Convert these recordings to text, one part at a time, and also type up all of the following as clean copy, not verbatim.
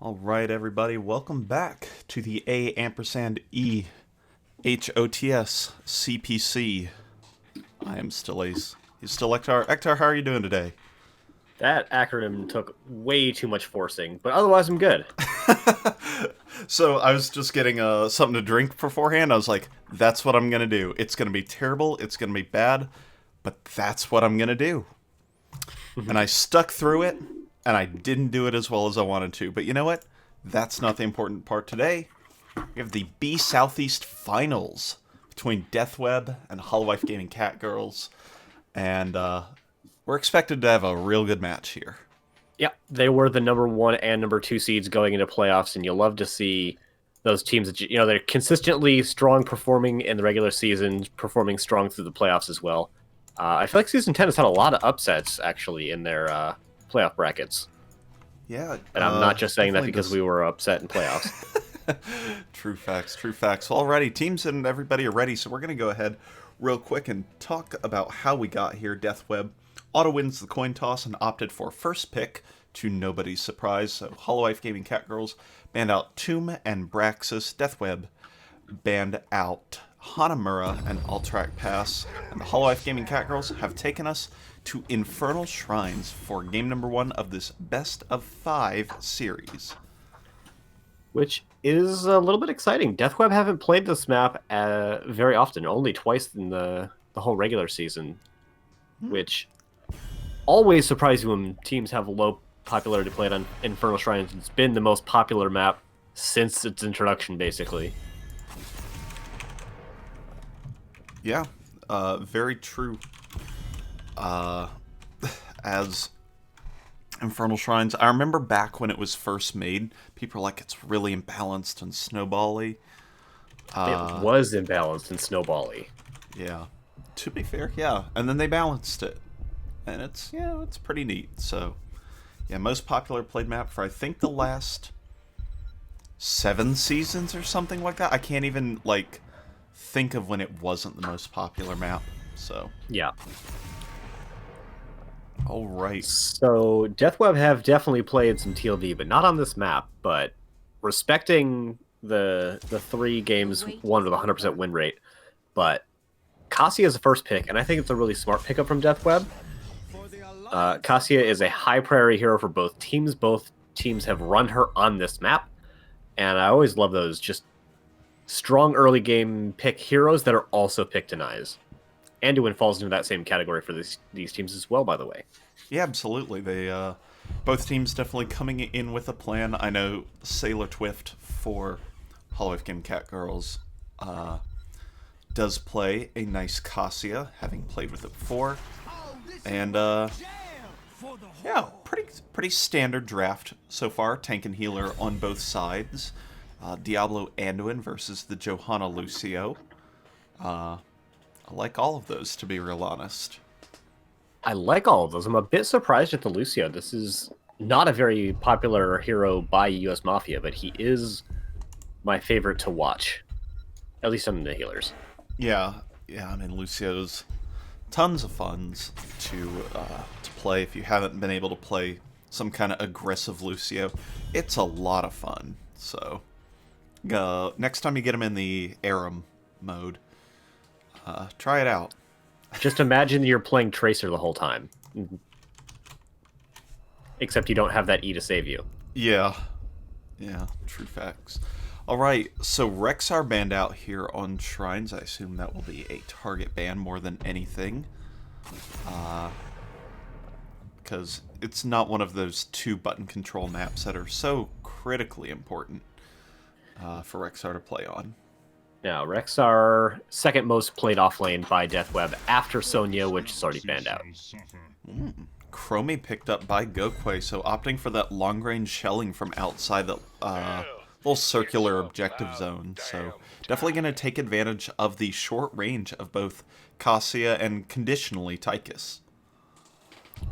All right, everybody, welcome back to the A ampersand E HOTS CPC. I am still Ace. He's still Ektar. Ektar, how are you doing today? That acronym took way too much forcing, but otherwise I'm good. So I was just getting something to drink beforehand. I was like, that's what I'm going to do. It's going to be terrible. It's going to be bad, but that's what I'm going to do. And I stuck through it, and I didn't do it as well as I wanted to. But you know what? That's not the important part today. We have the B Southeast Finals between Deathweb and Holowife Gaming Catgirls. And we're expected to have a real good match here. Yeah, they were the number 1 and number 2 seeds going into playoffs, and you'll love to see those teams that they're consistently strong performing in the regular season, performing strong through the playoffs as well. I feel like Season 10 has had a lot of upsets actually in their playoff brackets. Yeah, And I'm not just saying that because does. we were upset in playoffs. True facts, true facts. Well, alrighty, teams and everybody are ready, so we're going to go ahead real quick and talk about how we got here. Deathweb auto wins the coin toss and opted for first pick, to nobody's surprise. So Holowife Gaming Catgirls banned out Tomb and Braxis. Deathweb banned out Hanamura and Alterac Pass. And the Holowife Gaming Catgirls have taken us to Infernal Shrines for game number 1 of this best of 5 series. Which is a little bit exciting. Deathweb haven't played this map very often, only twice in the whole regular season, which always surprises you when teams have low popularity played on Infernal Shrines. It's been the most popular map since its introduction, basically. Yeah, very true. As Infernal Shrines, I remember back when it was first made, people were like, it's really imbalanced and snowbally. It was imbalanced and snowbally. Yeah, to be fair, yeah. And then they balanced it. And it's pretty neat. So, yeah, most popular played map for I think the last 7 seasons or something like that. I can't even, think of when it wasn't the most popular map. So, Yeah. all right. So Deathweb have definitely played some TLD, but not on this map. But respecting the 3 games won with a 100% win rate. But Cassia is the first pick, and I think it's a really smart pickup from Deathweb. Cassia is a high priority hero for both teams. Both teams have run her on this map, and I always love those just strong early game pick heroes that are also pick denies. Anduin falls into that same category for these teams as well, by the way. Yeah, absolutely. They both teams definitely coming in with a plan. I know Sailor Twift for Holowife Game Catgirls does play a nice Cassia, having played with it before. And yeah, pretty standard draft so far. Tank and healer on both sides. Diablo Anduin versus the Johanna Lucio. I like all of those, to be real honest. I like all of those. I'm a bit surprised at the Lucio. This is not a very popular hero by US Mafia, but he is my favorite to watch. At least some of the healers. Yeah, I mean, Lucio's tons of funds to play. If you haven't been able to play some kind of aggressive Lucio, it's a lot of fun. So, next time you get him in the Aram mode, try it out. Just imagine you're playing Tracer the whole time. Except you don't have that E to save you. Yeah, true facts. Alright, so Rexar banned out here on Shrines. I assume that will be a target ban more than anything. Because it's not one of those 2-button control maps that are so critically important for Rexar to play on. Now, Rexar, second most played off lane by Deathweb after Sonya, which is already banned out. Chromie picked up by Gokwe, so opting for that long-range shelling from outside the little circular objective zone. So definitely going to take advantage of the short range of both Cassia and conditionally Tychus.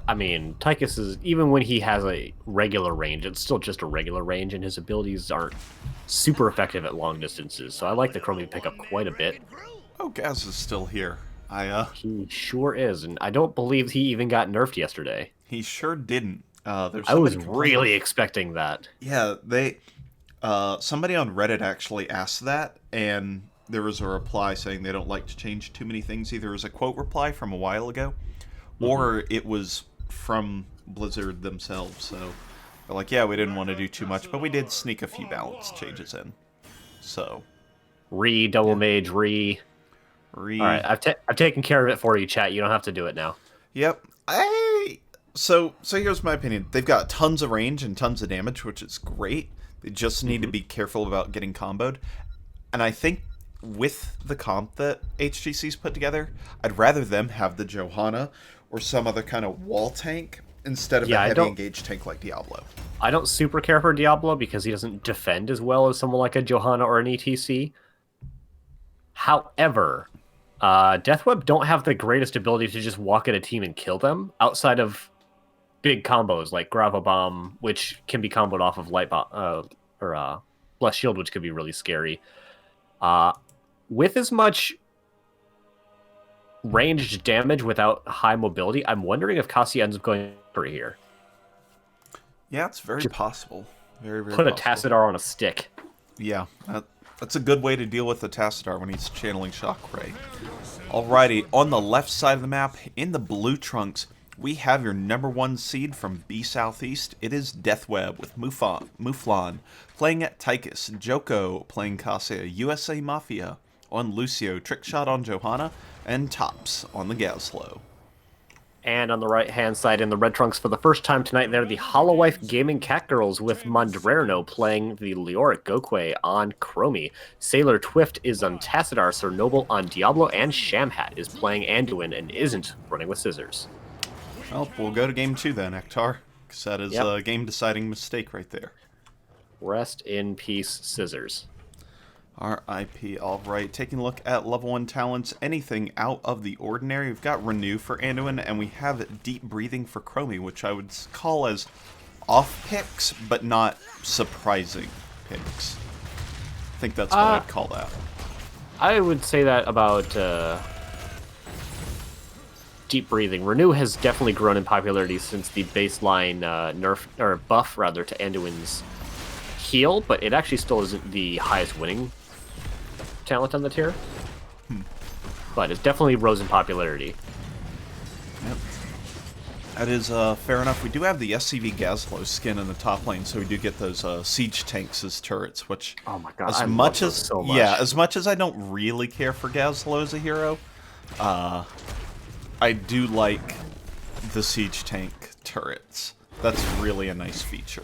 I mean, Tychus is, even when he has a regular range, it's still just a regular range, and his abilities aren't super effective at long distances. So I like the Chromie pickup quite a bit. Oh, Gaz is still here. He sure is, and I don't believe he even got nerfed yesterday. He sure didn't. There's I was somebody really expecting that. Yeah, somebody on Reddit actually asked that, and there was a reply saying they don't like to change too many things. Either it was a quote reply from a while ago, or it was from Blizzard themselves. So they're like, yeah, we didn't want to do too much, but we did sneak a few balance changes in. So Double mage, All right, I've taken care of it for you, chat. You don't have to do it now. Yep. So here's my opinion. They've got tons of range and tons of damage, which is great. They just need to be careful about getting comboed. And I think with the comp that HGC's put together, I'd rather them have the Johanna or some other kind of wall tank instead of a heavy engaged tank like Diablo. I don't super care for Diablo because he doesn't defend as well as someone like a Johanna or an ETC. However, Deathweb don't have the greatest ability to just walk at a team and kill them outside of big combos like Grava Bomb, which can be comboed off of Light Bomb, or Bless Shield, which could be really scary. With as much ranged damage without high mobility, I'm wondering if Kasi ends up going for here. Yeah, it's very possible. Very, very Put possible. a Tassadar on a stick. Yeah, that's a good way to deal with the Tassadar when he's channeling Shockwave. Alrighty, on the left side of the map, in the blue trunks, we have your number 1 seed from B Southeast. It is Deathweb with Mouflon playing at Tychus, Joko playing Kasia, USA Mafia on Lucio, Trickshot on Johanna, and Tops on the Gazlo. And on the right-hand side in the red trunks for the first time tonight, they're the Holowife Gaming Catgirls with Mondrerno playing the Leoric Gokwe on Chromie. Sailor Twift is on Tassadar, Sir Noble on Diablo, and Shamhat is playing Anduin and isn't running with Scissors. Well, we'll go to game 2 then, Ektar, because that is a game-deciding mistake right there. Rest in peace, Scissors. R.I.P. Alright, taking a look at level 1 talents, anything out of the ordinary. We've got Renew for Anduin, and we have Deep Breathing for Chromie, which I would call as off picks, but not surprising picks. I think that's what I'd call that. I would say that about Deep Breathing. Renew has definitely grown in popularity since the baseline buff to Anduin's heal, but it actually still isn't the highest winning talent on the tier. But it's definitely rose in popularity. Yep. That is fair enough. We do have the SCV Gazlo skin in the top lane, so we do get those siege tanks as turrets, which oh my god, as much as I don't really care for Gazlo as a hero, I do like the siege tank turrets. That's really a nice feature.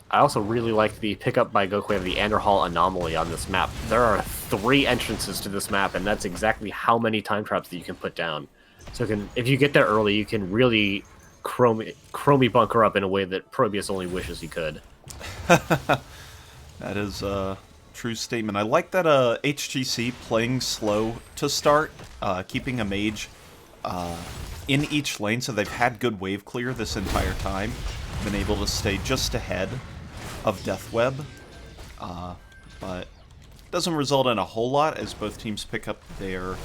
I also really like the pickup by Gokwe of the Anderhall Anomaly on this map. There are 3 entrances to this map, and that's exactly how many time traps that you can put down. So if you get there early, you can really chromie bunker up in a way that Probius only wishes he could. That is a true statement. I like that HGC playing slow to start, keeping a mage in each lane, so they've had good wave clear this entire time. Been able to stay just ahead of Deathweb, but doesn't result in a whole lot as both teams pick up their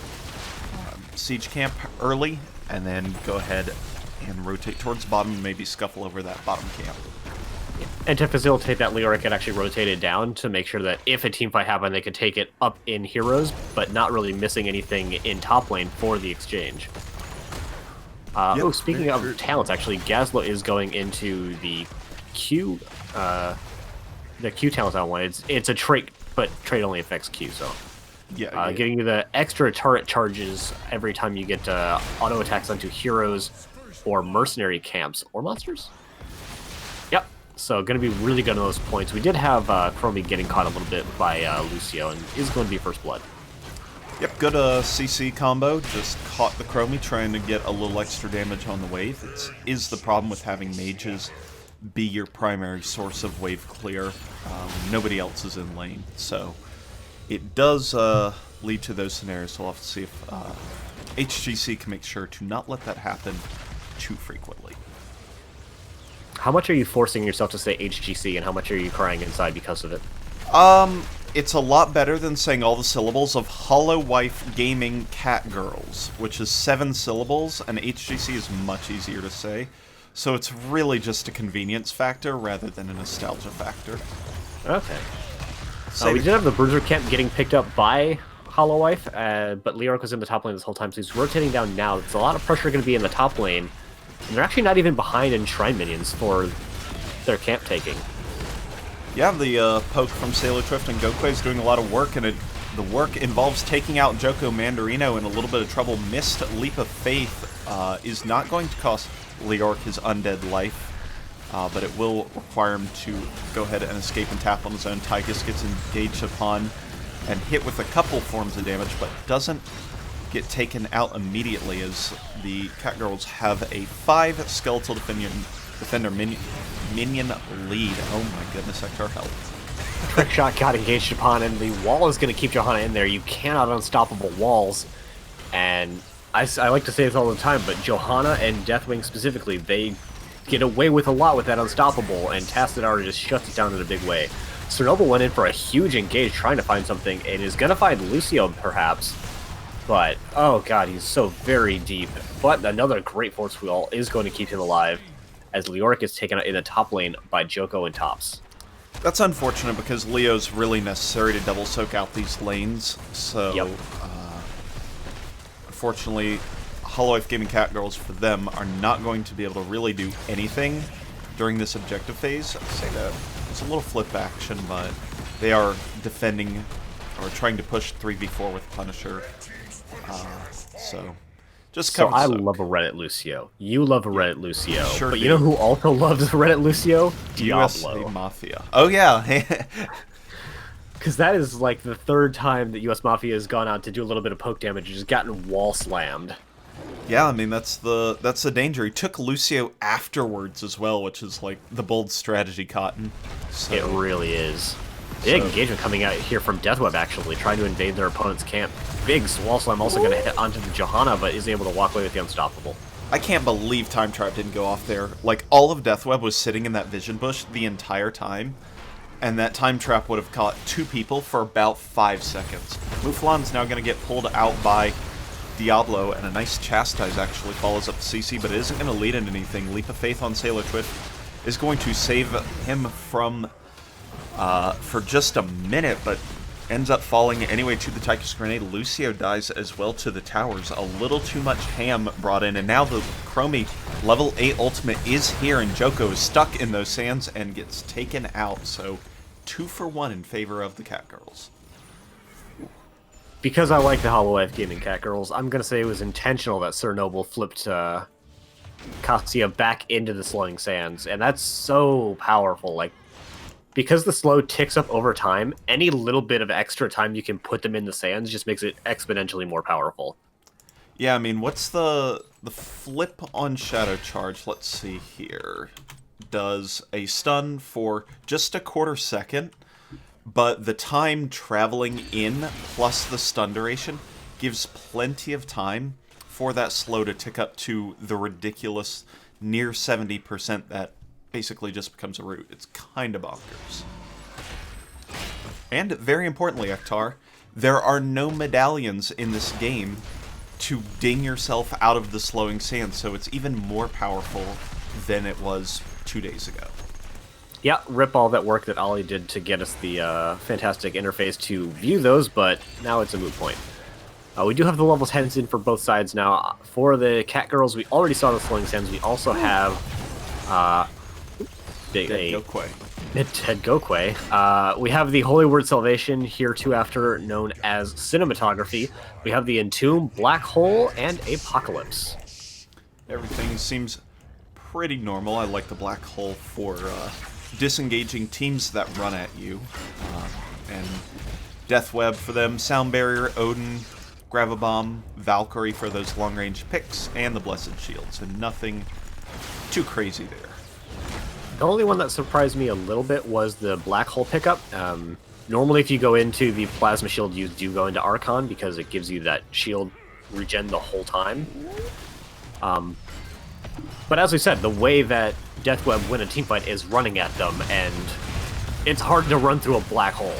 siege camp early and then go ahead and rotate towards bottom and maybe scuffle over that bottom camp. And to facilitate that, Leoric had actually rotated down to make sure that if a team fight happened, they could take it up in heroes, but not really missing anything in top lane for the exchange. Speaking of talents, actually, Gazlo is going into the Q talent I want. It's a trait, but trait only affects Q, so giving you the extra turret charges every time you get auto attacks onto heroes or mercenary camps or monsters. Yep. So going to be really good on those points. We did have Chromie getting caught a little bit by Lucio, and is going to be first blood. Yep, good CC combo. Just caught the Chromie trying to get a little extra damage on the wave. It is the problem with having mages be your primary source of wave clear. Nobody else is in lane, so it does lead to those scenarios. So we'll have to see if HGC can make sure to not let that happen too frequently. How much are you forcing yourself to say HGC, and how much are you crying inside because of it? It's a lot better than saying all the syllables of Holowife Gaming Catgirls, which is 7 syllables, and HGC is much easier to say. So it's really just a convenience factor rather than a nostalgia factor. Okay. We did have the Bruiser camp getting picked up by Holowife, but Leoric was in the top lane this whole time, so he's rotating down now. There's a lot of pressure going to be in the top lane, and they're actually not even behind in Shrine minions for their camp taking. Yeah, the poke from Sailor Twift and Gokwe is doing a lot of work, and the work involves taking out Joko Mandarino in a little bit of trouble. Missed Leap of Faith is not going to cost Leoric his undead life, but it will require him to go ahead and escape and tap on his own. Tychus gets engaged upon and hit with a couple forms of damage, but doesn't get taken out immediately as the Catgirls have a 5 skeletal defender minion lead. Oh my goodness, Hector, help. Trick shot got engaged upon, and the wall is going to keep Johanna in there. You cannot unstoppable walls, and I like to say this all the time, but Johanna and Deathwing specifically, they get away with a lot with that unstoppable, and Tacitara just shuts it down in a big way. Chernobyl went in for a huge engage trying to find something, and is going to find Lucio perhaps, but oh god, he's so very deep. But another great force wheel is going to keep him alive, as Leoric is taken out in the top lane by Joko and Tops. That's unfortunate because Leo's really necessary to double soak out these lanes, so yep. Unfortunately, Holowife Gaming Catgirls for them are not going to be able to really do anything during this objective phase. I'd say that it's a little flip action, but they are defending or trying to push 3v4 with Punisher. So just so I soak. love a Reddit Lucio. You love a Reddit Lucio. Sure but do. you know who also loves a Reddit Lucio? Diablo. USA Mafia. Oh yeah. Because that is like the third time that US Mafia has gone out to do a little bit of poke damage and just gotten wall slammed. Yeah, I mean that's the danger. He took Lucio afterwards as well, which is like the bold strategy, Cotton. So, it really is. Big engagement coming out here from Deathweb, actually, trying to invade their opponent's camp. Big wall slam also going to hit onto the Johanna, but is able to walk away with the unstoppable. I can't believe Time Trap didn't go off there. Like, all of Deathweb was sitting in that vision bush the entire time, and that Time Trap would have caught 2 people for about 5 seconds. Mouflon's now going to get pulled out by Diablo, and a nice Chastise actually follows up the CC, but it isn't going to lead into anything. Leap of Faith on Sailor Twift is going to save him from for just a minute, but ends up falling anyway to the Tychus Grenade. Lucio dies as well to the towers. A little too much ham brought in, and now the Chromie level 8 ultimate is here, and Joko is stuck in those sands and gets taken out. So 2 for 1 in favor of the Catgirls. Because I like the Holowife Gaming Catgirls, I'm going to say it was intentional that Sir Noble flipped Cassia back into the slowing sands, and that's so powerful. Like, because the slow ticks up over time, any little bit of extra time you can put them in the sands just makes it exponentially more powerful. Yeah, I mean, what's the flip on Shadow Charge? Let's see here. Does a stun for just a quarter second, but the time traveling in plus the stun duration gives plenty of time for that slow to tick up to the ridiculous near 70% that basically just becomes a root. It's kind of bonkers. And very importantly, Ektar, there are no medallions in this game to ding yourself out of the slowing sand, so it's even more powerful than it was 2 days ago. Yeah, rip all that work that Ollie did to get us the fantastic interface to view those, but now it's a moot point. We do have the levels heads in for both sides now. For the Catgirls, we already saw the slowing sands. We also have Dead Gokwe. We have the Holy Word Salvation here too after, known as Cinematography. We have the Entomb, Black Hole, and Apocalypse. Everything seems pretty normal. I like the Black Hole for disengaging teams that run at you. And Deathweb for them, Sound Barrier, Odin, Gravabomb, Valkyrie for those long-range picks, and the Blessed Shields. And nothing too crazy there. The only one that surprised me a little bit was the Black Hole pickup. Normally, if you go into the Plasma Shield, you do go into Archon because it gives you that shield regen the whole time. But as we said, the way that Deathweb win a teamfight is running at them, and it's hard to run through a black hole.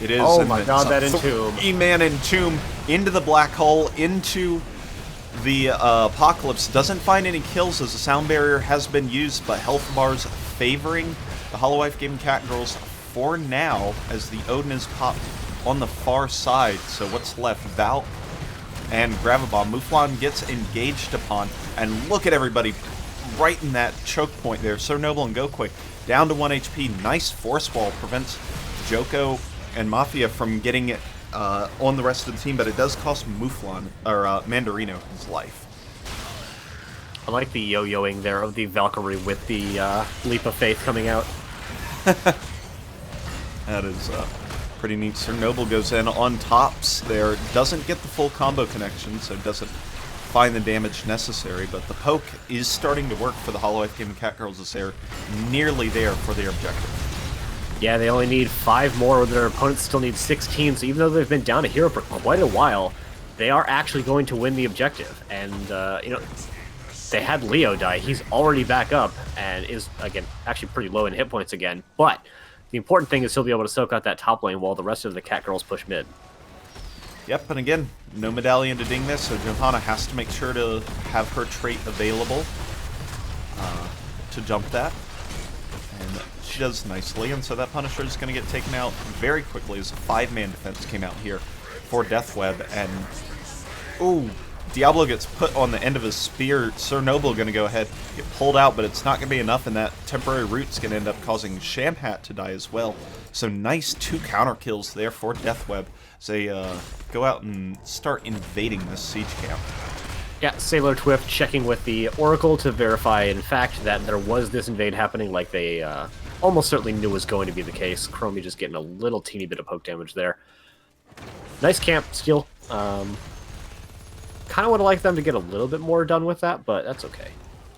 It is. Oh my god, that Entomb. 3-man Entomb into the black hole, into The Apocalypse doesn't find any kills as the sound barrier has been used, but health bars favoring the Holowife Game Catgirls for now, as the Odin is popped on the far side. So what's left? Val and Gravabomb. Mouflon gets engaged upon, and look at everybody right in that choke point there. So Noble and Go Quick down to 1 HP. Nice force wall prevents Joko and Mafia from getting it on the rest of the team, but it does cost Mouflon, or Mandarino, his life. I like the yo-yoing there of the Valkyrie with the Leap of Faith coming out. That is pretty neat. Sir Noble goes in on tops there. Doesn't get the full combo connection, so doesn't find the damage necessary, but the poke is starting to work for the Holowife Game Catgirls as they're nearly there for their objective. Yeah, they only need 5 more, their opponents still need 16, so even though they've been down a hero for quite a while, they are actually going to win the objective. And, you know, they had Leo die. He's already back up and is, again, actually pretty low in hit points again. But the important thing is he'll be able to soak out that top lane while the rest of the Catgirls push mid. Yep, and again, no medallion to ding this, so Johanna has to make sure to have her trait available to jump that. And she does nicely, and so that Punisher is going to get taken out very quickly as a 5-man defense came out here for Deathweb, and ooh, Diablo gets put on the end of his spear. Sir Noble going to go ahead, get pulled out, but it's not going to be enough, and that temporary root's going to end up causing Shamhat to die as well. So nice 2 counter kills there for Deathweb as they go out and start invading this siege camp. Yeah, Sailor Twift checking with the Oracle to verify, in fact, that there was this invade happening like they almost certainly knew was going to be the case. Chromie just getting a little teeny bit of poke damage there. Nice camp steal. Kind of would have liked them to get a little bit more done with that, but that's okay.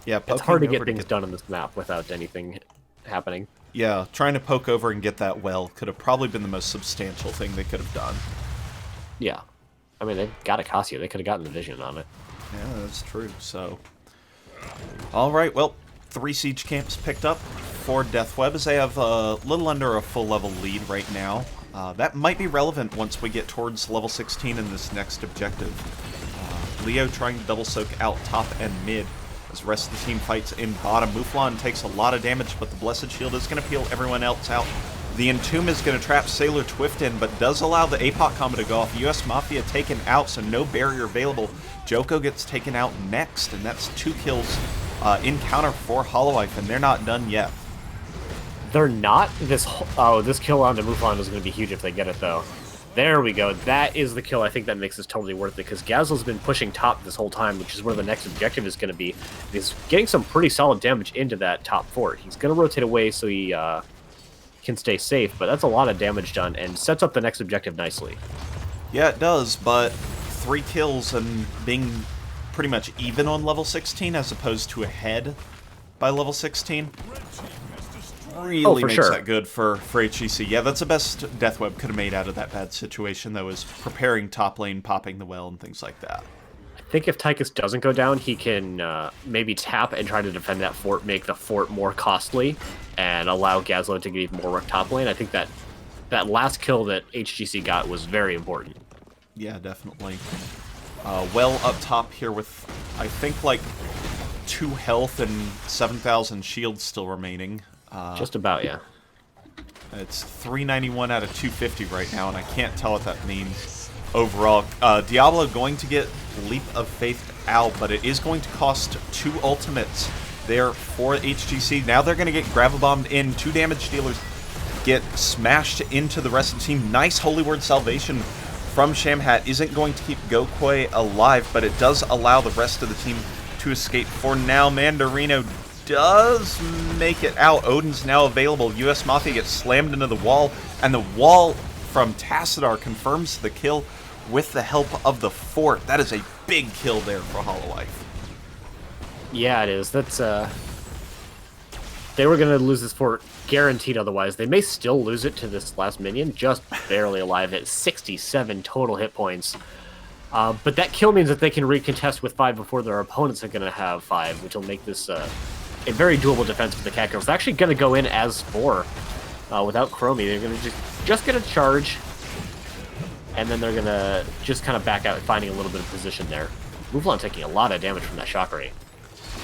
Yeah, it's hard to get things done on this map without anything happening. Yeah, trying to poke over and get that well could have probably been the most substantial thing they could have done. Yeah. I mean, they got a Casio. They could have gotten the vision on it. Yeah, that's true. So, all right, well, 3 siege camps picked up for Deathweb as they have a little under a full level lead right now. That might be relevant once we get towards level 16 in this next objective. Leo trying to double soak out top and mid as the rest of the team fights in bottom. Mouflon takes a lot of damage, but the Blessed Shield is going to peel everyone else out. The Entomb is going to trap Sailor Twift in, but does allow the APOC combo to go off. US Mafia taken out, so no barrier available. Joko gets taken out next, and that's 2 kills in counter for Holowife, and they're not done yet. They're not? This kill onto Mouflon is going to be huge if they get it, though. There we go. That is the kill. I think that makes this totally worth it, because Gazlo's been pushing top this whole time, which is where the next objective is going to be. He's getting some pretty solid damage into that top fort. He's going to rotate away so he can stay safe, but that's a lot of damage done and sets up the next objective nicely. Yeah, it does, but 3 kills and being pretty much even on level 16 as opposed to ahead by level 16 really makes that good for HGC. Yeah, that's the best Deathweb could have made out of that bad situation, though, is preparing top lane, popping the well, and things like that. I think if Tychus doesn't go down, he can maybe tap and try to defend that fort, make the fort more costly, and allow Gazlo to get even more work top lane. I think that last kill that HGC got was very important. Yeah, definitely. Well up top here with, I think, like 2 health and 7,000 shields still remaining. Just about, yeah. It's 391 out of 250 right now, and I can't tell what that means overall. Diablo going to get Leap of Faith out, but it is going to cost 2 ultimates there for HGC. Now they're going to get Gravibombed in. 2 damage dealers get smashed into the rest of the team. Nice Holy Word Salvation from Shamhat. Isn't going to keep Gokoi alive, but it does allow the rest of the team to escape for now. Mandarino does make it out. Odin's now available. US Mafia gets slammed into the wall, and the wall from Tassadar confirms the kill with the help of the fort. That is a big kill there for Holowife. Yeah, it is. That's they were going to lose this fort guaranteed otherwise. They may still lose it to this last minion, just barely alive at 67 total hit points. But that kill means that they can recontest with 5 before their opponents are going to have 5, which will make this a very doable defense for the Catgirls. They're actually going to go in as 4 without Chromie. They're going to just get a charge, and then they're going to just kind of back out, finding a little bit of position there. Mouflon taking a lot of damage from that shock ray.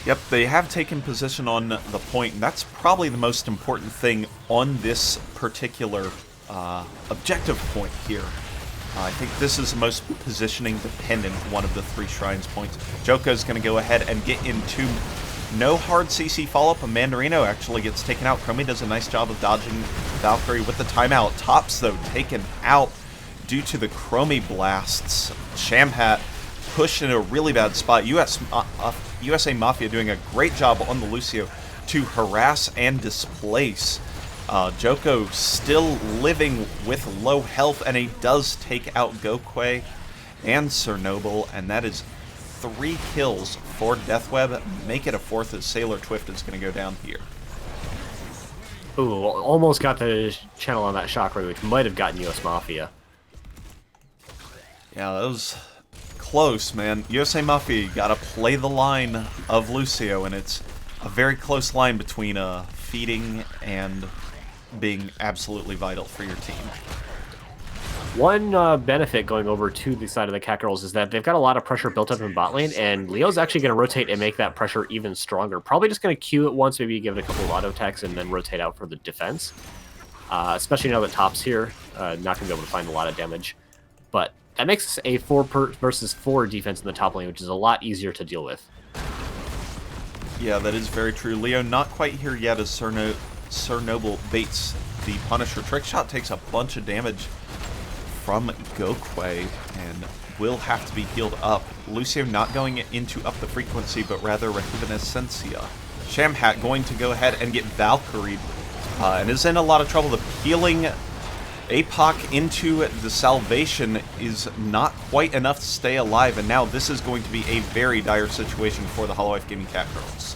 Yep, they have taken position on the point, and that's probably the most important thing on this particular objective point here. I think this is the most positioning dependent one of the 3 shrines points. Joko's going to go ahead and get into no hard CC follow-up. A Mandarino actually gets taken out. Chromie does a nice job of dodging Valkyrie with the timeout. Tops, though, taken out due to the Chromie blasts. Shamhat pushed in a really bad spot. USA Mafia doing a great job on the Lucio to harass and displace. Joko still living with low health, and he does take out Gokwe and Chernobyl, and that is 3 kills for Deathweb. Make it a 4th as Sailor Twift is going to go down here. Ooh, almost got the channel on that shock ray, which might have gotten US Mafia. Yeah, that was close, man. USA Mafia, you gotta play the line of Lucio, and it's a very close line between feeding and being absolutely vital for your team. One benefit going over to the side of the Catgirls is that they've got a lot of pressure built up in bot lane, and Leo's actually going to rotate and make that pressure even stronger. Probably just going to Q it once, maybe give it a couple of auto attacks, and then rotate out for the defense. Especially now that Top's here, not going to be able to find a lot of damage. But that makes a 4 versus 4 defense in the top lane, which is a lot easier to deal with. Yeah, that is very true. Leo not quite here yet as Chernobyl baits the Punisher. Trickshot takes a bunch of damage from Gokwe and will have to be healed up. Lucio not going into up the frequency, but rather Rejuvenescencia. Shamhat going to go ahead and get Valkyrie and is in a lot of trouble. The healing APOC into the Salvation is not quite enough to stay alive, and now this is going to be a very dire situation for the Holowife Gaming Catgirls.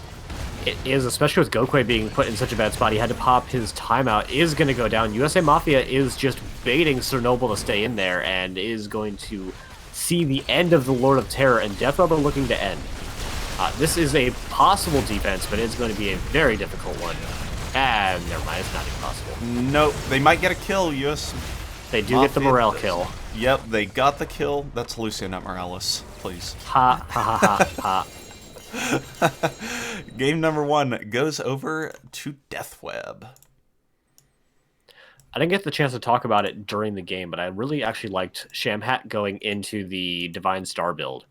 It is, especially with Gokwe being put in such a bad spot. He had to pop his timeout. Is going to go down. USA Mafia is just baiting Chernobyl to stay in there and is going to see the end of the Lord of Terror, and Deathweb are looking to end. This is a possible defense, but it's going to be a very difficult one. And never mind, it's not even possible. Nope, they might get a kill, US They do Mafia. get the morale kill. Yep, they got the kill. That's Lucio, not Morales. Please. Ha, ha, ha, ha, ha. Game number 1 goes over to Deathweb. I didn't get the chance to talk about it during the game, but I really actually liked Shamhat going into the Divine Star build.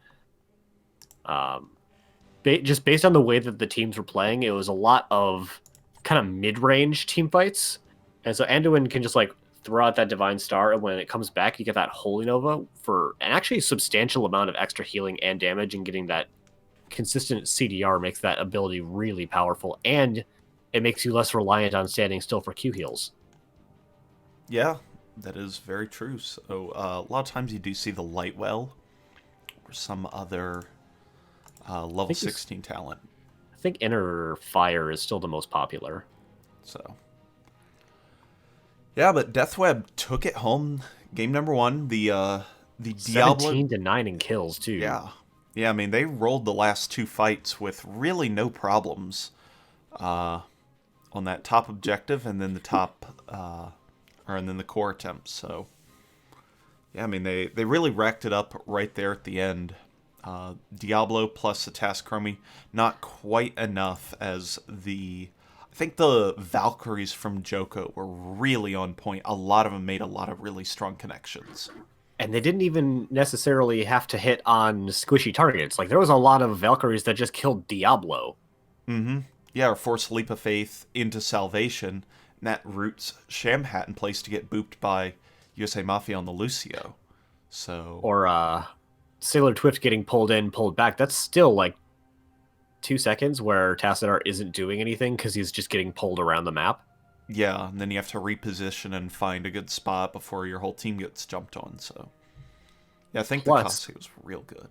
Just based on the way that the teams were playing, it was a lot of kind of mid-range team fights. And so Anduin can just like throw out that Divine Star, and when it comes back, you get that Holy Nova for an actually substantial amount of extra healing and damage, and getting that consistent CDR makes that ability really powerful, and it makes you less reliant on standing still for Q heals. Yeah, that is very true. So a lot of times you do see the Lightwell or some other level 16 talent. I think Inner Fire is still the most popular. So yeah, but Deathweb took it home. Game number 1, the Diablo 17-9 in kills too. Yeah. Yeah, I mean, they rolled the last 2 fights with really no problems on that top objective, and then the top, and then the core attempt. So, yeah, I mean, they really racked it up right there at the end. Diablo plus the Task Chromie, not quite enough, as I think the Valkyries from Joko were really on point. A lot of them made a lot of really strong connections. And they didn't even necessarily have to hit on squishy targets. Like, there was a lot of Valkyries that just killed Diablo. Mm-hmm. Yeah, or force Leap of Faith into Salvation, and that roots Shamhat in place to get booped by USA Mafia on the Lucio. So, or Sailor Twift getting pulled in, pulled back. That's still like 2 seconds where Tassadar isn't doing anything because he's just getting pulled around the map. Yeah, and then you have to reposition and find a good spot before your whole team gets jumped on. So, yeah, I think the Kasi was real good.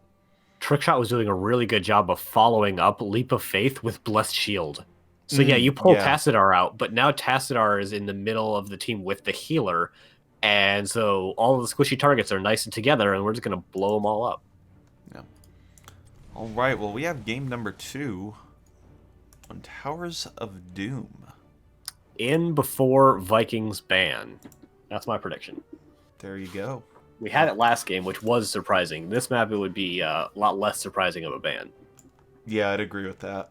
Trickshot was doing a really good job of following up Leap of Faith with Blessed Shield. So yeah, you pull Tassadar out, but now Tassadar is in the middle of the team with the healer, and so all of the squishy targets are nice and together, and we're just going to blow them all up. Yeah. All right, well, we have game number 2 on Towers of Doom. In before Vikings ban. That's my prediction. There you go. We had it last game, which was surprising. This map, it would be a lot less surprising of a ban. Yeah, I'd agree with that.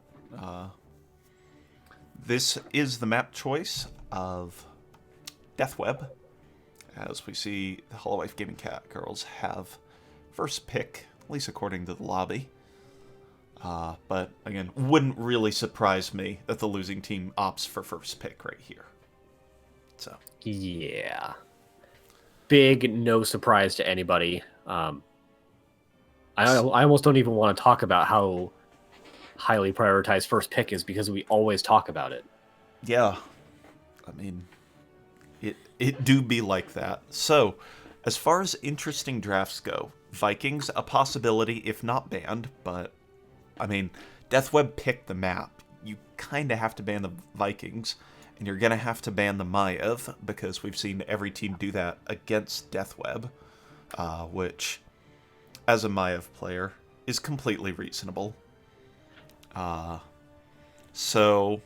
This is the map choice of Deathweb. As we see, the Holowife Gaming Catgirls have first pick, at least according to the lobby. But again, wouldn't really surprise me that the losing team opts for first pick right here. So yeah, big no surprise to anybody. I almost don't even want to talk about how highly prioritized first pick is because we always talk about it. Yeah, I mean, it do be like that. So, as far as interesting drafts go, Vikings a possibility if not banned, but I mean, Deathweb picked the map. You kind of have to ban the Vikings, and you're going to have to ban the Maiev, because we've seen every team do that against Deathweb, which, as a Maiev player, is completely reasonable. So,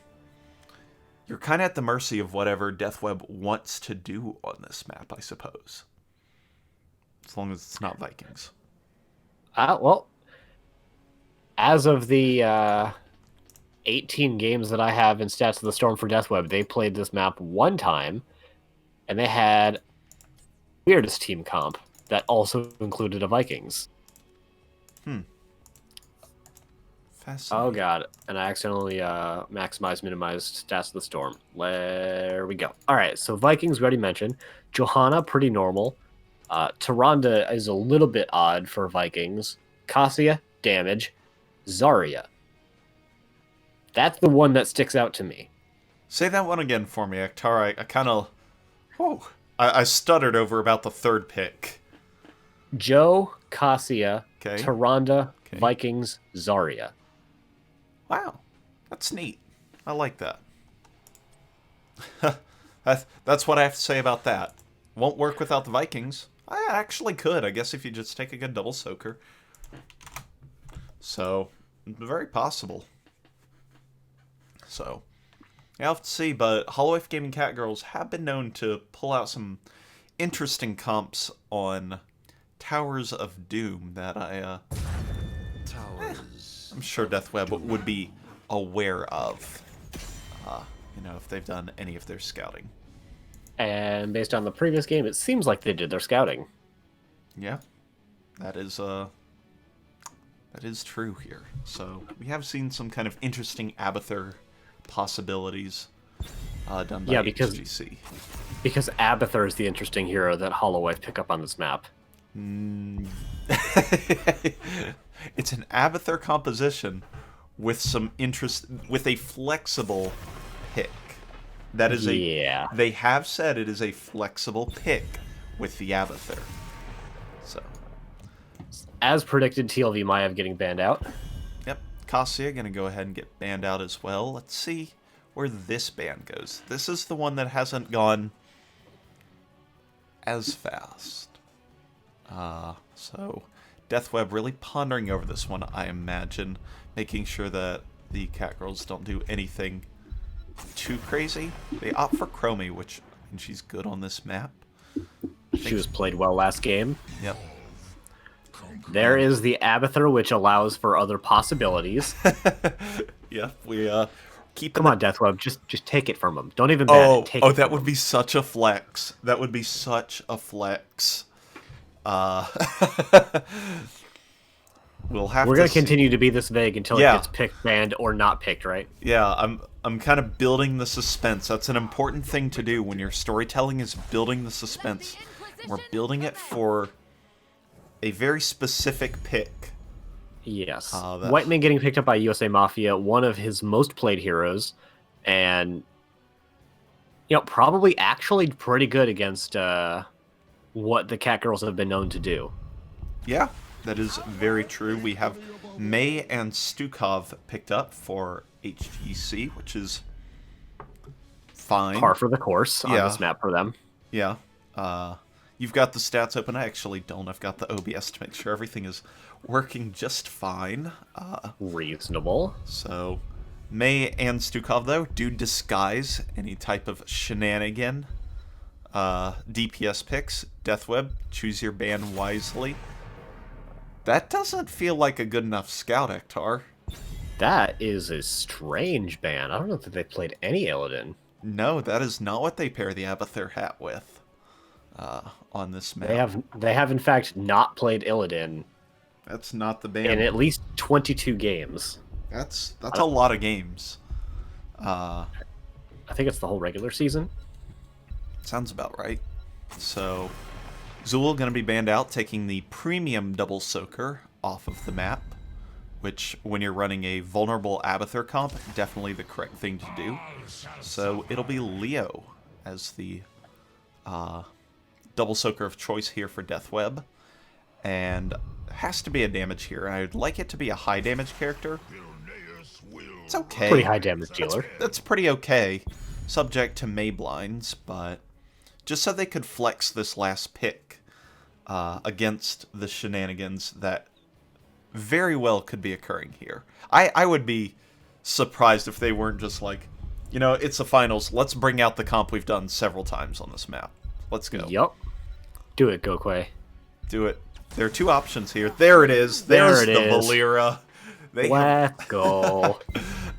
you're kind of at the mercy of whatever Deathweb wants to do on this map, I suppose. As long as it's not Vikings. Well, as of the 18 games that I have in Stats of the Storm for Deathweb, they played this map one time, and they had weirdest team comp that also included a Vikings. Fascinating. Oh god, and I accidentally minimized Stats of the Storm. There we go. Alright, so Vikings we already mentioned. Johanna, pretty normal. Tyrande is a little bit odd for Vikings. Cassia, damage. Zarya. That's the one that sticks out to me. Say that one again for me, Ektar. I kind of... Whoa. I stuttered over about the third pick. Joe, Cassia, Okay. Tyrande, Vikings, Zarya. Wow. That's neat. I like that. That's what I have to say about that. Won't work without the Vikings. I actually could, I guess, if you just take a good double soaker. So, very possible. So, yeah, I'll have to see, but Holowife Gaming Catgirls have been known to pull out some interesting comps on Towers of Doom that I'm sure Deathweb would be aware of, if they've done any of their scouting. And based on the previous game, it seems like they did their scouting. Yeah, that is true here. So we have seen some kind of interesting Abathur possibilities done by HGC. Because Abathur is the interesting hero that Holowife pick up on this map. It's an Abathur composition with some interest, with a flexible pick. That is They have said it is a flexible pick with the Abathur. So, as predicted, TLV Maiev getting banned out. Yep, Cassia gonna go ahead and get banned out as well. Let's see where this ban goes. This is the one that hasn't gone as fast. So Deathweb really pondering over this one, I imagine, making sure that the Catgirls don't do anything too crazy. They opt for Chromie, which she's good on this map. She was played well last game. Yep. There is the Abathur, which allows for other possibilities. Yeah, we keep. Come on, Deathweb, just take it from them. Don't even ban it. Take it that would be such a flex. That would be such a flex. We'll have. We're gonna continue to be this vague until it gets picked, banned, or not picked, right? Yeah, I'm kind of building the suspense. That's an important thing to do when your storytelling is building the suspense. We're building it for a very specific pick. Yes. Whiteman getting picked up by USA Mafia, one of his most played heroes, and probably actually pretty good against what the Catgirls have been known to do. Yeah, that is very true. We have May and Stukov picked up for HGC, which is fine. Par for the course on this map for them. Yeah. You've got the stats open. I actually don't. I've got the OBS to make sure everything is working just fine. Reasonable. So, May and Stukov, though, do disguise any type of shenanigan. DPS picks. Deathweb, choose your ban wisely. That doesn't feel like a good enough scout, Ektar. That is a strange ban. I don't know that they played any Illidan. No, that is not what they pair the Abathur hat with on this map. They have in fact not played Illidan. That's not the ban. In at least 22 games. That's a lot of games. I think it's the whole regular season. Sounds about right. So, Zool going to be banned out, taking the premium double soaker off of the map, which, when you're running a vulnerable Abathur comp, definitely the correct thing to do. So, it'll be Leo as the double soaker of choice here for Deathweb. And has to be a damage here. I'd like it to be a high damage character. It's okay. Pretty high damage dealer. That's pretty okay. Subject to Mayblinds, but just so they could flex this last pick against the shenanigans that very well could be occurring here. I would be surprised if they weren't just like, you know, it's the finals. Let's bring out the comp we've done several times on this map. Let's go. Yup. Do it, Gokwe. Do it. There are two options here. There it is. There's the Valera. Let's go.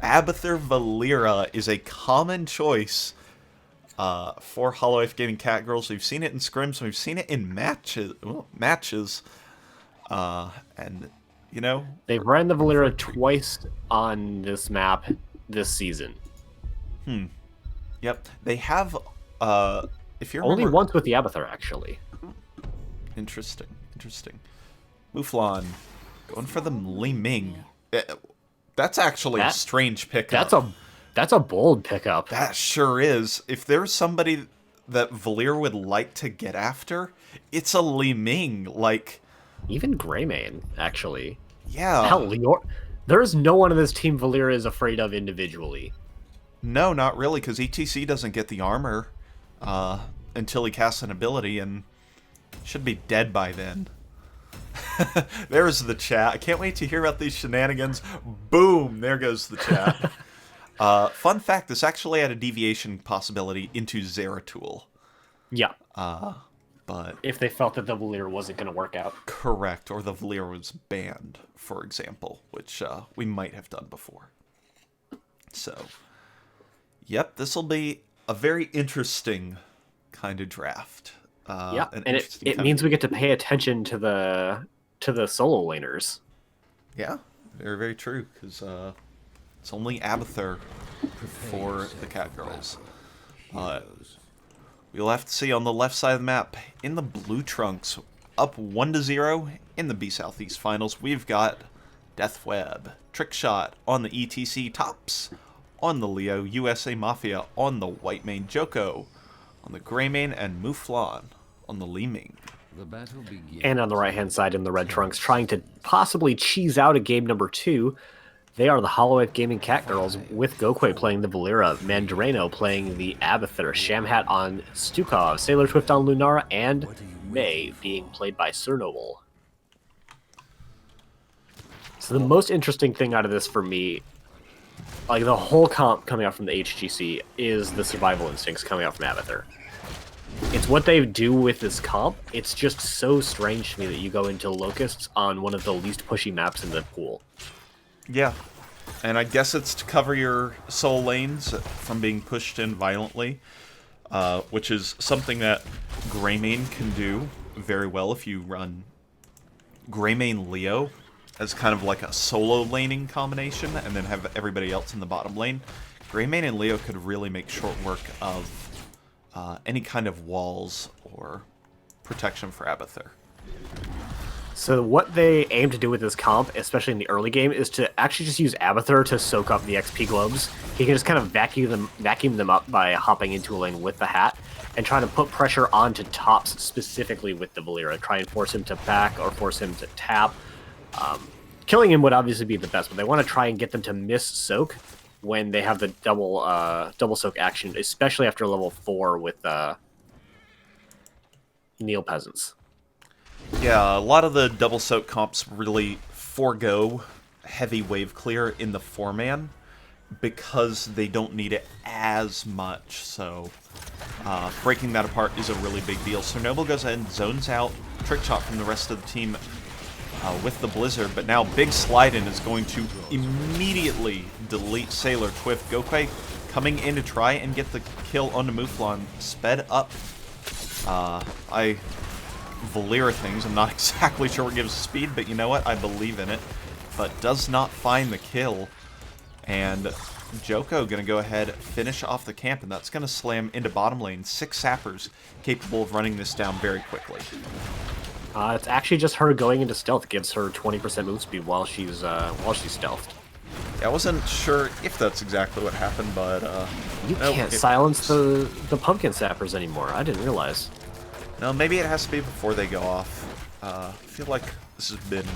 Abathur Valera is a common choice for Holowife Gaming Catgirls. We've seen it in scrims. We've seen it in matches. And, you know... They've ran the Valera twice on this map this season. Yep. They have... if you're only once with the Abathur, actually. Interesting. Muflon going for the Li Ming. That's actually a strange pickup. That's a bold pickup. That sure is. If there's somebody that Valir would like to get after, it's a Li Ming. Like, even Greymane, actually. Yeah. Hell, Leor. There's no one in this team Valir is afraid of individually. No, not really, because ETC doesn't get the armor until he casts an ability, and should be dead by then. There's the chat. I can't wait to hear about these shenanigans. Boom! There goes the chat. Fun fact, this actually had a deviation possibility into Zeratul. Yeah. But if they felt that the Valir wasn't going to work out. Correct, or the Valir was banned, for example, which we might have done before. So, yep, this will be a very interesting kind of draft. Yeah, and it means we get to pay attention to the solo laners. Yeah, very, very true, because it's only Abathur for the Catgirls. We'll have to see on the left side of the map, in the blue trunks, up 1-0 in the B Southeast Finals, we've got Deathweb, Trickshot on the ETC tops, on the Leo, USA Mafia on the white main, Joko on the gray main, and Muflon on the Li Ming. The battle begins. And on the right-hand side in the red trunks, trying to possibly cheese out a game number 2, they are the Holowife Gaming Catgirls, with Gokwe playing the Valera, Mandareno playing the Abathur, Shamhat on Stukov, Sailor Swift on Lunara, and May being played by Cernoble. So the most interesting thing out of this for me, like the whole comp coming out from the HGC, is the survival instincts coming out from Abathur. It's what they do with this comp. It's just so strange to me that you go into Locusts on one of the least pushy maps in the pool. Yeah, and I guess it's to cover your soul lanes from being pushed in violently, which is something that Greymane can do very well if you run Greymane Leo as kind of like a solo laning combination and then have everybody else in the bottom lane. Greymane and Leo could really make short work of any kind of walls or protection for Abathur. So what they aim to do with this comp, especially in the early game, is to actually just use Abathur to soak up the XP globes. He can just kind of vacuum them up by hopping into a lane with the hat and trying to put pressure onto tops specifically with the Valera. Try and force him to back or force him to tap. Killing him would obviously be the best, but they want to try and get them to miss soak when they have the double soak action, especially after level 4 with Neil Peasants. Yeah, a lot of the double soak comps really forego heavy wave clear in the 4-man because they don't need it as much. So breaking that apart is a really big deal. So Noble goes ahead and zones out Trick Shot from the rest of the team with the Blizzard, but now Big Slide In is going to immediately delete Sailor Twift. Gokwe coming in to try and get the kill onto Mouflon, sped up. Valera things, I'm not exactly sure what gives speed, but you know what, I believe in it. But does not find the kill, and Joko gonna go ahead, finish off the camp, and that's gonna slam into bottom lane. 6 sappers capable of running this down very quickly. It's actually just her going into stealth gives her 20% move speed while she's stealthed. Yeah, I wasn't sure if that's exactly what happened, but you can't silence the pumpkin sappers anymore. I didn't realize. No, maybe it has to be before they go off. I feel like this has been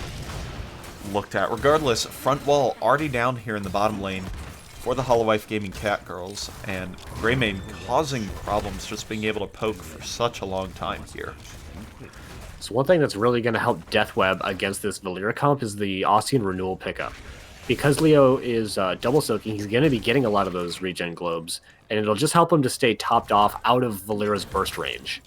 looked at. Regardless, front wall already down here in the bottom lane for the Holowife Gaming Catgirls, and Greymane causing problems just being able to poke for such a long time here. So one thing that's really going to help Deathweb against this Valera comp is the Ostian Renewal pickup. Because Leo is double soaking, he's going to be getting a lot of those regen globes, and it'll just help him to stay topped off out of Valera's burst range.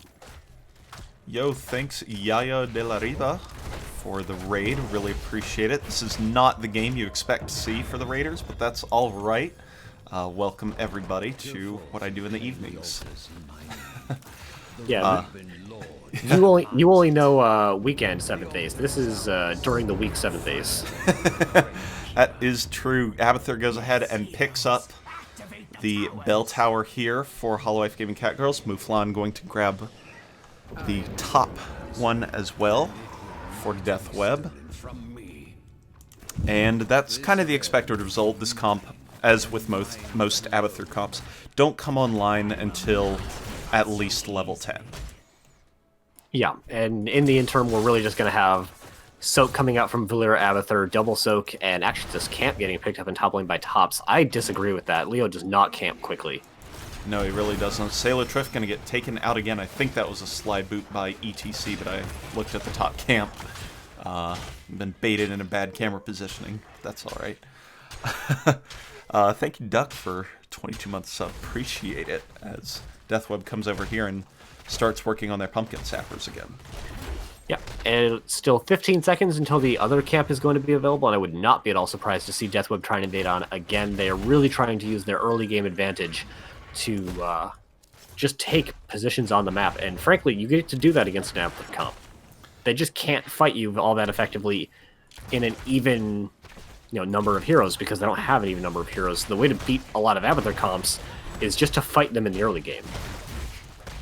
Yo, thanks Yaya de la Riva for the raid. Really appreciate it. This is not the game you expect to see for the Raiders, but that's all right. Welcome everybody to what I do in the evenings. Yeah, you only know weekend 7th Ace. This is during the week 7th Ace. That is true. Abathur goes ahead and picks up the bell tower here for Holowife Gaming Catgirls. Mouflon going to grab the top one as well for Deathweb. And that's kind of the expected result. This comp, as with most Abathur comps, don't come online until at least level 10. Yeah, and in the interim, we're really just going to have Soak coming out from Valera Abathur, double Soak, and actually this camp getting picked up in top lane by Tops. I disagree with that. Leo does not camp quickly. No, he really doesn't. Sailor Trift going to get taken out again. I think that was a slide boot by ETC, but I looked at the top camp. Been baited in a bad camera positioning. That's all right. Thank you, Duck, for 22 months sub. Appreciate it, as Deathweb comes over here and starts working on their pumpkin sappers again. Yeah, and it's still 15 seconds until the other camp is going to be available, and I would not be at all surprised to see Deathweb trying to invade on again. They are really trying to use their early game advantage to just take positions on the map, and frankly, you get to do that against an Abathur comp. They just can't fight you all that effectively in an even number of heroes, because they don't have an even number of heroes. The way to beat a lot of Abathur comps is just to fight them in the early game.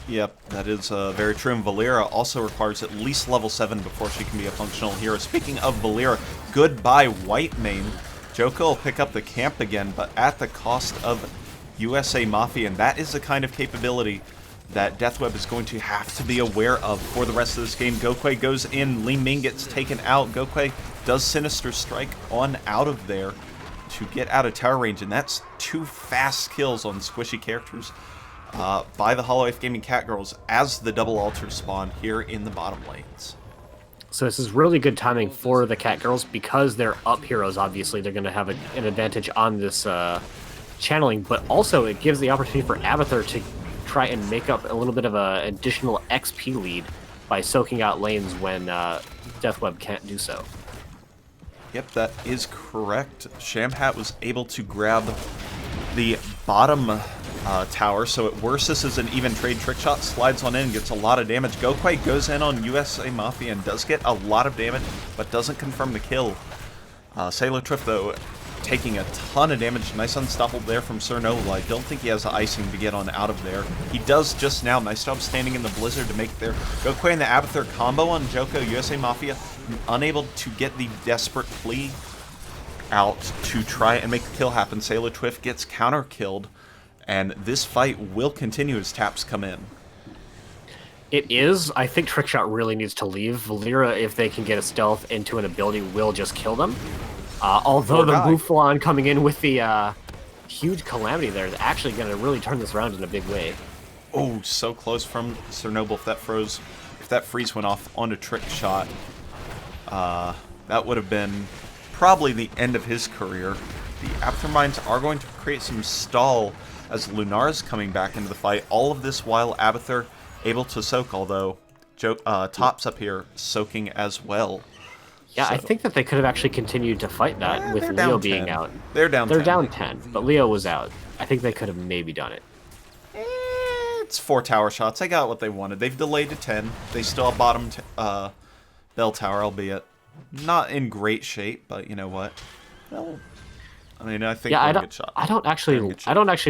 Yep, that is very true. And Valera also requires at least level 7 before she can be a functional hero. Speaking of Valera, goodbye Whitemane. Joko will pick up the camp again, but at the cost of USA Mafia, and that is the kind of capability that Deathweb is going to have to be aware of for the rest of this game. Gokwe goes in, Li Ming gets taken out. Gokwe does Sinister Strike on out of there to get out of tower range, and that's 2 fast kills on squishy characters by the Holowife Gaming Catgirls as the double altars spawn here in the bottom lanes. So this is really good timing for the Catgirls because they're up heroes. Obviously, they're going to have an advantage on this channeling, but also it gives the opportunity for Abathur to try and make up a little bit of an additional XP lead by soaking out lanes when Deathweb can't do so. Yep, that is correct. Shamhat was able to grab the bottom tower, so at worst this is an even trade. Trick Shot slides on in, gets a lot of damage. Gokwe goes in on USA Mafia and does get a lot of damage, but doesn't confirm the kill. Sailor Trift, though, taking a ton of damage. Nice unstoppable there from Sir Noble. I don't think he has the icing to get on out of there. He does just now. Nice job standing in the Blizzard to make their Gokwe and the Abathur combo on Joko. USA Mafia unable to get the desperate plea out to try and make the kill happen. Sailor Twift gets counter-killed, and this fight will continue as taps come in. It is. I think Trickshot really needs to leave. Valera, if they can get a stealth into an ability, will just kill them. Although the Mouflon coming in with the huge calamity there is actually going to really turn this around in a big way. Oh, so close from Sir Noble. If that freeze went off onto Trickshot, that would have been probably the end of his career. The Afterminds are going to create some stall as Lunara's coming back into the fight. All of this while Abathur able to soak, although Top's up here soaking as well. Yeah, So, I think that they could have actually continued to fight that with they're Leo down being 10. out. They're down 10. They're down 10, but Leo was out. I think they could have maybe done it. It's 4 tower shots. They got what they wanted. They've delayed to 10. They still have bottom bell tower, albeit not in great shape, but you know what? Well, I mean, I think Yeah, they're a good shot. I don't actually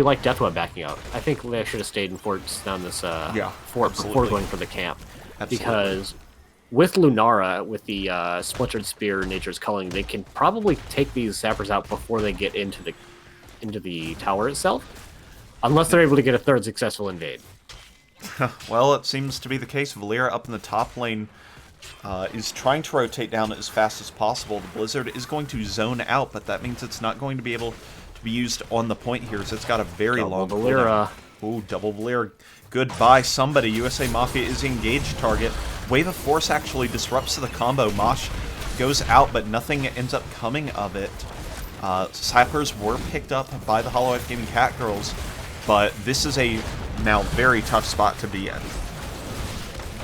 like Deathweb backing out. I think they should have stayed in forts down this fort before going for the camp. Absolutely. Because with Lunara, with the Splintered Spear, Nature's Culling, they can probably take these sappers out before they get into the tower itself, unless they're able to get a third successful invade. Well, it seems to be the case. Valeera up in the top lane is trying to rotate down as fast as possible. The Blizzard is going to zone out, but that means it's not going to be able to be used on the point here, so it's got a very long Valeera. Ooh, double Valeera. Goodbye, somebody. USA Mafia is the engaged target. Wave of Force actually disrupts the combo. Mosh goes out, but nothing ends up coming of it. Sappers were picked up by the Holowife Gaming Catgirls, but this is a now very tough spot to be in.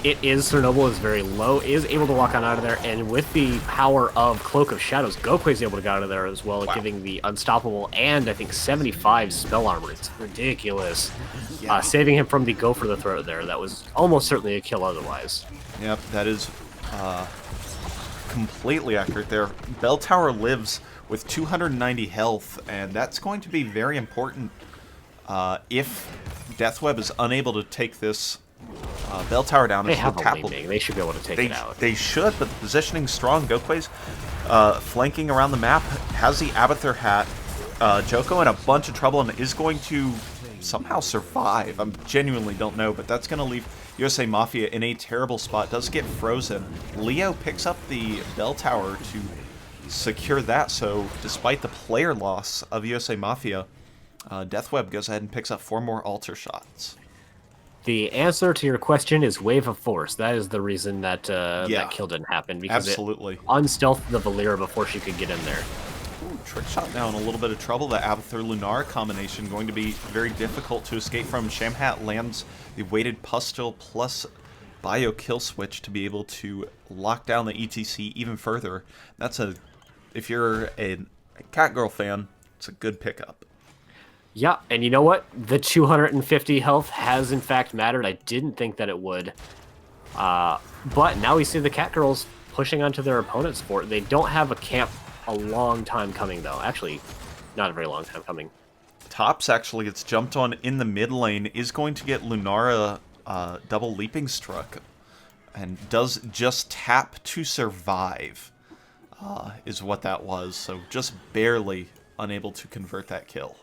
It is. Chernobyl is very low, is able to walk on out of there, and with the power of Cloak of Shadows, Gokwe's able to get out of there as well, giving the Unstoppable and, I think, 75 spell armor. It's ridiculous. Yeah. Saving him from the Go for the Throat there. That was almost certainly a kill otherwise. Yep, that is completely accurate there. Bell Tower lives with 290 health, and that's going to be very important if Deathweb is unable to take this Bell Tower down. They have a leaning. They should be able to take it out. They should, but the positioning's strong. Gokwe's flanking around the map, has the Abathur hat. Joko in a bunch of trouble and is going to somehow survive. I genuinely don't know, but that's going to leave USA Mafia in a terrible spot. Does get frozen. Leo picks up the Bell Tower to secure that, so despite the player loss of USA Mafia, Deathweb goes ahead and picks up 4 more altar shots. The answer to your question is Wave of Force. That is the reason that that kill didn't happen, because it unstealthed the Valeera before she could get in there. Ooh, trick shot now in a little bit of trouble. The Abathur-Lunar combination going to be very difficult to escape from. Shamhat lands the weighted Pustule plus Bio Kill Switch to be able to lock down the ETC even further. That's if you're a Catgirl fan, it's a good pickup. Yeah, and you know what? The 250 health has in fact mattered. I didn't think that it would. But now we see the Catgirls pushing onto their opponent's fort. They don't have a camp a long time coming, though. Actually, not a very long time coming. Tops actually gets jumped on in the mid lane, is going to get Lunara double leaping struck, and does just tap to survive, is what that was. So just barely unable to convert that kill.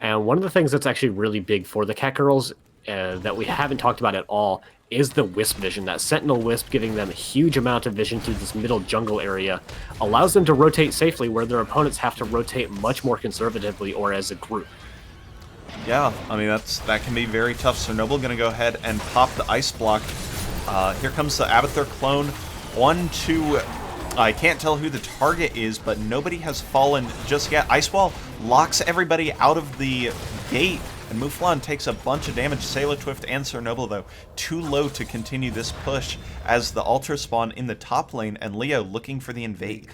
And one of the things that's actually really big for the Catgirls that we haven't talked about at all is the Wisp vision. That Sentinel Wisp, giving them a huge amount of vision through this middle jungle area, allows them to rotate safely where their opponents have to rotate much more conservatively or as a group. Yeah, I mean, that can be very tough. Chernobyl going to go ahead and pop the ice block. Here comes the Abathur clone. 1, 2... I can't tell who the target is, but nobody has fallen just yet. Ice Wall locks everybody out of the gate, and Mouflon takes a bunch of damage. Sailor Twift and Chernobyl, though, too low to continue this push as the Altar spawn in the top lane, and Leo looking for the invade.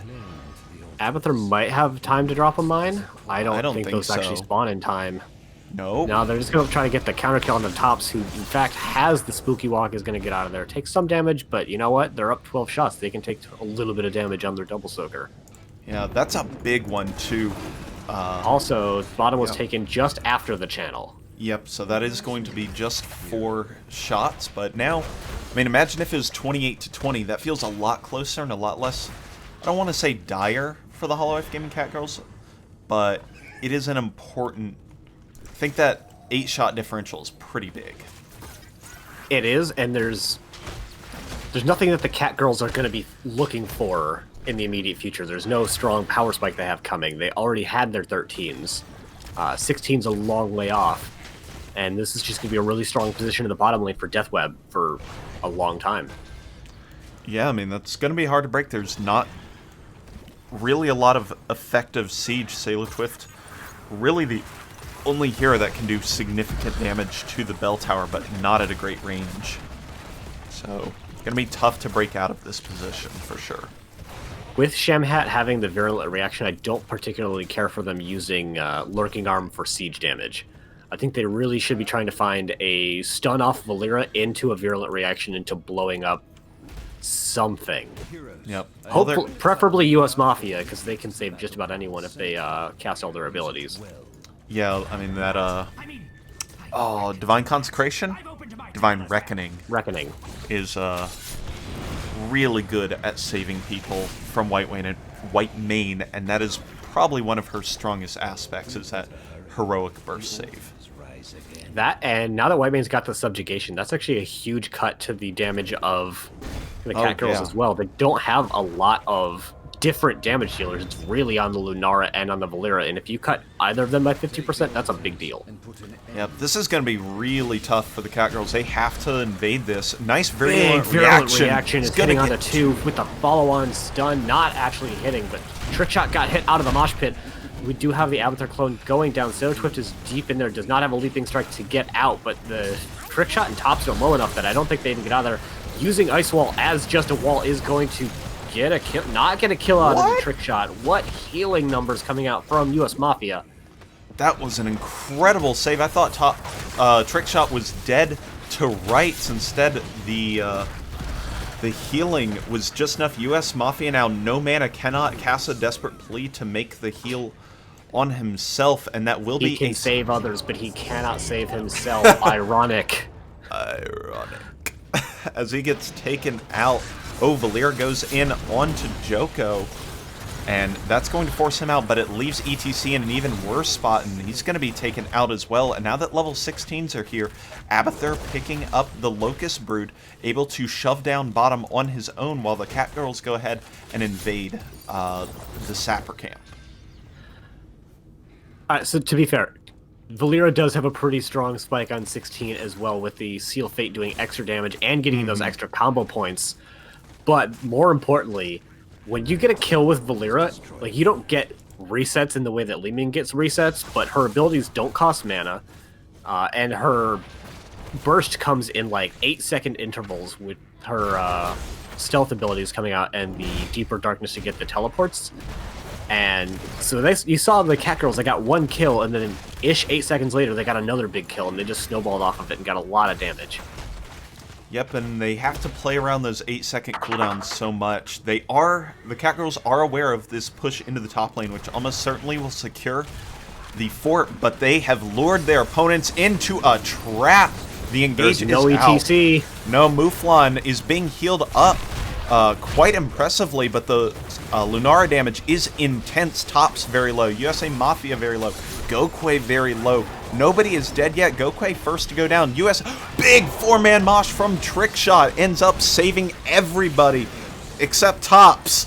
Abathur might have time to drop a mine. I don't think those actually spawn in time. No. No, they're just going to try to get the counter kill on the Tops, who in fact has the Spooky Walk, is going to get out of there. Take some damage, but you know what? They're up 12 shots. They can take a little bit of damage on their Double Soaker. Yeah, that's a big one, too. Also, bottom was taken just after the channel. Yep, so that is going to be just 4 shots, but now, I mean, imagine if it was 28-20. That feels a lot closer and a lot less, I don't want to say dire for the Holowife Gaming Catgirls, but it is an important... I think that 8-shot differential is pretty big. It is, and there's nothing that the Catgirls are going to be looking for in the immediate future. There's no strong power spike they have coming. They already had their 13s. 16's a long way off, and this is just going to be a really strong position in the bottom lane for Deathweb for a long time. Yeah, I mean, that's going to be hard to break. There's not really a lot of effective siege. Sailor Twift, really the only hero that can do significant damage to the bell tower, but not at a great range. So, gonna be tough to break out of this position, for sure. With Shemhat having the virulent reaction, I don't particularly care for them using Lurking Arm for siege damage. I think they really should be trying to find a stun off Valera into a virulent reaction into blowing up something. Yep. Hopefully, preferably US Mafia, because they can save just about anyone if they cast all their abilities. Yeah, I mean, that, oh, Divine Consecration? Divine Reckoning. Reckoning. Is, really good at saving people from White Mane, and that is probably one of her strongest aspects, is that heroic burst save. That, and now that White Mane's got the subjugation, that's actually a huge cut to the damage of the Catgirls as well. They don't have a lot of different damage dealers. It's really on the Lunara and on the Valera, and if you cut either of them by 50%, that's a big deal. Yep, this is going to be really tough for the Catgirls. They have to invade this. Nice virulent reaction. Is hitting on the 2 with the follow-on stun, not actually hitting, but Trickshot got hit out of the mosh pit. We do have the Avatar clone going down. Sailor is deep in there, does not have a leaping strike to get out, but the Trickshot and Tops are low enough that I don't think they can get out of there. Using Ice Wall as just a wall is going to get a kill, not get a kill out of the Trickshot. What healing numbers coming out from US Mafia? That was an incredible save. I thought Trickshot was dead to rights. Instead, the healing was just enough. US Mafia now no mana cannot cast a Desperate Plea to make the heal on himself, and that will be He can save others, but he cannot save himself. Ironic. Ironic. As he gets taken out. Oh, Valera goes in onto Joko, and that's going to force him out, but it leaves ETC in an even worse spot, and he's going to be taken out as well. And now that level 16s are here, Abathur picking up the Locust Brood, able to shove down bottom on his own, while the Catgirls go ahead and invade the Sapper camp. So to be fair, Valera does have a pretty strong spike on 16 as well, with the Seal Fate doing extra damage and getting those extra combo points. But more importantly, when you get a kill with Valera, like, you don't get resets in the way that Li Ming gets resets, but her abilities don't cost mana, and her burst comes in like 8-second intervals with her stealth abilities coming out and the Deeper Darkness to get the teleports. And so you saw the Catgirls, they got one kill, and then ish 8 seconds later they got another big kill, and they just snowballed off of it and got a lot of damage. Yep, and they have to play around those 8-second cooldowns so much. The Catgirls are aware of this push into the top lane, which almost certainly will secure the fort, but they have lured their opponents into a trap. The engage is no ETC. Out. No, Mouflon is being healed up quite impressively, but the Lunara damage is intense. Tops very low. USA Mafia very low. Gokwe very low. Nobody is dead yet. Gokwe first to go down. US big 4-man mosh from Trickshot ends up saving everybody except Tops.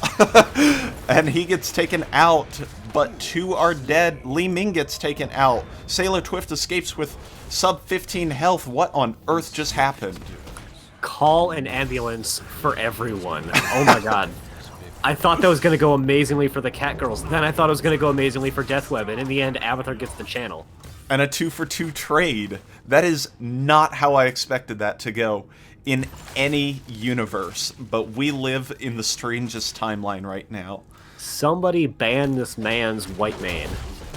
And he gets taken out, but 2 are dead. Li Ming gets taken out. Sailor Twift escapes with sub 15 health. What on earth just happened? Call an ambulance for everyone. Oh my god. I thought that was going to go amazingly for the Catgirls. Then I thought it was going to go amazingly for Deathweb, and in the end, Abathur gets the channel. And a 2-for-2 trade. That is not how I expected that to go in any universe, but we live in the strangest timeline right now. Somebody ban this man's White Mane.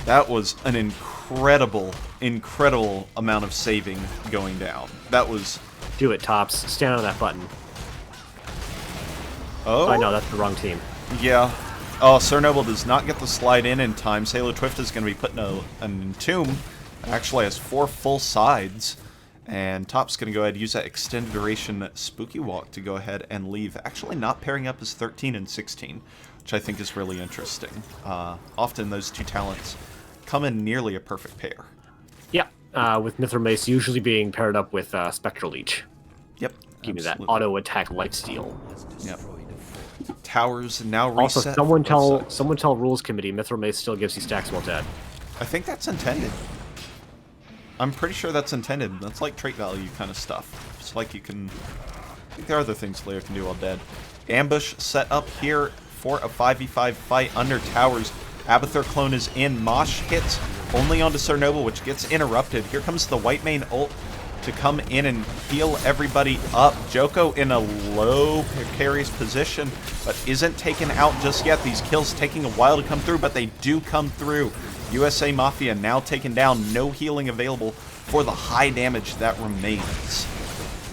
That was an incredible, incredible amount of saving going down. That was... Do it, Tops. Stand on that button. Oh? I know, that's the wrong team. Yeah. Oh, Sir Noble does not get the slide in time. Sailor Twift is going to be put in an entomb. Actually has 4 full sides. And Top's going to go ahead and use that extended duration Spooky Walk to go ahead and leave. Actually not pairing up as 13 and 16, which I think is really interesting. Often those 2 talents come in nearly a perfect pair. Yeah, with Mithril Mace usually being paired up with Spectral Leech. Yep. Give me that auto attack lifesteal. Yep. Towers now reset. Also, someone tell Rules Committee Mithril Mace still gives you stacks while dead. I think that's intended. I'm pretty sure that's intended. That's like trait value kind of stuff. It's like you can... I think there are other things Slayer can do while dead. Ambush set up here for a 5v5 fight under towers. Abathur clone is in. Mosh hits only onto Sir Noble, which gets interrupted. Here comes the white main ult to come in and heal everybody up. Joko in a low, precarious position, but isn't taken out just yet. These kills taking a while to come through, but they do come through. USA Mafia now taken down. No healing available for the high damage that remains.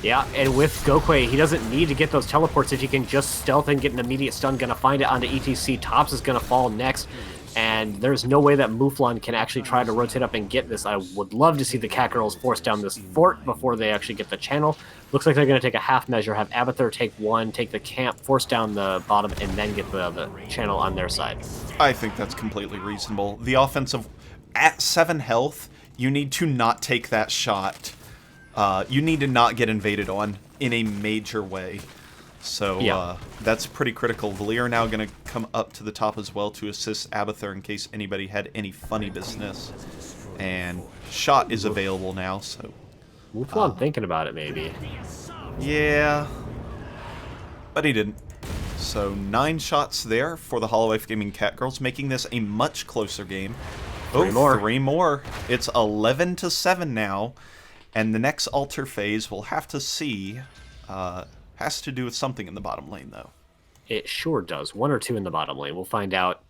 Yeah, and with Gokwe, he doesn't need to get those teleports. If he can just stealth and get an immediate stun, gonna find it onto ETC. Tops is gonna fall next, and there's no way that Mouflon can actually try to rotate up and get this. I would love to see the Catgirls force down this fort before they actually get the channel. Looks like they're gonna take a half measure, have Abathur take one, take the camp, force down the bottom, and then get the channel on their side. I think that's completely reasonable. The offensive, at 7 health, you need to not take that shot. You need to not get invaded on in a major way. So Yeah. that's pretty critical. Valir now going to come up to the top as well to assist Abathur in case anybody had any funny business. And shot is available now, so... Mouflon thinking about it, maybe. Yeah. But he didn't. So 9 shots there for the Holowife Gaming Catgirls, making this a much closer game. Three more. 3 more. It's 11-7 now. And the next alter phase we'll have to see has to do with something in the bottom lane, though. It sure does. 1 or 2 in the bottom lane. We'll find out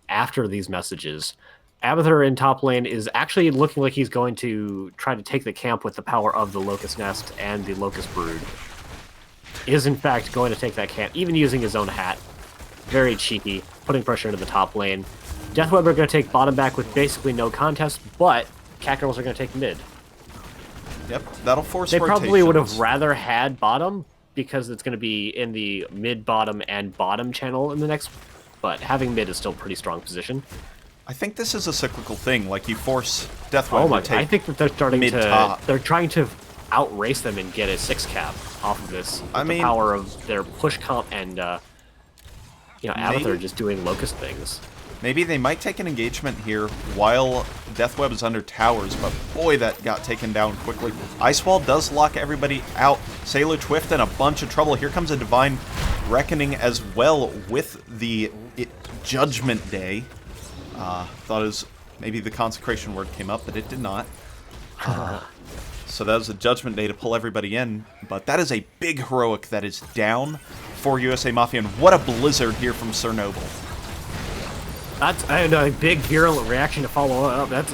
after these messages. Abathur in top lane is actually looking like he's going to try to take the camp with the power of the Locust Nest and the Locust Brood. Is in fact going to take that camp, even using his own hat. Very cheeky, putting pressure into the top lane. Deathweb are going to take bottom back with basically no contest, but Catgirls are going to take mid. Yep, that'll force They probably would have rotations. rather had bottom, because it's going to be in the mid-bottom and bottom channel in the next... But having mid is still a pretty strong position. I think this is a cyclical thing. Like, you force Deathweb Oh my! to take I think that they're starting to... mid-top. They're trying to outrace them and get a 6 cap off of this. With I mean... the power of their push comp and, you know, Abathur Maybe- just doing Locust things. Maybe they might take an engagement here while Deathweb is under towers, but boy, that got taken down quickly. Ice Wall does lock everybody out. Sailor Twift in a bunch of trouble. Here comes a Divine Reckoning as well with the Judgment Day. Thought it was maybe the Consecration word came up, but it did not. So that was a Judgment Day to pull everybody in, but that is a big heroic that is down for USA Mafia, and what a blizzard here from Sir Noble. That's a big virulent reaction to follow up. That's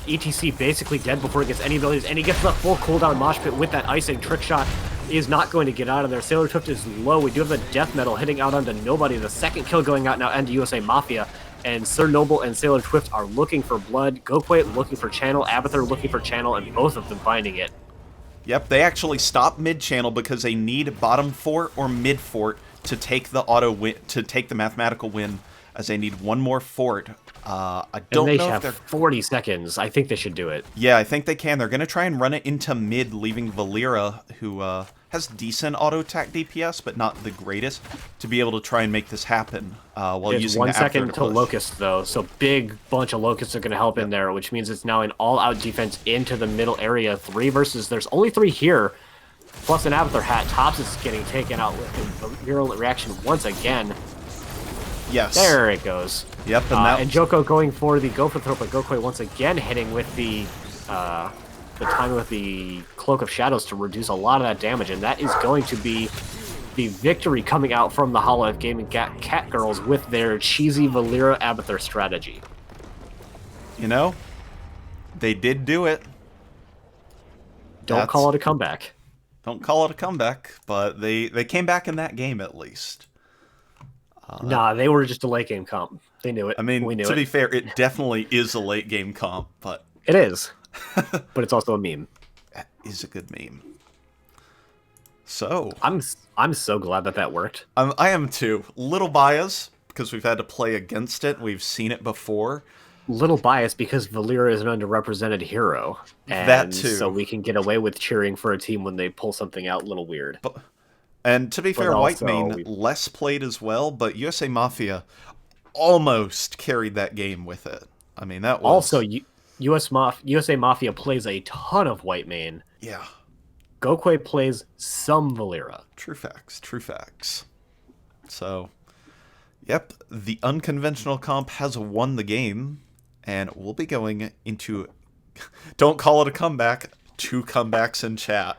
ETC basically dead before he gets any abilities, and he gets the full cooldown mosh pit with that icing trick shot. He is not going to get out of there. Sailor Twift is low. We do have the death metal hitting out onto nobody. The second kill going out now into USA Mafia, and Sir Noble and Sailor Twift are looking for blood. Gokwe looking for channel. Abathur looking for channel, and both of them finding it. Yep, they actually stop mid-channel because they need bottom fort or mid fort to take the auto win, to take the mathematical win, as they need one more fort. I don't and they know if have they're... 40 seconds. I think they should do it. Yeah, I think they can. They're going to try and run it into mid, leaving Valera, who has decent auto attack DPS, but not the greatest, to be able to try and make this happen while It's using 1 the second Abathur to to push. Locust, though, so big bunch of Locusts are going to help in there, which means it's now an all-out defense into the middle area. 3 versus... There's only 3 here, plus an Abathur hat. Tops is getting taken out with a virulent reaction once again. Yes. There it goes. Yep, and that... And Joko going for the Gopher Throw, but Gokwe once again hitting with the timing with the Cloak of Shadows to reduce a lot of that damage, and that is going to be the victory coming out from the Holowife Gaming Catgirls with their cheesy Valera Abathur strategy. You know, they did do it. Don't call it a comeback. Don't call it a comeback, but they came back in that game at least. Nah, they were just a late game comp. They knew it. I mean, we knew to it. be fair, it definitely is a late game comp, but It is. But it's also a meme. that is a good meme. So, I'm so glad that worked. I am too. Little bias, because we've had to play against it. We've seen it before. Little biased because Valera is an underrepresented hero. And That too. so we can get away with cheering for a team when they pull something out a little weird. And to be fair, also, Whitemane less played as well, but USA Mafia almost carried that game with it. I mean, that was... Also, USA Mafia plays a ton of Whitemane. Yeah. Gokwe plays some Valera. True facts, true facts. So, yep, the unconventional comp has won the game, and we'll be going into, don't call it a comeback, 2 comebacks in chat.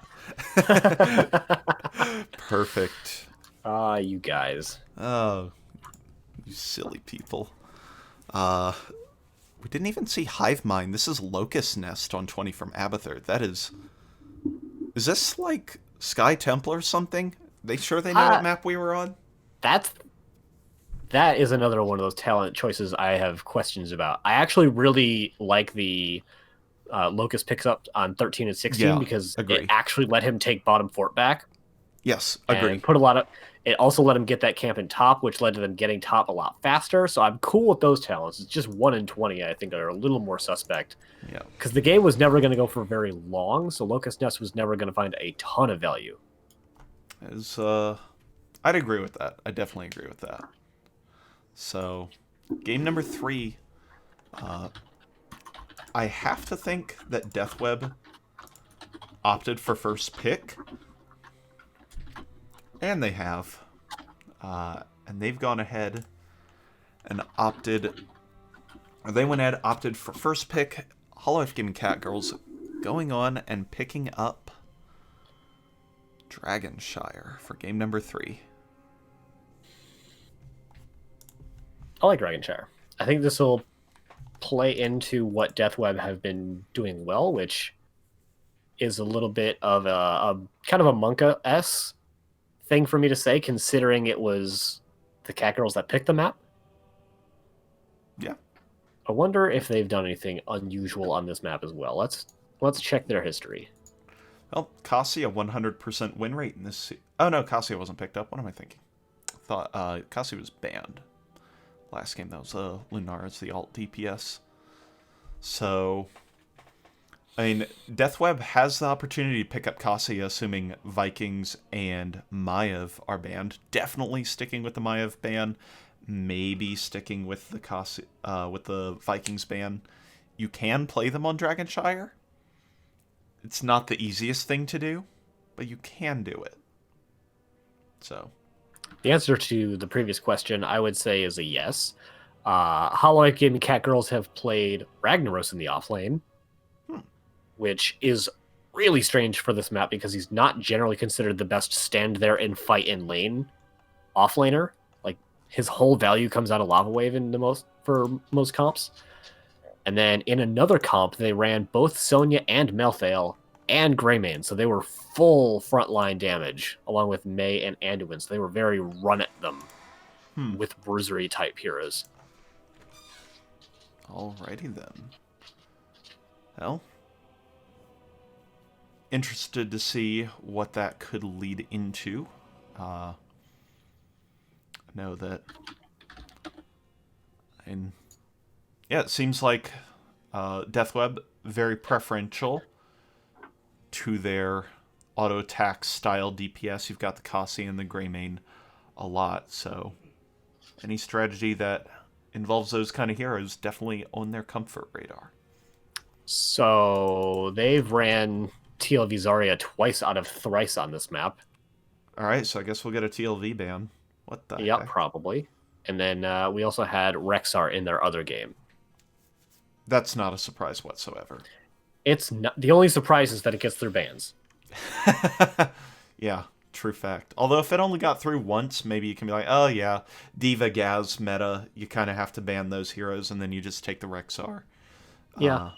Perfect. Ah, you guys. Oh, you silly people. We didn't even see Hive Mind. This is Locust Nest on 20 from Abathur. That is this like Sky Temple or something? They sure they know what map we were on? That is another one of those talent choices I have questions about. I actually really like the Locust picks up on 13 and 16 because it actually let him take bottom fort back. Yes, agree. And it also let him get that camp in top, which led to them getting top a lot faster. So I'm cool with those talents. It's just 1 in 20, I think, are a little more suspect. Yeah. Because the game was never going to go for very long, so Locust Nest was never going to find a ton of value. I'd agree with that. I definitely agree with that. So, game number 3. I have to think that Deathweb opted for first pick. And they have. And they've gone ahead and opted... They went ahead, opted for first pick. Holowife Gaming Catgirls going on and picking up Dragonshire for game number 3. I like Dragonshire. I think this will play into what Deathweb have been doing well, which is a little bit of a kind of a Monka-esque thing for me to say, considering it was the Catgirls that picked the map. Yeah. I wonder if they've done anything unusual on this map as well. Let's check their history. Well, Cassia 100% win rate in this. Oh no, Cassia wasn't picked up. What am I thinking? I thought Cassia was banned last game. That was Lunara's the alt DPS. So, I mean, Deathweb has the opportunity to pick up Cassia, assuming Vikings and Maiev are banned. Definitely sticking with the Maiev ban. Maybe sticking with the Vikings ban. You can play them on Dragonshire. It's not the easiest thing to do, but you can do it. So, the answer to the previous question, I would say, is a yes. Holowife Gaming Catgirls have played Ragnaros in the offlane, which is really strange for this map because he's not generally considered the best stand there and fight in lane offlaner. Like, his whole value comes out of Lava Wave for most comps. And then in another comp, they ran both Sonya and Melthael and Greymane, so they were full frontline damage, along with Mei and Anduin, so they were very run at them with Bruisery type heroes. Alrighty then. Well, interested to see what that could lead into. I know that... Yeah, it seems like Deathweb very preferential to their auto attack style DPS. You've got the Cassia and the Greymane a lot, so any strategy that involves those kind of heroes definitely on their comfort radar. So they've ran TLV Zarya twice out of thrice on this map. Alright, so I guess we'll get a TLV ban. What the heck? Yep, probably. And then we also had Rexar in their other game. That's not a surprise whatsoever. It's not. The only surprise is that it gets through bans. Yeah, true fact. Although if it only got through once, maybe you can be like, oh yeah, Diva Gaz meta, you kind of have to ban those heroes, and then you just take the Rexar. Yeah.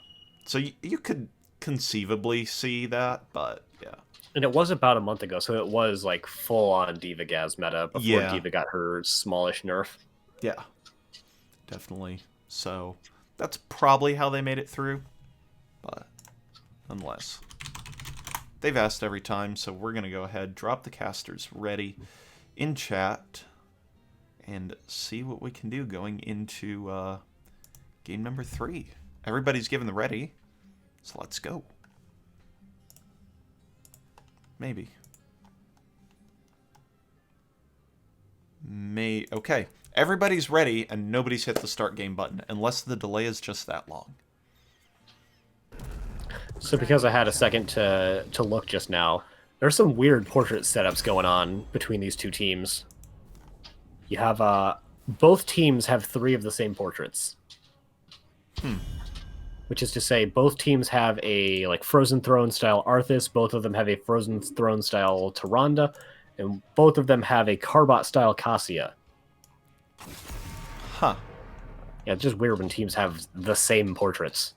So you could conceivably see that, but yeah. And it was about a month ago, so it was like full-on Diva Gaz meta before Diva got her smallish nerf. Yeah, definitely. So that's probably how they made it through, but nonetheless. They've asked every time, so we're going to go ahead, drop the casters ready in chat, and see what we can do going into game number 3. Everybody's given the ready, so let's go. Maybe. Okay. Everybody's ready, and nobody's hit the start game button, unless the delay is just that long. So because I had a second to look just now, there's some weird portrait setups going on between these two teams. You have, both teams have 3 of the same portraits. Which is to say, both teams have a like Frozen Throne style Arthas, both of them have a Frozen Throne style Tyrande, and both of them have a Carbot style Cassia. Huh. Yeah, it's just weird when teams have the same portraits.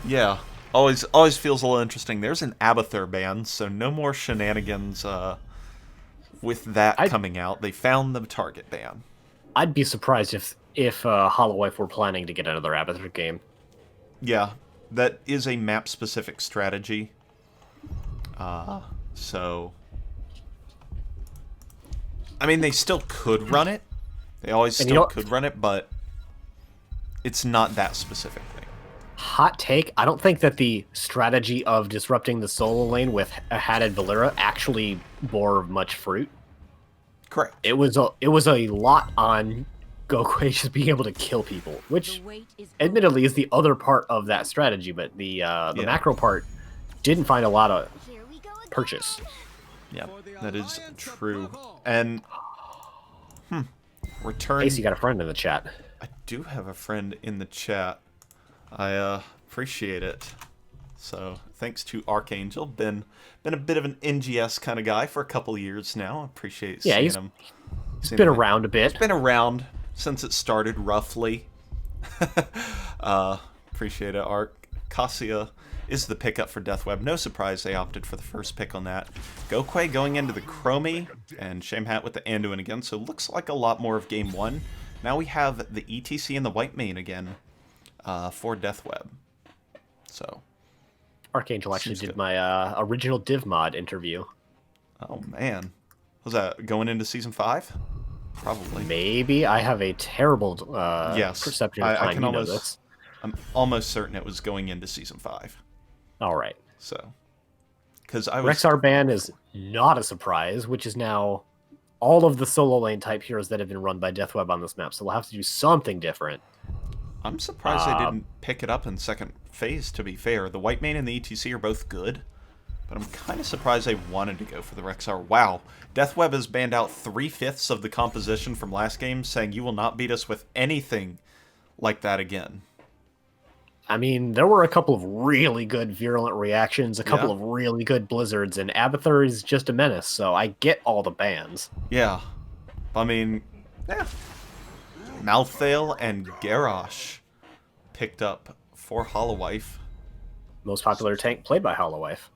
Yeah. Always feels a little interesting. There's an Abathur ban, so no more shenanigans with that coming out. They found the target ban. I'd be surprised if Holowife were planning to get another Abathur game. Yeah, that is a map-specific strategy. So... I mean, they still could run it. They always still could run it, but it's not that specific thing. Hot take, I don't think that the strategy of disrupting the solo lane with a hatted Valera actually bore much fruit. Correct. It was a lot on Gokwe just being able to kill people, which admittedly is the other part of that strategy, but the macro part didn't find a lot of purchase. Yeah, that is true. And return. Ace, you got a friend in the chat. I do have a friend in the chat. I appreciate it. So thanks to Archangel, been a bit of an NGS kind of guy for a couple of years now. I appreciate seeing him. He's been around a bit. He's been around since it started, roughly. Appreciate it, Arc. Cassia is the pickup for Deathweb. No surprise they opted for the first pick on that. Gokwe going into the Chromie, and Shamehat with the Anduin again, so looks like a lot more of Game 1. Now we have the ETC and the White Mane again for Deathweb. So, Archangel actually did my original Div mod interview. Oh, man. Was that going into Season 5? Probably. Maybe. I have a terrible perception of time. I'm almost certain it was going into Season 5. All right. So, because Rexar ban is not a surprise, which is now all of the solo lane type heroes that have been run by Deathweb on this map. So we'll have to do something different. I'm surprised they didn't pick it up in second phase, to be fair. The White Mane and the ETC are both good, but I'm kind of surprised they wanted to go for the Rexar. Wow. Deathweb has banned out 3/5 of the composition from last game, saying you will not beat us with anything like that again. I mean, there were a couple of really good virulent reactions, a couple of really good blizzards, and Abathur is just a menace, so I get all the bans. Yeah. I mean, yeah. Malthael and Garrosh picked up for Holowife. Most popular tank played by Holowife.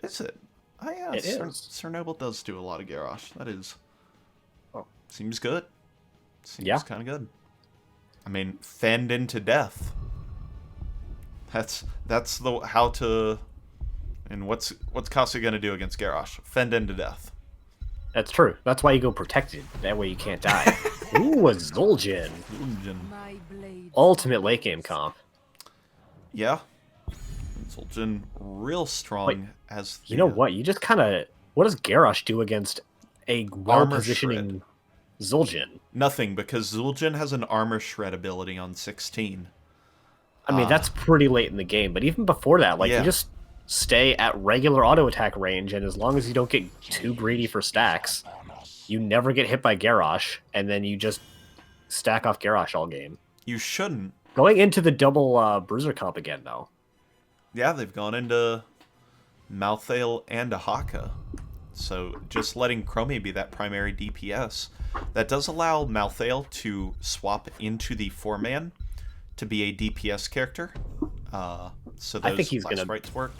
Is it? Oh, yeah. It is. Cernoble does do a lot of Garrosh. That is. Seems good. Seems kind of good. I mean, fend into death. That's the how to. And what's Cassia gonna do against Garrosh? Fend into death. That's true. That's why you go protected. That way you can't die. Ooh, a Zul'jin. Ultimate late game comp. Yeah. Zul'jin real strong as the, you know what? You just kind of... What does Garrosh do against a well-positioning Zul'jin? Nothing, because Zul'jin has an armor shred ability on 16. I mean, that's pretty late in the game, but even before that, like, you just stay at regular auto attack range, and as long as you don't get too greedy for stacks, you never get hit by Garrosh, and then you just stack off Garrosh all game. You shouldn't. Going into the double Bruiser comp again, though. Yeah, they've gone into Malthael and Ahaka. So just letting Chromie be that primary DPS. That does allow Malthael to swap into the 4-man to be a DPS character. So those sprites work.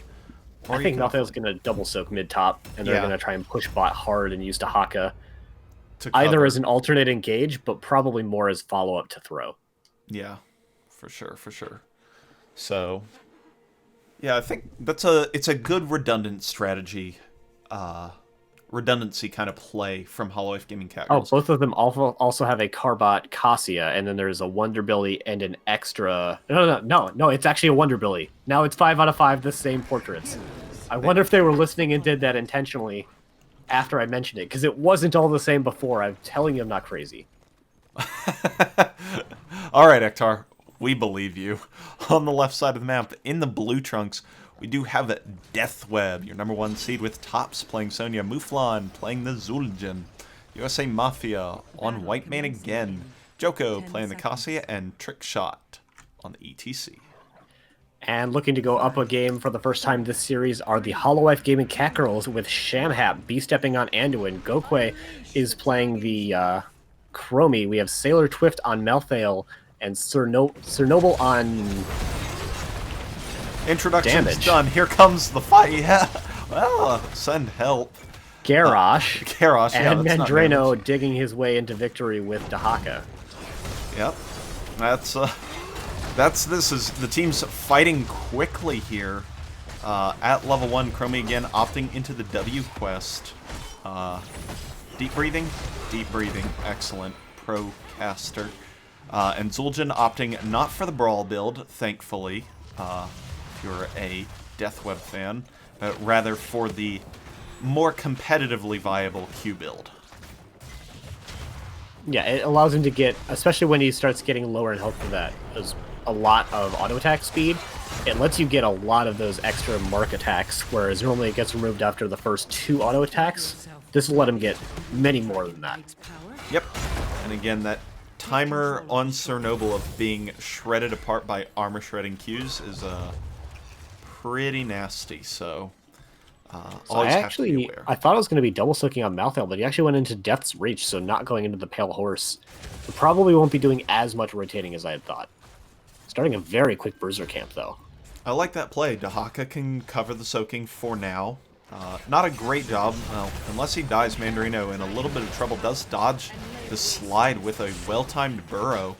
I think Malthael's going to double soak mid-top, and they're going to try and push bot hard and use Ahaka. Either as an alternate engage, but probably more as follow-up to throw. Yeah, for sure. So, yeah, I think it's a good redundant strategy, redundancy kind of play from Holowife Gaming Catgirls. Oh, both of them also have a Carbot Cassia, and then there's a Wonder Billy and an extra... No, it's actually a Wonder Billy. Now it's 5 out of 5 the same portraits. I wonder if they were listening and did that intentionally after I mentioned it, because it wasn't all the same before. I'm telling you I'm not crazy. All right, Ektar, we believe you. On the left side of the map, in the blue trunks, we do have Deathweb, your #1 seed with Tops playing Sonya, Mouflon playing the Zul'jin, USA Mafia on White Mane again, Joko playing the Cassia and Trick Shot on the ETC. And looking to go up a game for the first time this series are the Holowife Gaming Catgirls with Shamhap B-stepping on Anduin. Gokwe is playing the Chromie. We have Sailor Twift on Malthael and Cernoble on Introduction's damage. done. Here comes the fight. Yeah. Well, send help. Garrosh. Garrosh, yeah, and that's not Mandreno damage. digging his way into victory with Dahaka. Yep. This is the team's fighting quickly here. At level 1, Chromie again opting into the W quest. Deep breathing? Deep breathing. Excellent. Pro caster. And Zul'jin opting not for the Brawl build, thankfully, if you're a Deathweb fan, but rather for the more competitively viable Q build. Yeah, it allows him to get, especially when he starts getting lower in health for that, there's a lot of auto attack speed. It lets you get a lot of those extra mark attacks, whereas normally it gets removed after the first 2 auto attacks. This will let him get many more than that. Yep. And again, that timer on Cernoble of being shredded apart by armor shredding Qs is pretty nasty, so always have to be aware. I thought it was going to be double soaking on Malthael, but he actually went into Death's Reach, so not going into the Pale Horse. It probably won't be doing as much rotating as I had thought. Starting a very quick Bruiser camp, though. I like that play. Dahaka can cover the soaking for now. Not a great job. Well, unless he dies, Mandreno in a little bit of trouble. Does dodge the slide with a well-timed burrow.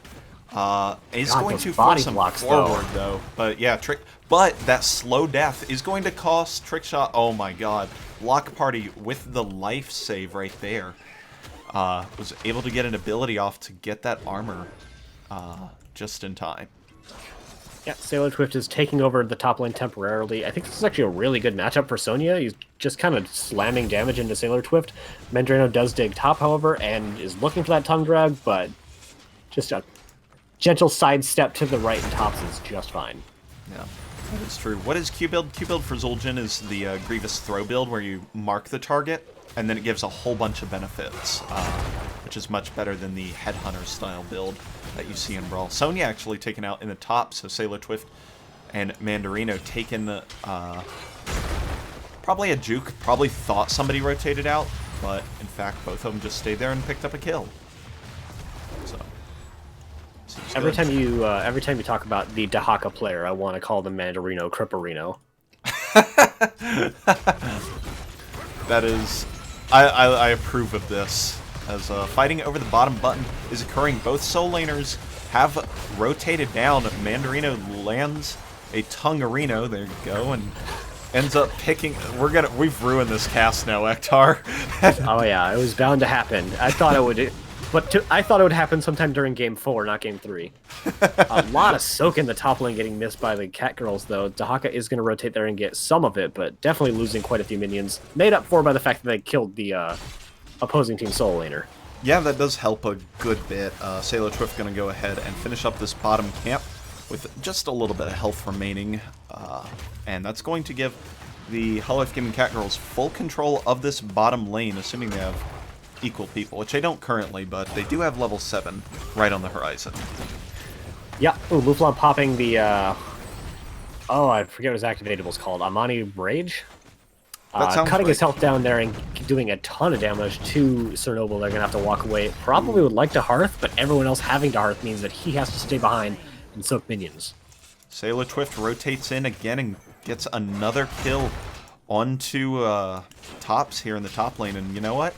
Is going to force him forward, though. But yeah, But that slow death is going to cost Trickshot. Oh my god. Lock Party with the life save right there. Was able to get an ability off to get that armor just in time. Yeah, Sailor Twift is taking over the top lane temporarily. I think this is actually a really good matchup for Sonya. He's just kind of slamming damage into Sailor Twift. Mandreno does dig top, however, and is looking for that tongue drag, but just a gentle sidestep to the right and tops is just fine. Yeah, that is true. What is Q build? Q build for Zul'jin is the Grievous Throw build, where you mark the target, and then it gives a whole bunch of benefits, which is much better than the Headhunter style build that you see in Brawl. Sonya actually taken out in the top, so Sailor Twift and Mandarino taken probably a juke, probably thought somebody rotated out, but in fact both of them just stayed there and picked up a kill. So every time you talk about the Dahaka player, I want to call them Mandarino Cripperino. That is, I approve of this. As fighting over the bottom button is occurring, both soul laners have rotated down. Mandarino lands a Tongarino, there you go, and ends up picking. We've ruined this cast now, Ektar. Oh yeah, it was bound to happen. I thought it would, I thought it would happen sometime during Game 4, not Game 3. A lot of soak in the top lane getting missed by the Catgirls, though. Dahaka is going to rotate there and get some of it, but definitely losing quite a few minions. Made up for by the fact that they killed the opposing team soul laner. Yeah, that does help a good bit. Sailor Twift going to go ahead and finish up this bottom camp with just a little bit of health remaining, and that's going to give the Holowife Gaming Catgirls full control of this bottom lane, assuming they have equal people, which they don't currently, but they do have level 7 right on the horizon. Yeah, ooh, Luflon popping the, oh, I forget what his activated was called, Amani Rage? Cutting his health down there and doing a ton of damage to Cernoble. They're going to have to walk away. Probably would like to Hearth, but everyone else having to Hearth means that he has to stay behind and soak minions. Sailor Twift rotates in again and gets another kill onto tops here in the top lane, and you know what?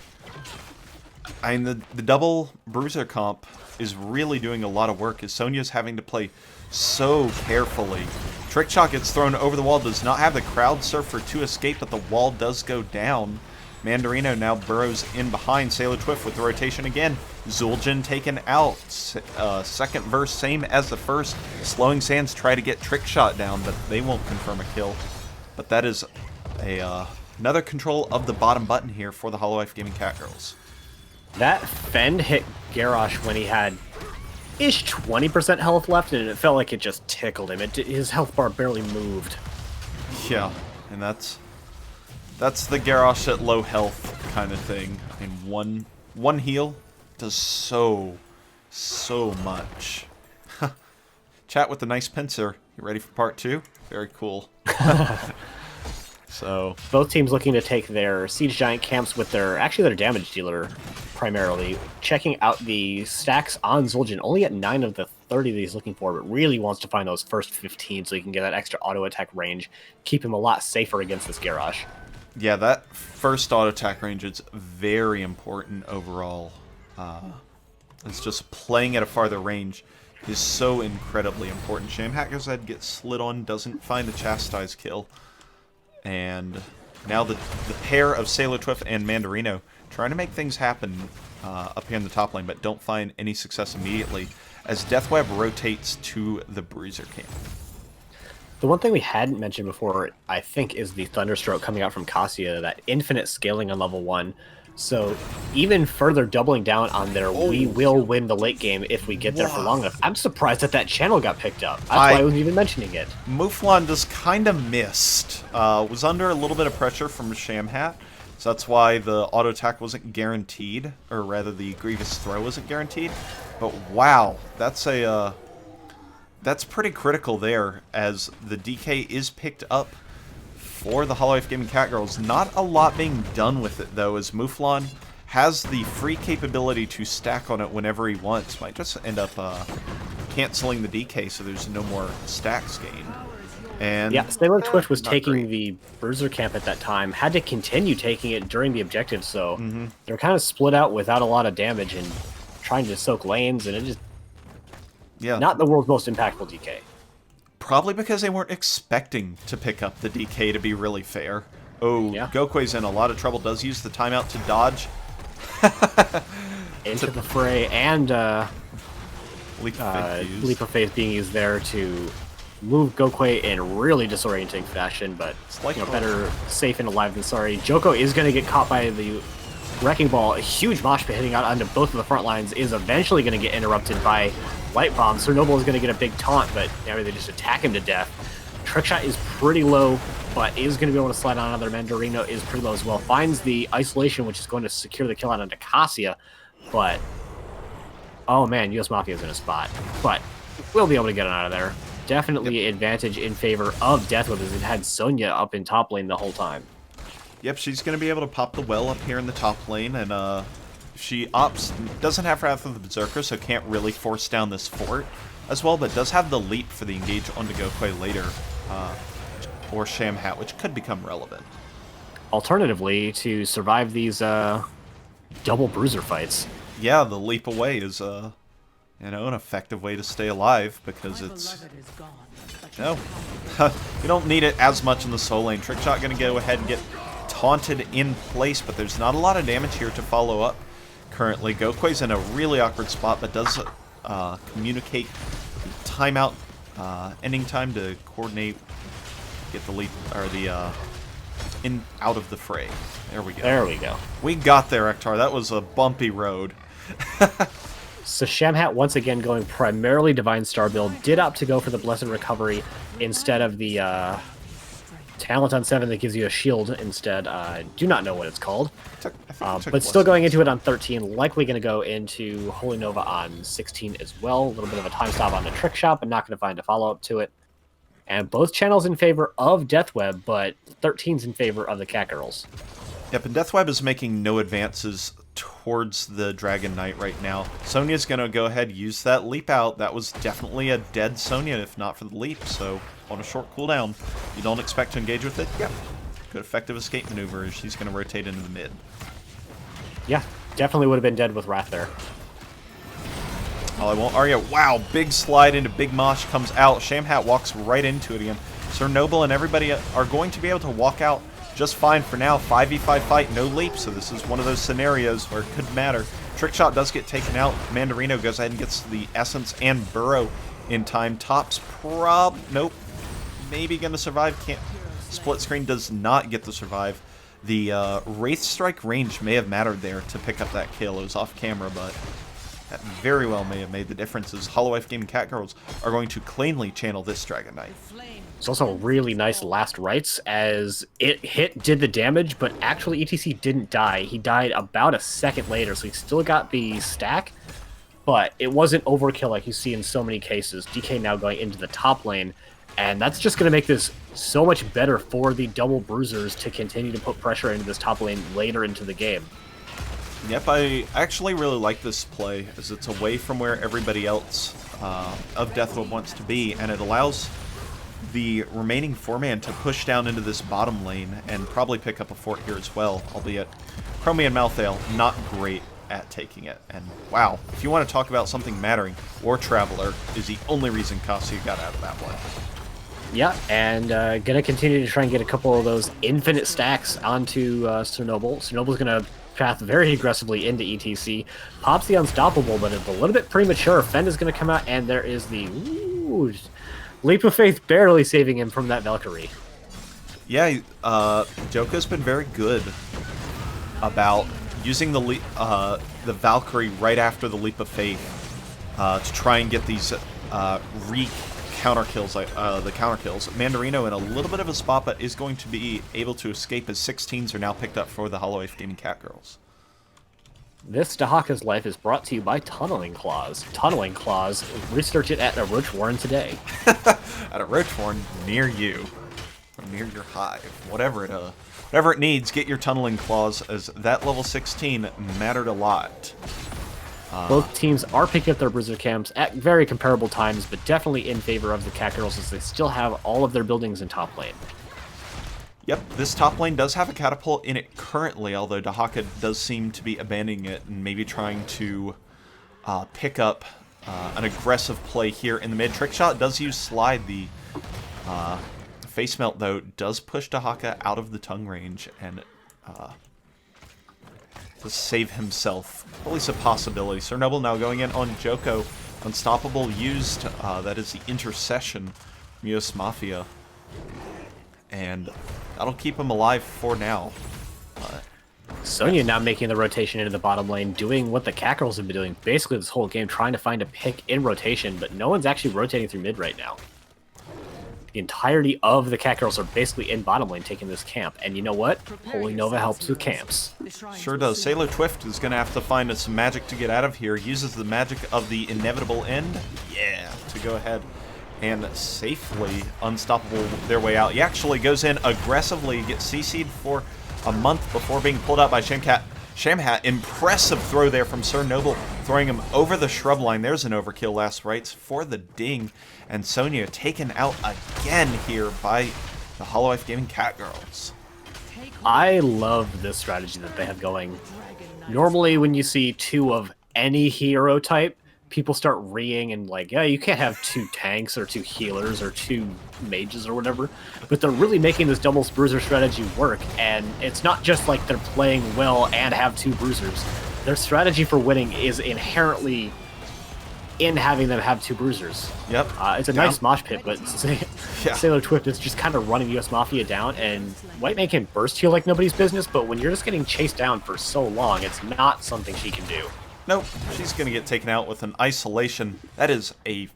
I mean, the double Bruiser comp is really doing a lot of work, as Sonya's having to play so carefully. Trickshot gets thrown over the wall, does not have the crowd surfer to escape, but the wall does go down. Mandarino now burrows in behind Sailor Twift with the rotation again. Zul'jin taken out. Second verse, same as the first. Slowing Sands try to get Trickshot down, but they won't confirm a kill. But that is another control of the bottom button here for the Holowife Gaming Catgirls. That Fend hit Garrosh when he had ish 20% health left, and it felt like it just tickled him. His health bar barely moved. Yeah, and that's the Garrosh at low health kind of thing. I mean, one heal does so so much. Chat with the nice pincer. You ready for part 2? Very cool. So both teams looking to take their siege giant camps with their damage dealer primarily. Checking out the stacks on Zul'jin, only at 9 of the 30 that he's looking for, but really wants to find those first 15 so he can get that extra auto attack range, keep him a lot safer against this Garrosh. yeah, that first auto attack range is very important overall. It's just playing at a farther range is so incredibly important. Shamhat goes ahead, gets slid on, doesn't find the chastise kill. And now the pair of Sailor Twiff and Mandarino trying to make things happen up here in the top lane, but don't find any success immediately as Deathweb rotates to the Bruiser camp. The one thing we hadn't mentioned before, I think, is the Thunderstroke coming out from Cassia, that infinite scaling on level 1. So even further doubling down on their we will win the late game if we get there for long enough. I'm surprised that channel got picked up. That's why I wasn't even mentioning it. Mouflon just kind of missed. Was under a little bit of pressure from Shamhat. So that's why the auto attack wasn't guaranteed, or rather the Grievous Throw wasn't guaranteed. But wow, that's pretty critical there, as the DK is picked up for the Holowife Gaming Catgirls. Not a lot being done with it, though, as Mouflon has the free capability to stack on it whenever he wants. Might just end up canceling the DK, so there's no more stacks gained. And yeah, Sailor Twiff was taking the Bruiser camp at that time, had to continue taking it during the objective, so they're kind of split out without a lot of damage and trying to soak lanes, and it just... yeah, not the world's most impactful DK. Probably because they weren't expecting to pick up the DK, to be really fair. Oh, yeah. Gokui's in a lot of trouble. Does use the timeout to dodge. Into the fray, and Leap of Faith being used there to move Gokui in really disorienting fashion, but like, better safe and alive than sorry. Joko is going to get caught by the Wrecking Ball. A huge mosh pit hitting out onto both of the front lines is eventually going to get interrupted by Light Bomb. Sir Noble is going to get a big taunt, but now they just attack him to death. Trickshot is pretty low, but is going to be able to slide on another. Mandarino is pretty low as well. Finds the isolation, which is going to secure the kill out onto Cassia, but... oh man, US Mafia is in a spot. But we'll be able to get it out of there. Definitely advantage in favor of Deathweb, as it had Sonya up in top lane the whole time. Yep, she's going to be able to pop the well up here in the top lane, and she doesn't have Wrath of the Berserker, so can't really force down this fort as well, but does have the leap for the engage onto Gokui later, or Shamhat, which could become relevant. Alternatively, to survive these double Bruiser fights. Yeah, the leap away is an effective way to stay alive, because it's... no, you don't need it as much in the soul lane. Trickshot going to go ahead and get taunted in place, but there's not a lot of damage here to follow up currently. Gokui's in a really awkward spot, but does communicate timeout, ending time to coordinate, get the leap, or the out of the fray. There we go. There we go. We got there, Ektar. That was a bumpy road. So Shamhat once again going primarily Divine Star build, did opt to go for the Blessed Recovery instead of the Talent on 7 that gives you a shield instead. I do not know what it's called. But still going into it on 13, likely going to go into Holy Nova on 16 as well. A little bit of a time stop on the Trick Shot, but not going to find a follow-up to it. And both channels in favor of Deathweb, but 13's in favor of the Catgirls. Yep, and Deathweb is making no advances towards the Dragon Knight right now. Sonya's going to go ahead and use that leap out. That was definitely a dead Sonya, if not for the leap, so on a short cooldown, you don't expect to engage with it? Yep. Good effective escape maneuver as she's going to rotate into the mid. Yeah, definitely would have been dead with Wrath there. Oh, I won't. Arya, wow, big slide into Big Mosh comes out. Shamhat walks right into it again. Sir Noble and everybody are going to be able to walk out just fine for now. 5v5 fight, no leap, so this is one of those scenarios where it could matter. Trickshot does get taken out. Mandarino goes ahead and gets the Essence and Burrow in time. Top's nope. Maybe going to survive. Can't. Split Screen does not get to survive. The Wraith Strike range may have mattered there to pick up that kill. It was off camera, but that very well may have made the difference, as Holowife Gaming Catgirls are going to cleanly channel this Dragon Knight. It's also really nice last rites, as it did the damage, but actually ETC didn't die. He died about a second later, so he still got the stack, but it wasn't overkill like you see in so many cases. DK now going into the top lane, and that's just going to make this so much better for the double bruisers to continue to put pressure into this top lane later into the game. Yep, I actually really like this play, as it's away from where everybody else of Deathweb wants to be, and it allows the remaining 4-man to push down into this bottom lane and probably pick up a fort here as well, albeit Chromie and Malthael not great at taking it. And wow, if you want to talk about something mattering, War Traveler is the only reason Cassia got out of that one. Yeah, and gonna continue to try and get a couple of those infinite stacks onto Sir Noble. Sir Noble's gonna path very aggressively into ETC, pops the Unstoppable, but it's a little bit premature. Fend is gonna come out, and there is the Leap of Faith barely saving him from that Valkyrie. Yeah, Joko's been very good about using the Valkyrie right after the Leap of Faith to try and get these counter kills, the counter kills. Mandarino in a little bit of a spot, but is going to be able to escape as 16s are now picked up for the Holowife Gaming Catgirls. This Dahaka's Life is brought to you by Tunneling Claws. Tunneling Claws, research it at a Roach Warren today. At a Roach Warren near you, or near your hive, whatever it needs. Get your Tunneling Claws, as that level 16 mattered a lot. Both teams are picking up their Bruiser camps at very comparable times, but definitely in favor of the Catgirls, as they still have all of their buildings in top lane. Yep, this top lane does have a catapult in it currently, although Dahaka does seem to be abandoning it and maybe trying to pick up an aggressive play here in the mid. Trickshot does use Slide. The Face Melt, though, does push Dahaka out of the tongue range and to save himself. At least a possibility. Sir Noble now going in on Joko. Unstoppable used. That is the intercession from US Mafia. And that'll keep him alive for now. Sonya now making the rotation into the bottom lane, doing what the Catgirls have been doing basically this whole game, trying to find a pick in rotation, but no one's actually rotating through mid right now. The entirety of the Catgirls are basically in bottom lane taking this camp, and you know what? Holy Nova helps with camps. Sure does. Sailor Twift is going to have to find some magic to get out of here. Uses the magic of the inevitable end, to go ahead and safely Unstoppable their way out. He actually goes in aggressively, gets CC'd for a month before being pulled out by Shamhat. Impressive throw there from Sir Noble, throwing him over the shrub line. There's an overkill last rites for the ding. And Sonya taken out again here by the Holowife Gaming Catgirls. I love this strategy that they have going. Normally when you see two of any hero type, people start reeing and like, yeah, you can't have two tanks or two healers or two mages or whatever. But they're really making this double bruiser strategy work, and it's not just like they're playing well and have two bruisers. Their strategy for winning is inherently in having them have two bruisers. Yep. It's a nice mosh pit, but Sailor Twift is just kind of running US Mafia down, and Whitemane can burst heal like nobody's business, but when you're just getting chased down for so long, it's not something she can do. Nope, she's going to get taken out with an isolation. That is a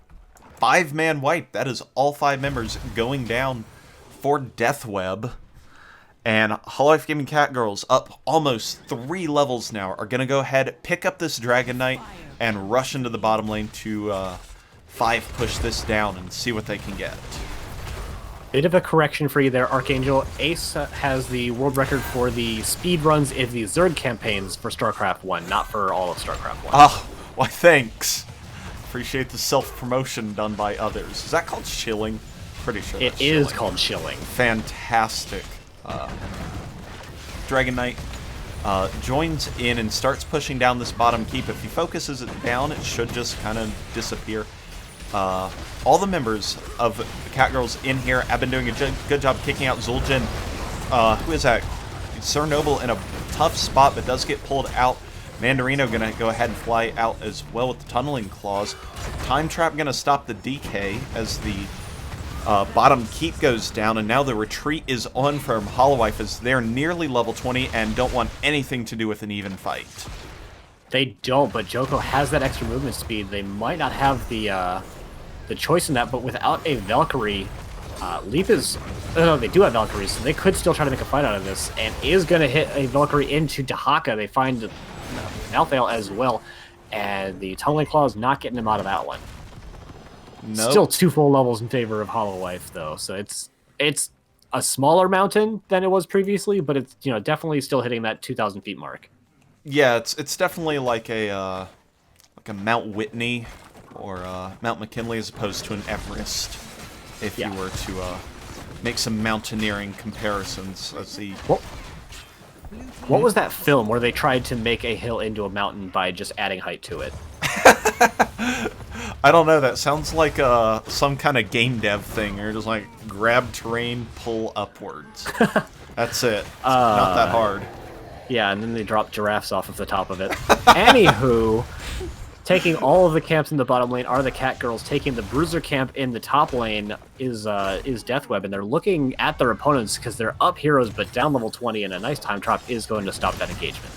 5-man wipe. That is all 5 members going down for Deathweb. And Holowife Gaming Catgirls, up almost 3 levels now, are going to go ahead, pick up this Dragon Knight, and rush into the bottom lane to 5 push this down and see what they can get. Bit of a correction for you there, Archangel. Ace has the world record for the speed runs in the Zerg campaigns for StarCraft 1, not for all of StarCraft 1. Oh, why thanks. Appreciate the self-promotion done by others. Is that called shilling? Pretty sure it is called shilling. Fantastic. Dragon Knight joins in and starts pushing down this bottom keep. If he focuses it down, it should just kind of disappear. All the members of the Catgirls in here have been doing a good job kicking out Zul'jin. Who is that? Sir Noble in a tough spot, but does get pulled out. Mandarino going to go ahead and fly out as well with the Tunneling Claws. Time Trap going to stop the DK as the bottom keep goes down, and now the retreat is on from Holowife as they're nearly level 20 and don't want anything to do with an even fight. They don't, but Joko has that extra movement speed. They might not have the choice in that, but without a Valkyrie, Leap is... no, they do have Valkyries, so they could still try to make a fight out of this, and is going to hit a Valkyrie into Dahaka. They find Malthael as well, and the Tunneling Claw is not getting him out of that one. Nope. Still 2 full levels in favor of Holowife, though, so it's a smaller mountain than it was previously, but it's definitely still hitting that 2,000 feet mark. Yeah, it's definitely like a Mount Whitney or Mount McKinley as opposed to an Everest. If you were to make some mountaineering comparisons, let's see. What was that film where they tried to make a hill into a mountain by just adding height to it? I don't know. That sounds like some kind of game dev thing. You're just like grab terrain, pull upwards. That's it. It's not that hard. Yeah, and then they drop giraffes off of the top of it. Anywho, taking all of the camps in the bottom lane are the Catgirls. Taking the Bruiser camp in the top lane is Deathweb, and they're looking at their opponents because they're up heroes, but down level 20, and a nice time trap is going to stop that engagement.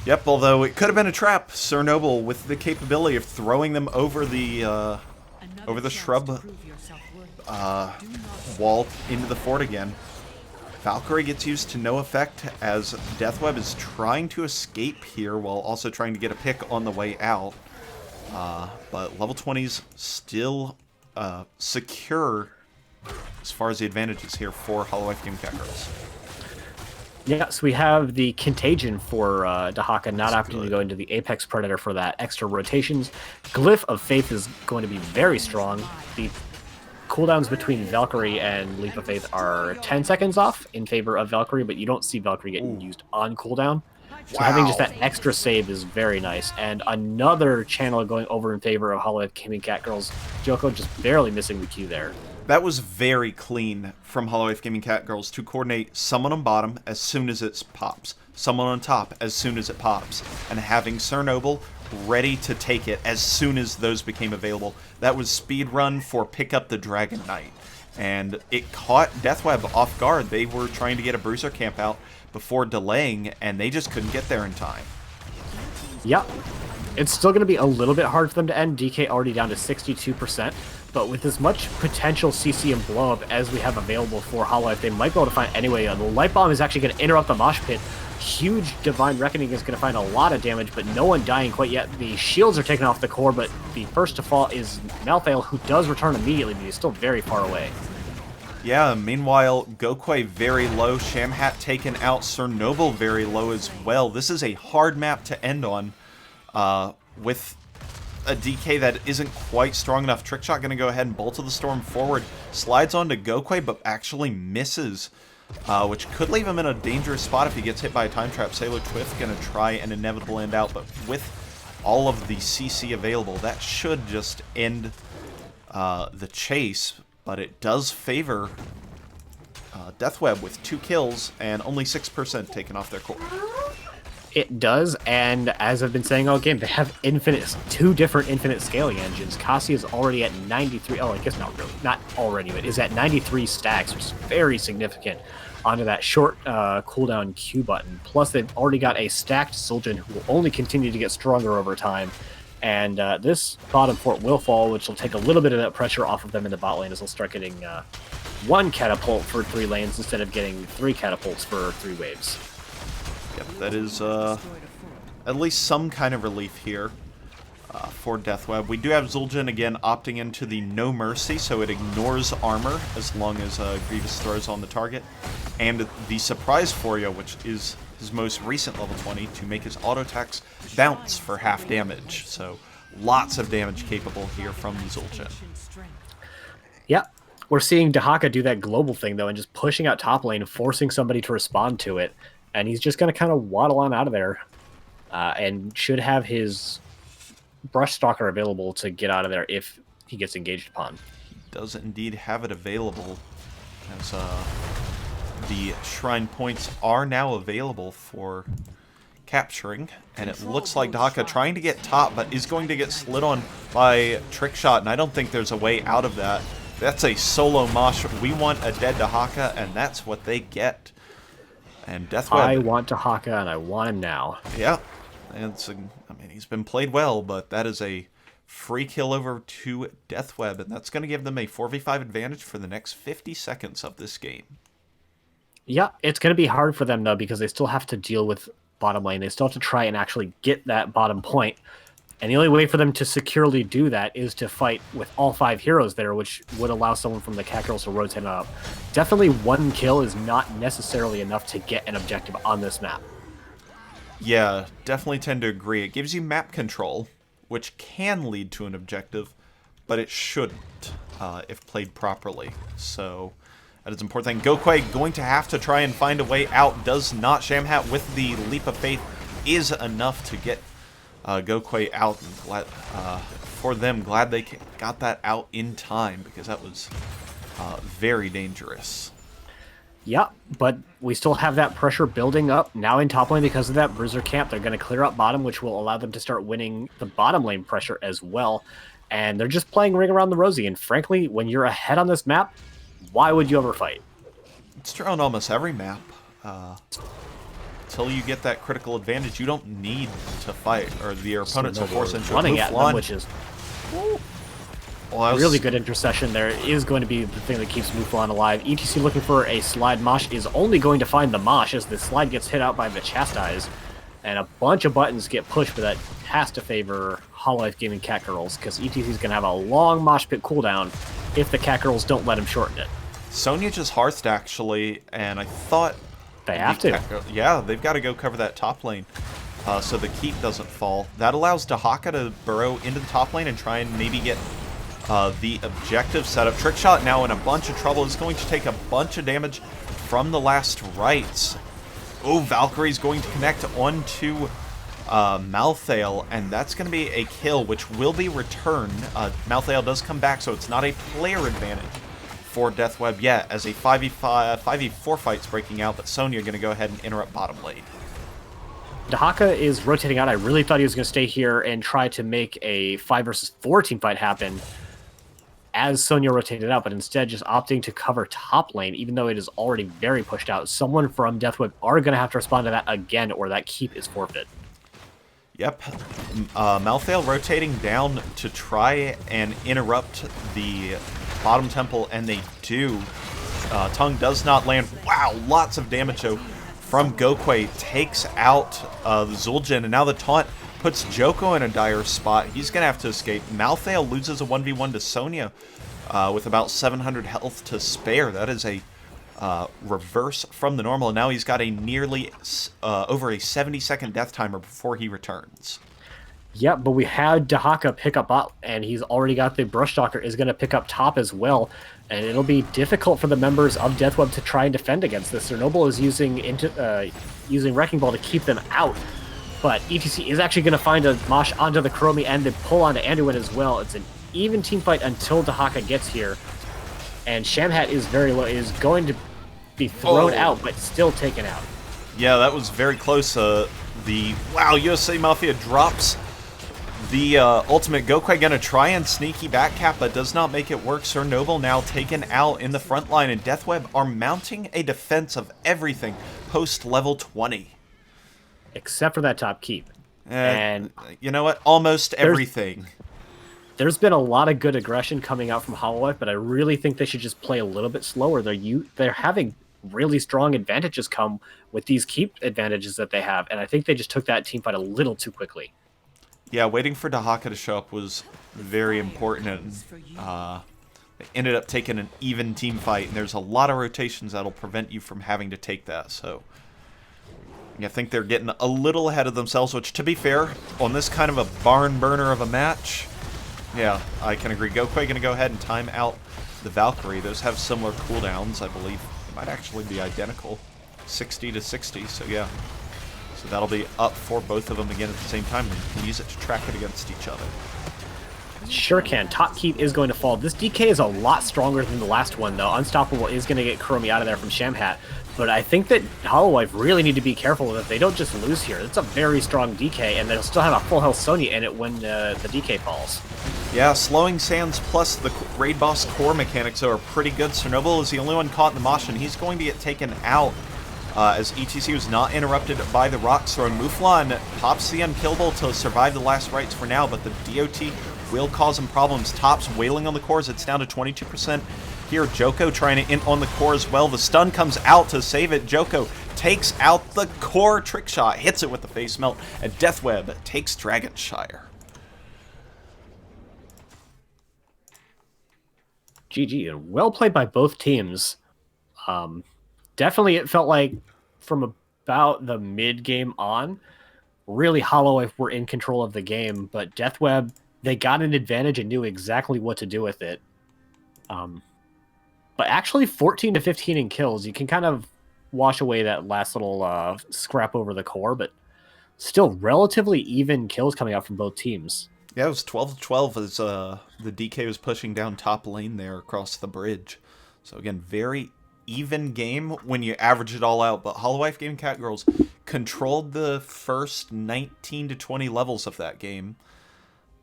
Yep, although it could have been a trap. Sir Noble with the capability of throwing them over the shrub wall into the fort again. Valkyrie gets used to no effect as Deathweb is trying to escape here while also trying to get a pick on the way out. But level 20's still secure as far as the advantages here for Holowife Game Catgirls. Yes, we have the Contagion for Dahaka not opting to go into the Apex Predator for that extra rotations. Glyph of Faith is going to be very strong. The cooldowns between Valkyrie and Leap of Faith are 10 seconds off in favor of Valkyrie, but you don't see Valkyrie getting used on cooldown. So having just that extra save is very nice. And another channel going over in favor of Holowife Gaming Catgirls. Joko just barely missing the Q there. That was very clean from Holowife Gaming Catgirls to coordinate someone on bottom as soon as it pops, someone on top as soon as it pops, and having Sir Noble ready to take it as soon as those became available. That was speed run for pick up the Dragon Knight, and it caught Deathweb off guard. They were trying to get a Bruiser camp out before delaying, and they just couldn't get there in time. Yep. It's still going to be a little bit hard for them to end. DK already down to 62%, but with as much potential CC and blow-up as we have available for Holowife, they might be able to find anyway. The Light Bomb is actually going to interrupt the Mosh Pit. Huge Divine Reckoning is going to find a lot of damage, but no one dying quite yet. The shields are taken off the core, but the first to fall is Malthael, who does return immediately, but he's still very far away. Yeah, meanwhile, Gokwe very low, Shamhat taken out, Sir Noble very low as well. This is a hard map to end on with a DK that isn't quite strong enough. Trickshot going to go ahead and Bolt of the Storm forward, slides onto Gokwe, but actually misses, which could leave him in a dangerous spot if he gets hit by a time trap. Sailor Twift going to try an inevitable end out, but with all of the CC available, that should just end the chase. But it does favor Deathweb with 2 kills and only 6% taken off their core. It does, and as I've been saying all game, they have two different infinite scaling engines. Cassia is already at 93. Oh, I guess not really. Not already, but is at 93 stacks, which is very significant onto that short cooldown Q button. Plus, they've already got a stacked Zul'jin who will only continue to get stronger over time. And this bottom fort will fall, which will take a little bit of that pressure off of them in the bot lane as they'll start getting 1 catapult for 3 lanes instead of getting 3 catapults for 3 waves. Yep, that is at least some kind of relief here for Deathweb. We do have Zul'jin again opting into the No Mercy, so it ignores armor as long as Grievous throws on the target. And the Surprise Furia, which is his most recent level 20, to make his auto attacks bounce for half damage. So lots of damage capable here from Zul'jin. Yep. We're seeing Dahaka do that global thing, though, and just pushing out top lane, forcing somebody to respond to it. And he's just going to kind of waddle on out of there and should have his Brush Stalker available to get out of there if he gets engaged upon. He does indeed have it available, as the Shrine Points are now available for capturing. And it looks like Dahaka trying to get top, but is going to get slid on by Trickshot, and I don't think there's a way out of that. That's a solo mosh. We want a dead Dahaka, and that's what they get. And Deathweb. I want Dahaka, and I want him now. Yeah. I mean, he's been played well, but that is a free kill over to Deathweb, and that's going to give them a 4v5 advantage for the next 50 seconds of this game. Yeah, it's going to be hard for them, though, because they still have to deal with bottom lane. They still have to try and actually get that bottom point. And the only way for them to securely do that is to fight with all 5 heroes there, which would allow someone from the Catgirls to rotate up. Definitely 1 kill is not necessarily enough to get an objective on this map. Yeah, definitely tend to agree. It gives you map control, which can lead to an objective, but it shouldn't if played properly. So that is an important thing. Gokwe going to have to try and find a way out. Does not. Shamhat with the Leap of Faith is enough to get Gokwe out. Glad, for them, glad they got that out in time, because that was very dangerous. Yeah, but we still have that pressure building up now in top lane because of that Bruiser camp. They're going to clear up bottom, which will allow them to start winning the bottom lane pressure as well. And they're just playing Ring Around the Rosie. And frankly, when you're ahead on this map, why would you ever fight? It's true on almost every map. Until you get that critical advantage, you don't need to fight, or your opponents are forced into running at them, which is really good intercession there. Is going to be the thing that keeps Muflon alive. ETC looking for a slide mosh is only going to find the mosh as the slide gets hit out by the Chastise, and a bunch of buttons get pushed, but that has to favor Holowife Gaming Catgirls, because ETC is going to have a long mosh pit cooldown if the Catgirls don't let him shorten it. Sonya just hearthed, actually, and I thought they have to. Yeah, they've got to go cover that top lane so the keep doesn't fall. That allows Dahaka to burrow into the top lane and try and maybe get the objective setup. Trickshot now in a bunch of trouble. Is going to take a bunch of damage from the last rights. Oh, Valkyrie's going to connect onto Malthael, and that's going to be a kill, which will be returned. Malthael does come back, so it's not a player advantage for Deathweb yet, as a 5v4 fight's breaking out, but Sonya going to go ahead and interrupt bottom lane. Dahaka is rotating out. I really thought he was going to stay here and try to make a 5 versus 4 team fight happen as Sonya rotated out, but instead just opting to cover top lane, even though it is already very pushed out. Someone from Deathweb are going to have to respond to that again, or that keep is forfeit. Yep. Malthael rotating down to try and interrupt the bottom temple, and they do. Tongue does not land. Wow, lots of damage though from Gokwe. Takes out the Zul'jin, and now the taunt puts Joko in a dire spot. He's going to have to escape. Malthael loses a 1v1 to Sonya with about 700 health to spare. That is a reverse from the normal, and now he's got a nearly over a 70-second death timer before he returns. Yep, but we had Dahaka pick up bot, and he's already got the Brush Stalker is going to pick up top as well, and it'll be difficult for the members of Deathweb to try and defend against this. Cernoble is using Wrecking Ball to keep them out, but ETC is actually going to find a mosh onto the Chromie and then pull onto Anduin as well. It's an even team fight until Dahaka gets here, and Shamhat is very low, is going to be thrown out, but still taken out. Yeah, that was very close. Wow, USA Mafia drops the ultimate. Gokwe gonna try and sneaky back cap, but does not make it work. Cernoble now taken out in the front line, and Deathweb are mounting a defense of everything post level 20. Except for that top keep. And you know what? Almost everything. There's been a lot of good aggression coming out from Holowife, but I really think they should just play a little bit slower. They're having really strong advantages come with these keep advantages that they have, and I think they just took that team fight a little too quickly. Yeah, waiting for Dahaka to show up was very important, and they ended up taking an even team fight, and there's a lot of rotations that'll prevent you from having to take that, so I think they're getting a little ahead of themselves, which, to be fair, on this kind of a barn burner of a match, yeah, I can agree. Gokwe going to go ahead and time out the Valkyrie. Those have similar cooldowns, I believe. They might actually be identical, 60 to 60, so yeah. So that'll be up for both of them again at the same time, and you can use it to track it against each other. Sure can. Top keep is going to fall. This DK is a lot stronger than the last one, though. Unstoppable is going to get Chromie out of there from Shamhat. But I think that Holowife really need to be careful that they don't just lose here. It's a very strong DK, and they'll still have a full health Sonya in it when the DK falls. Yeah, slowing sands plus the raid boss core mechanics are pretty good. Cernoble is the only one caught in the mosh, and he's going to get taken out as ETC was not interrupted by the rocks thrown. Muflon pops the unkillable to survive the last rights for now, but the DOT will cause him problems. Top's wailing on the cores. It's down to 22% here. Joko trying to in on the core as well. The stun comes out to save it. Joko takes out the core. Trick shot hits it with the face melt, and Deathweb takes Dragonshire. GG, and well played by both teams. Definitely, it felt like from about the mid game on, really Holowife were in control of the game, but Deathweb, they got an advantage and knew exactly what to do with it. But actually, 14 to 15 in kills, you can kind of wash away that last little scrap over the core, but still relatively even kills coming out from both teams. Yeah, it was 12 to 12 as the DK was pushing down top lane there across the bridge. So again, very even game when you average it all out. But Holowife Game Catgirls controlled the first 19 to 20 levels of that game.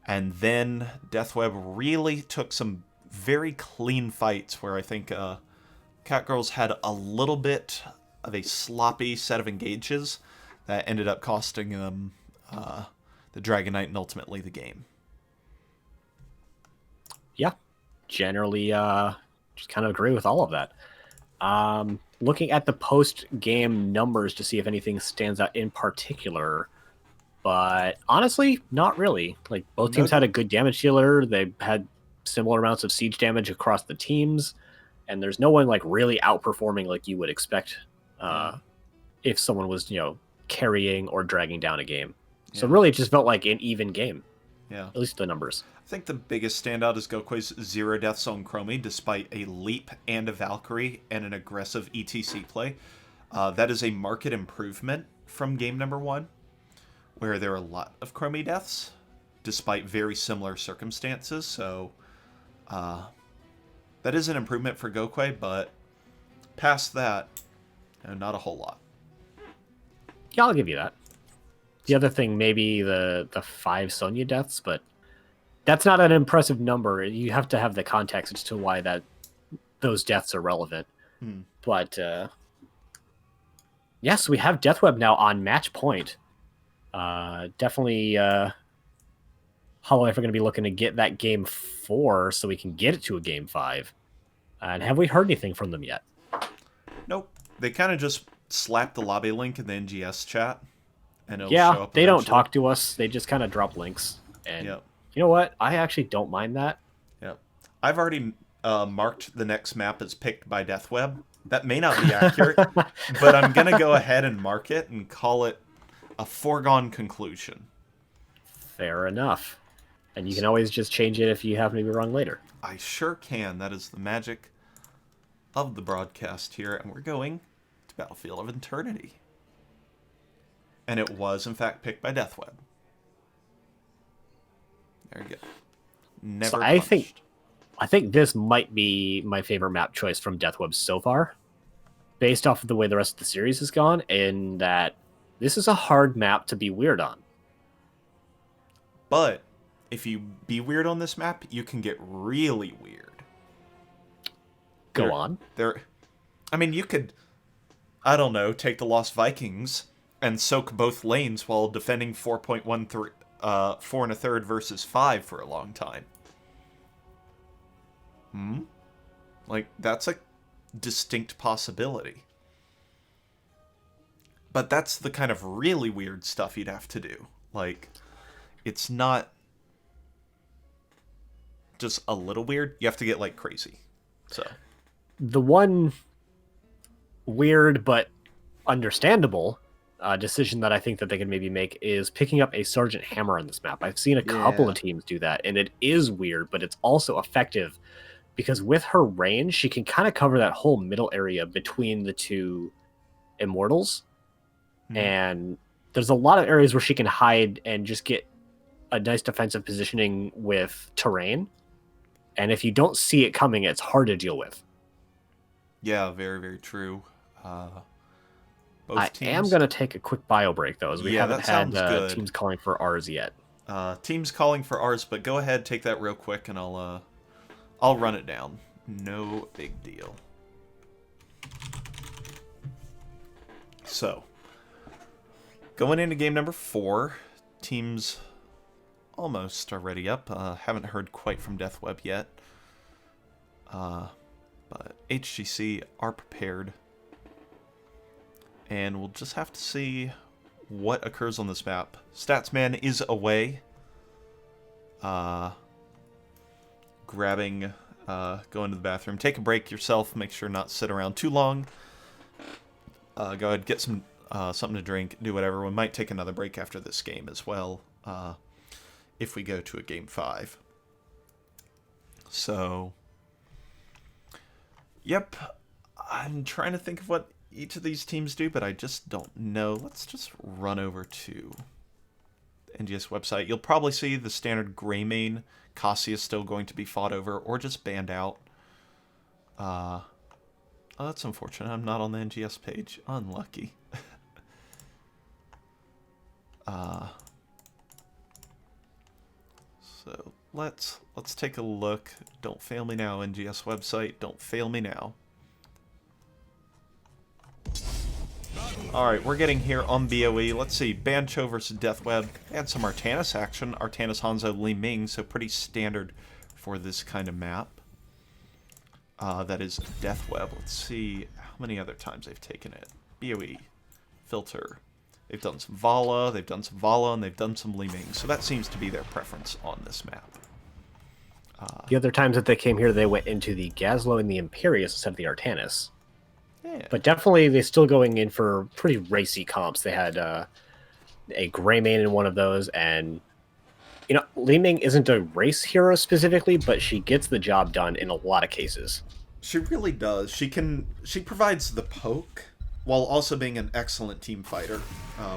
And then Deathweb really took some very clean fights where I think Catgirls had a little bit of a sloppy set of engages that ended up costing them the Dragon Knight and ultimately the game. Yeah, generally just kind of agree with all of that. Looking at the post-game numbers to see if anything stands out in particular, but honestly, not really. Like, both teams had a good damage dealer. They had similar amounts of siege damage across the teams, and there's no one like really outperforming like you would expect if someone was, carrying or dragging down a game. So really, it just felt like an even game. Yeah. At least the numbers. I think the biggest standout is Gokui's 0 deaths on Chromie, despite a leap and a Valkyrie and an aggressive ETC play. That is a market improvement from game number 1, where there are a lot of Chromie deaths, despite very similar circumstances. So that is an improvement for Gokui, but past that, not a whole lot. Yeah, I'll give you that. The other thing, maybe the 5 Sonya deaths, but that's not an impressive number. You have to have the context as to why those deaths are relevant. But yes, we have Deathweb now on match point. Definitely Holowife are going to be looking to get that game 4 so we can get it to a game 5. And have we heard anything from them yet? Nope. They kind of just slapped the lobby link in the NGS chat. And it'll yeah, show up they eventually. don't talk to us. They just kind of drop links. And you know what? I actually don't mind that. Yep. I've already marked the next map as picked by Deathweb. That may not be accurate, but I'm going to go ahead and mark it and call it a foregone conclusion. Fair enough. And you can always just change it if you happen to be wrong later. I sure can. That is the magic of the broadcast here. And we're going to Battlefield of Eternity. And it was, in fact, picked by Deathweb. There you go. Never so punched. I think this might be my favorite map choice from Deathweb so far, based off of the way the rest of the series has gone, in that this is a hard map to be weird on. But if you be weird on this map, you can get really weird. Go on. I mean, you could, I don't know, take the Lost Vikings and soak both lanes while defending 4.13, 4 1/3 versus 5 for a long time. Like, that's a distinct possibility. But that's the kind of really weird stuff you'd have to do. Like, it's not just a little weird. You have to get, like, crazy. So the one weird but understandable decision that I think that they could maybe make is picking up a Sergeant Hammer on this map. I've seen a couple of teams do that, and it is weird, but it's also effective because with her range, she can kind of cover that whole middle area between the two Immortals. And there's a lot of areas where she can hide and just get a nice defensive positioning with terrain. And if you don't see it coming, it's hard to deal with. Yeah, very, very true. I am going to take a quick bio break, though, as we haven't had teams calling for ours yet. Teams calling for ours, but go ahead, take that real quick, and I'll run it down. No big deal. So, going into game number 4, teams almost already up. Haven't heard quite from Deathweb yet. But HGC are prepared. And we'll just have to see what occurs on this map. Statsman is away. Grabbing, going to the bathroom. Take a break yourself. Make sure not to sit around too long. Go ahead, get some something to drink, do whatever. We might take another break after this game as well, if we go to a game 5. So, yep. I'm trying to think of what each of these teams do, but I just don't know. Let's just run over to the NGS website. You'll probably see the standard gray main. Cassie is still going to be fought over, or just banned out. Oh, that's unfortunate. I'm not on the NGS page. Unlucky. So let's take a look. Don't fail me now, NGS website. Don't fail me now. Alright, we're getting here on BOE. Let's see. Bancho versus Deathweb. And some Artanis action. Artanis, Hanzo, Li Ming. So pretty standard for this kind of map. That is Deathweb. Let's see how many other times they've taken it. BOE. Filter. They've done some Vala, they've done some Vala, and they've done some Li Ming. So that seems to be their preference on this map. The other times that they came here, they went into the Gazlo and the Imperious instead of the Artanis. Yeah. But definitely, they're still going in for pretty racy comps. They had a Greymane in one of those, and you know, Li Ming isn't a race hero specifically, but she gets the job done in a lot of cases. She really does. She provides the poke while also being an excellent team fighter,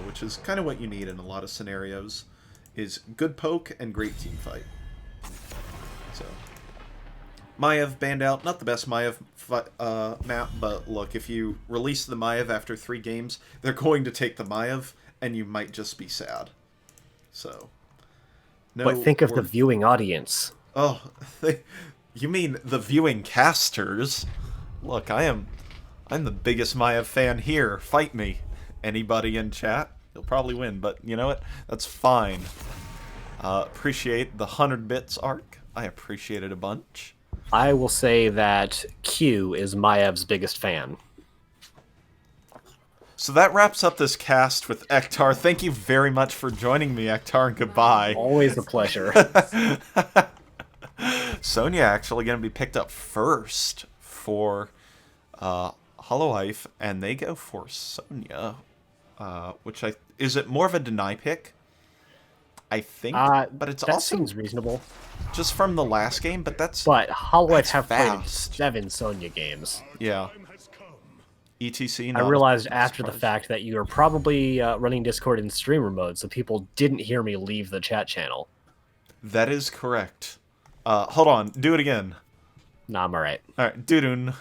which is kind of what you need in a lot of scenarios, is good poke and great team fight. So, Maiev banned out. Not the best Maiev map, but look, if you release the Maiev after 3 games, they're going to take the Maiev, and you might just be sad. So, no. But think of the viewing audience. Oh, you mean the viewing casters? Look, I'm the biggest Maiev fan here. Fight me. Anybody in chat? You'll probably win, but you know what? That's fine. Appreciate the 100 bits arc. I appreciate it a bunch. I will say that Q is Maev's biggest fan. So that wraps up this cast with Ektar. Thank you very much for joining me, Ektar, and goodbye. Always a pleasure. Sonya actually going to be picked up first for Holowife, and they go for Sonya, which is it more of a deny pick? I think, but it's that also seems reasonable. Just from the last game, but Holowife have fast. played 7 Sonya games. Yeah. ETC. I realized after the fact that you were probably running Discord in streamer mode, so people didn't hear me leave the chat channel. That is correct. Hold on, do it again. Nah, I'm alright. Alright, Doodoon.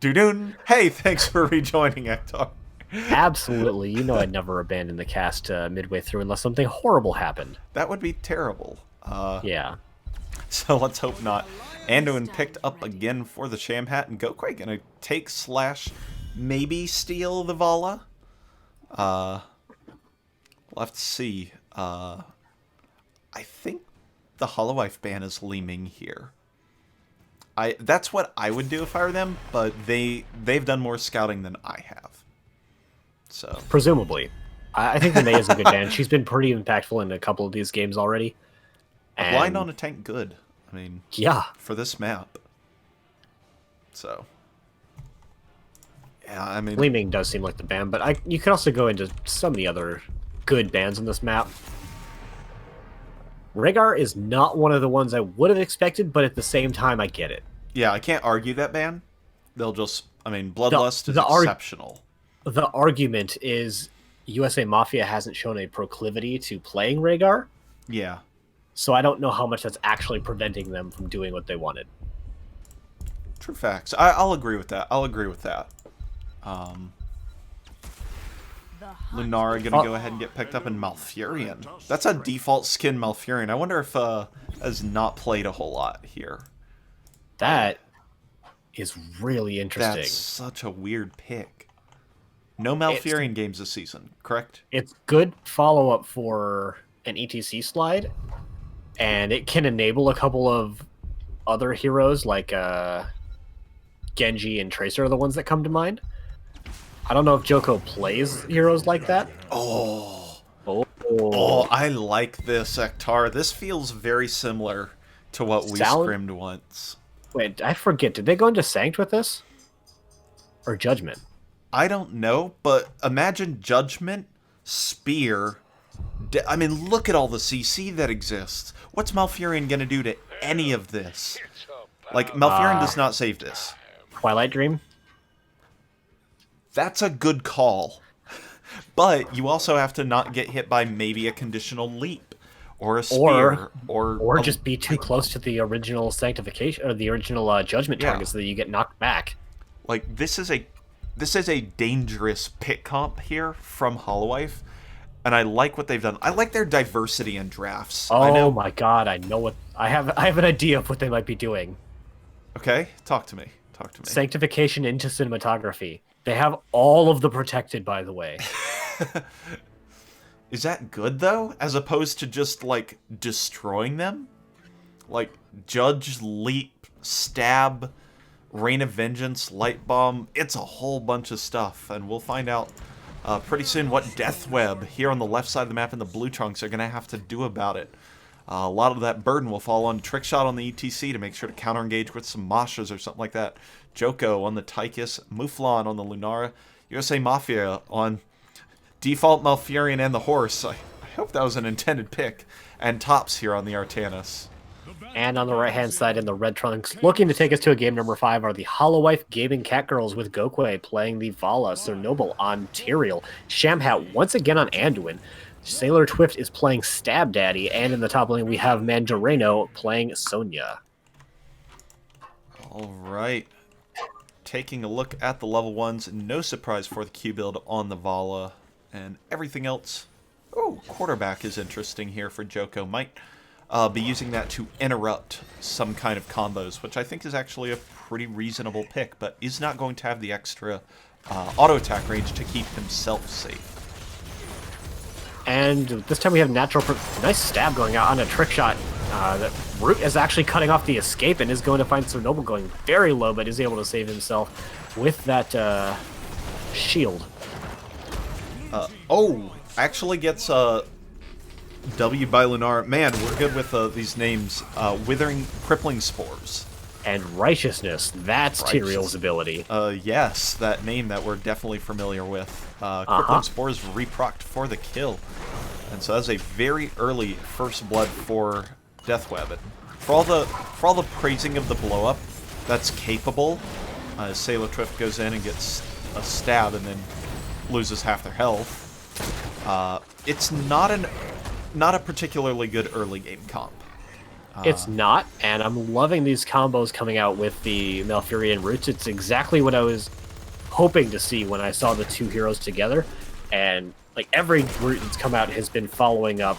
Doodoon. Hey, thanks for rejoining, Ektar. Absolutely. You know I'd never abandon the cast midway through unless something horrible happened. That would be terrible. Yeah. So let's hope not. Anduin picked up again for the Sham Hat, and Gokwe gonna take / maybe steal the Vala. We'll have to see. I think the Holowife ban is Li Ming here. That's what I would do if I were them, but they've done more scouting than I have. So presumably. I think the Mei is a good ban. She's been pretty impactful in a couple of these games already. A blind on a tank, good. I mean, yeah, for this map. So, yeah, I mean, Li Ming does seem like the ban, but you could also go into some of the other good bans on this map. Rhaegar is not one of the ones I would have expected, but at the same time, I get it. Yeah, I can't argue that ban. They'll just, I mean, Bloodlust is exceptional. The argument is USA Mafia hasn't shown a proclivity to playing Rhaegar. Yeah. So I don't know how much that's actually preventing them from doing what they wanted. True facts. I'll agree with that. Lunara gonna go ahead and get picked up in Malfurion. That's a default skin Malfurion. I wonder if has not played a whole lot here. That is really interesting. That's such a weird pick. No Malfurion games this season, correct? It's good follow-up for an ETC slide, and it can enable a couple of other heroes like Genji and Tracer are the ones that come to mind. I don't know if Joko plays heroes like that. Oh, Oh, I like this, Ektar. This feels very similar to what we Sound. scrimmed once. Wait, I forget. Did they go into Sanct with this? Or Judgment? I don't know, but imagine Judgment, Spear. I mean, look at all the CC that exists. What's Malfurion gonna do to any of this? Like, Malfurion does not save this. Twilight Dream? That's a good call. But you also have to not get hit by maybe a conditional leap. Or a spear. Or just be too close to the original sanctification, or the original judgment target so that you get knocked back. Like, this is a dangerous pick comp here from Holowife. And I like what they've done. I like their diversity in drafts. Oh my god, I know what I have an idea of what they might be doing. Okay, talk to me. Sanctification into cinematography. They have all of the protected, by the way. Is that good though? As opposed to just like destroying them? Like Judge, Leap, Stab, Rain of Vengeance, Light Bomb. It's a whole bunch of stuff, and we'll find out pretty soon what Deathweb here on the left side of the map in the blue trunks are going to have to do about it. A lot of that burden will fall on Trickshot on the ETC to make sure to counter-engage with some Mashas or something like that. Joko on the Tychus, Mouflon on the Lunara, USA Mafia on default Malfurion and the Horse. I hope that was an intended pick. And Tops here on the Artanis. And on the right-hand side in the red trunks, looking to take us to a game number 5 are the Holowife Gaming Catgirls with Gokwe playing the Vala Cernoble on Tyrael. Shamhat once again on Anduin. Sailor Twift is playing Stab Daddy, and in the top lane we have Mandareno playing Sonya. All right. Taking a look at the level 1s, no surprise for the Q build on the Vala, and everything else. Oh, quarterback is interesting here for Joko. Might be using that to interrupt some kind of combos, which I think is actually a pretty reasonable pick, but is not going to have the extra auto attack range to keep himself safe. And this time we have nice stab going out on a trick shot. That Root is actually cutting off the escape and is going to find Cernoble going very low, but is able to save himself with that shield. Actually gets W by Lunar. Man, we're good with these names. Withering Crippling Spores. And Righteousness, that's Tyrael's ability. Yes, that name that we're definitely familiar with. Crippling Spores reprocced for the kill. And so that's a very early first blood for Deathweb. And for all the praising of the blow-up, that's capable. Sailor Twift goes in and gets a stab and then loses half their health. It's not a particularly good early game comp. It's not, and I'm loving these combos coming out with the Malfurion Roots. It's exactly what I was hoping to see when I saw the two heroes together, and like every root that's come out has been following up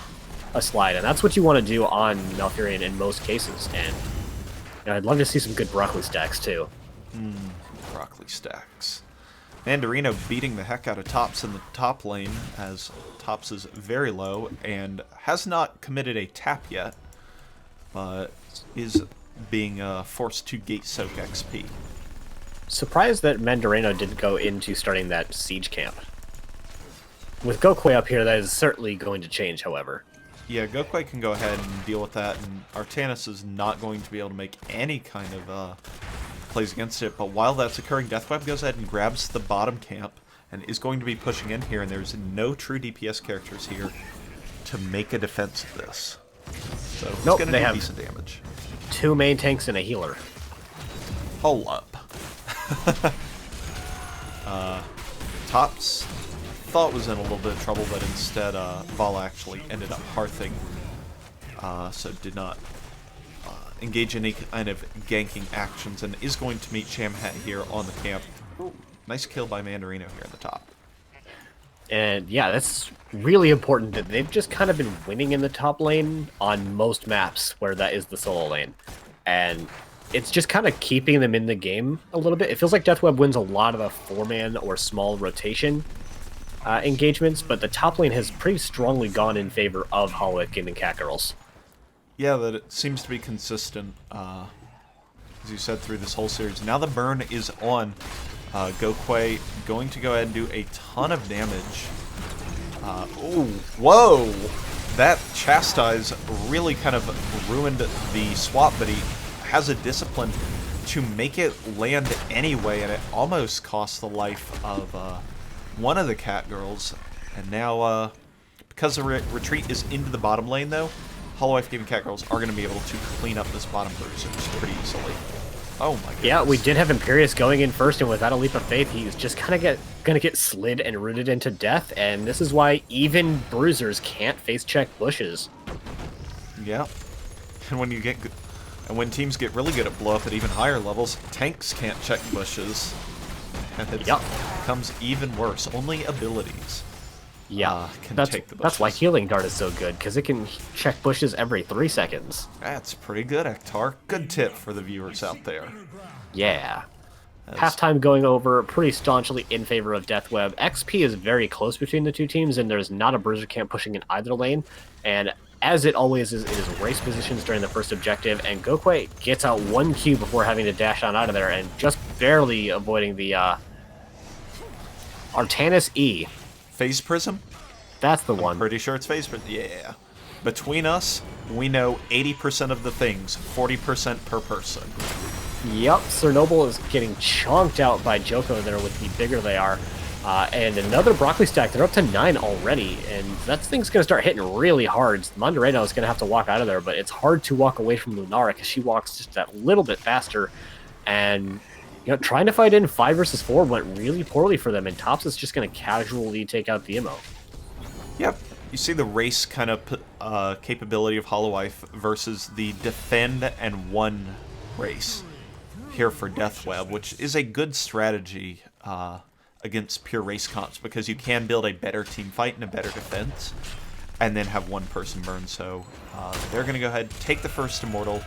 a slide, and that's what you want to do on Malfurion in most cases. And I'd love to see some good broccoli stacks too. Broccoli stacks. Mandareno beating the heck out of Tops in the top lane, as Tops is very low and has not committed a tap yet, but is being forced to gate soak XP. Surprised that Mandareno didn't go into starting that siege camp. With Gokwe up here, that is certainly going to change, however. Yeah, Gokwe can go ahead and deal with that, and Artanis is not going to be able to make any kind of plays against it. But while that's occurring, Deathweb goes ahead and grabs the bottom camp and is going to be pushing in here, and there's no true DPS characters here to make a defense of this. So it's going to do decent damage. 2 main tanks and a healer. Hold up. Tops thought was in a little bit of trouble, but instead Vala actually ended up hearthing, so did not engage in any kind of ganking actions, and is going to meet Shamhat here on the camp. Ooh, nice kill by Mandareno here at the top. And yeah, that's really important that they've just kind of been winning in the top lane on most maps where that is the solo lane. And it's just kind of keeping them in the game a little bit. It feels like Deathweb wins a lot of the 4-man or small rotation engagements, but the top lane has pretty strongly gone in favor of Holowife Gaming Catgirls. Yeah, that it seems to be consistent, as you said, through this whole series. Now the burn is on Gokwe going to go ahead and do a ton of damage. Oh, whoa! That Chastise really kind of ruined the swap, but he has a discipline to make it land anyway, and it almost cost the life of one of the Catgirls. And now, because the retreat is into the bottom lane, though, Holowife Game Catgirls are going to be able to clean up this bottom bruiser pretty easily. Oh my goodness. Yeah, we did have Imperius going in first, and without a leap of faith, he's just kind of gonna get slid and rooted into death, and this is why even bruisers can't face check bushes. Yeah, and when teams get really good at blow up at even higher levels, tanks can't check bushes, and it becomes even worse. Only abilities. Yeah, can take the bushes. That's why Healing Dart is so good, because it can check bushes every 3 seconds. That's pretty good, Ektar. Good tip for the viewers out there. Yeah. Halftime going over pretty staunchly in favor of Deathweb. XP is very close between the two teams, and there's not a Bruiser camp pushing in either lane. And as it always is, it is race positions during the first objective, and Gokwe gets out 1 Q before having to dash on out of there, and just barely avoiding the Artanis E. Phase Prism? That's the one. Pretty sure it's Phase Prism. Yeah. Between us, we know 80% of the things, 40% per person. Yep, Chernobyl is getting chonked out by Joko there with the bigger they are. And another broccoli stack. They're up to 9 already, and that thing's going to start hitting really hard. Montereno is going to have to walk out of there, but it's hard to walk away from Lunara because she walks just that little bit faster. And trying to fight in 5 versus 4 went really poorly for them, and Tops is just going to casually take out the Immo. Yep. You see the race kind of capability of Holowife versus the defend and one race here for Deathweb, which is a good strategy against pure race comps, because you can build a better team fight and a better defense and then have one person burn. So they're going to go ahead, take the first Immortal.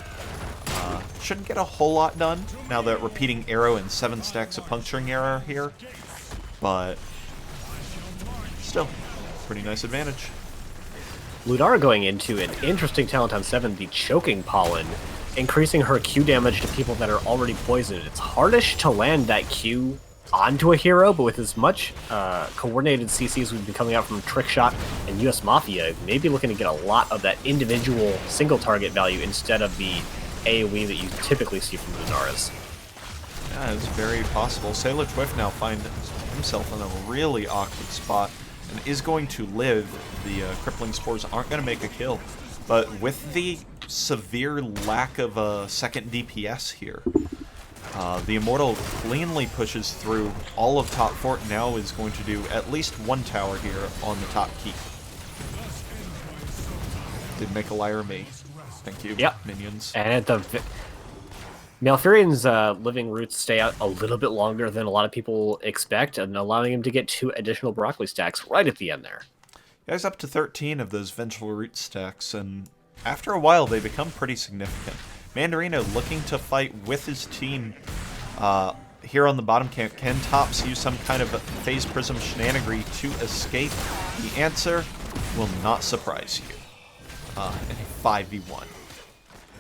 Shouldn't get a whole lot done now that repeating arrow and 7 stacks of puncturing arrow here, but still, pretty nice advantage. Ludara going into an interesting talent on 7, the Choking Pollen, increasing her Q damage to people that are already poisoned. It's hardish to land that Q onto a hero, but with as much coordinated CCs we've been coming out from Trickshot and US Mafia, maybe looking to get a lot of that individual single target value instead of the AoE that you typically see from Lunaras. Yeah, it's very possible. Sailor Twift now finds himself in a really awkward spot and is going to live. The Crippling Spores aren't going to make a kill, but with the severe lack of a second DPS here, the Immortal cleanly pushes through all of top fort. Now is going to do at least 1 tower here on the top keep. Did make a liar me. Thank you, minions. And the Malfurion's living roots stay out a little bit longer than a lot of people expect, and allowing him to get 2 additional broccoli stacks right at the end there. Yeah, he's up to 13 of those vengeful root stacks, and after a while they become pretty significant. Mandarino looking to fight with his team here on the bottom camp. Can Tops use some kind of Phase Prism shenanigery to escape? The answer will not surprise you in a 5v1.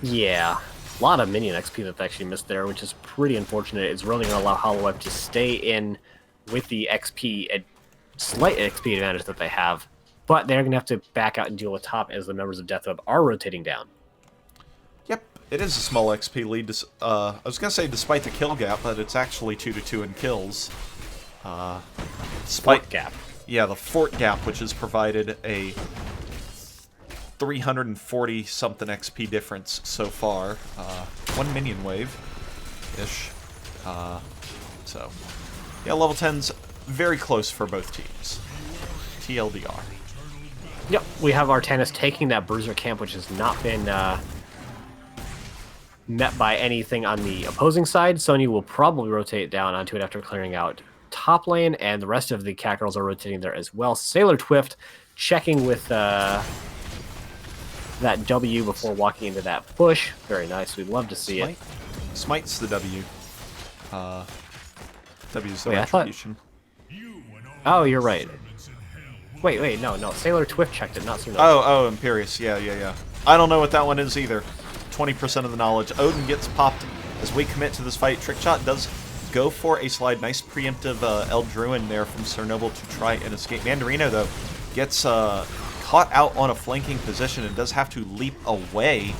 Yeah, a lot of minion XP that they actually missed there, which is pretty unfortunate. It's really going to allow Holowife to stay in with the slight XP advantage that they have, but they're going to have to back out and deal with top as the members of Deathweb are rotating down. Yep, it is a small XP lead. I was going to say despite the kill gap, but it's actually 2-2 in kills. Fort gap. Yeah, the fort gap, which has provided a 340-something XP difference so far. 1 minion wave-ish. So, yeah, level 10's very close for both teams. TLDR. Yep, we have Artanis taking that Bruiser camp, which has not been met by anything on the opposing side. Sonya will probably rotate down onto it after clearing out top lane, and the rest of the Catgirls are rotating there as well. Sailor Twift checking with that W before walking into that bush. Very nice. We'd love to see it. Smites the W. W's the retribution. Oh, you're right. Wait, no. Sailor Twift checked it, not Tsunoda. Oh, Imperius. Yeah. I don't know what that one is either. 20% of the knowledge. Odin gets popped as we commit to this fight. Trickshot does go for a slide. Nice preemptive Eldruin there from Cernoble to try and escape. Mandarino, though, gets caught out on a flanking position and does have to leap away.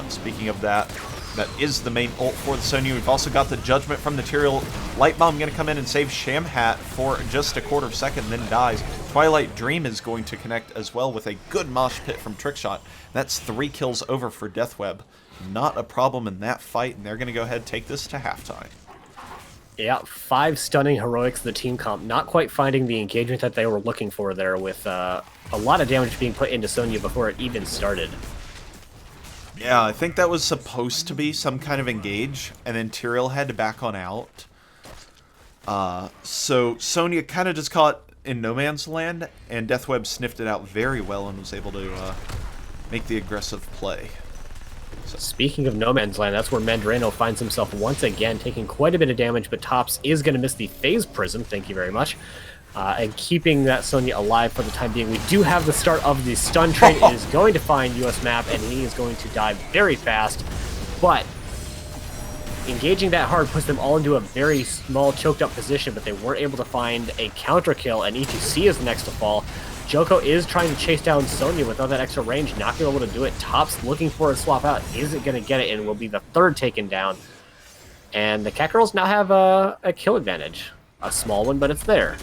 Speaking of that, that is the main ult for the Sonya. We've also got the Judgment from the Tyrael. Light Bomb going to come in and save Shamhat for just a quarter of a second, then dies. Twilight Dream is going to connect as well with a good mosh pit from Trickshot. That's 3 kills over for Deathweb. Not a problem in that fight, and they're going to go ahead and take this to halftime. Yeah, 5 stunning heroics the team comp, not quite finding the engagement that they were looking for there, with a lot of damage being put into Sonya before it even started. Yeah, I think that was supposed to be some kind of engage, and then Tyrael had to back on out. So Sonya kind of just caught in no man's land, and Deathweb sniffed it out very well and was able to make the aggressive play. So. Speaking of no man's land, that's where Mandarino finds himself once again taking quite a bit of damage, but Tops is going to miss the Phase Prism, thank you very much, and keeping that Sonya alive for the time being. We do have the start of the stun train. It is going to find US map, and he is going to die very fast, but engaging that hard puts them all into a very small, choked up position, but they weren't able to find a counter kill, and ETC is the next to fall. Joko is trying to chase down Sonya without that extra range, not going to be able to do it. Tops looking for a swap out, isn't going to get it, and will be the 3rd taken down. And the Catgirls now have a kill advantage. A small one, but it's there.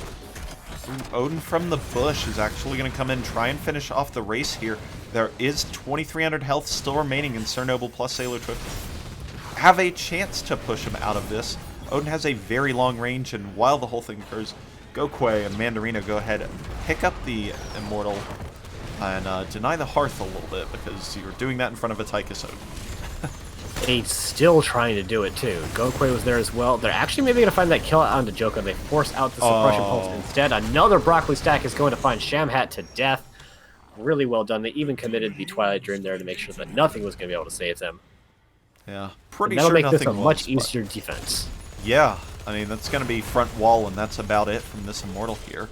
Odin from the bush is actually going to come in, try and finish off the race here. There is 2,300 health still remaining in Cernoble plus Sailor Twift. Have a chance to push him out of this. Odin has a very long range, and while the whole thing occurs, Gokwe and Mandarino go ahead and pick up the Immortal and deny the Hearth a little bit, because you're doing that in front of a Tychus Odin. He's still trying to do it too. Gokwe was there as well. They're actually maybe going to find that kill onto Joko. They force out the suppression pulse instead. Another broccoli stack is going to find Shamhat to death. Really well done. They even committed the Twilight Dream there to make sure that nothing was going to be able to save them. Yeah, pretty sure nothing that'll make this a much but easier defense. Yeah, I mean, that's going to be front wall, and that's about it from this Immortal here.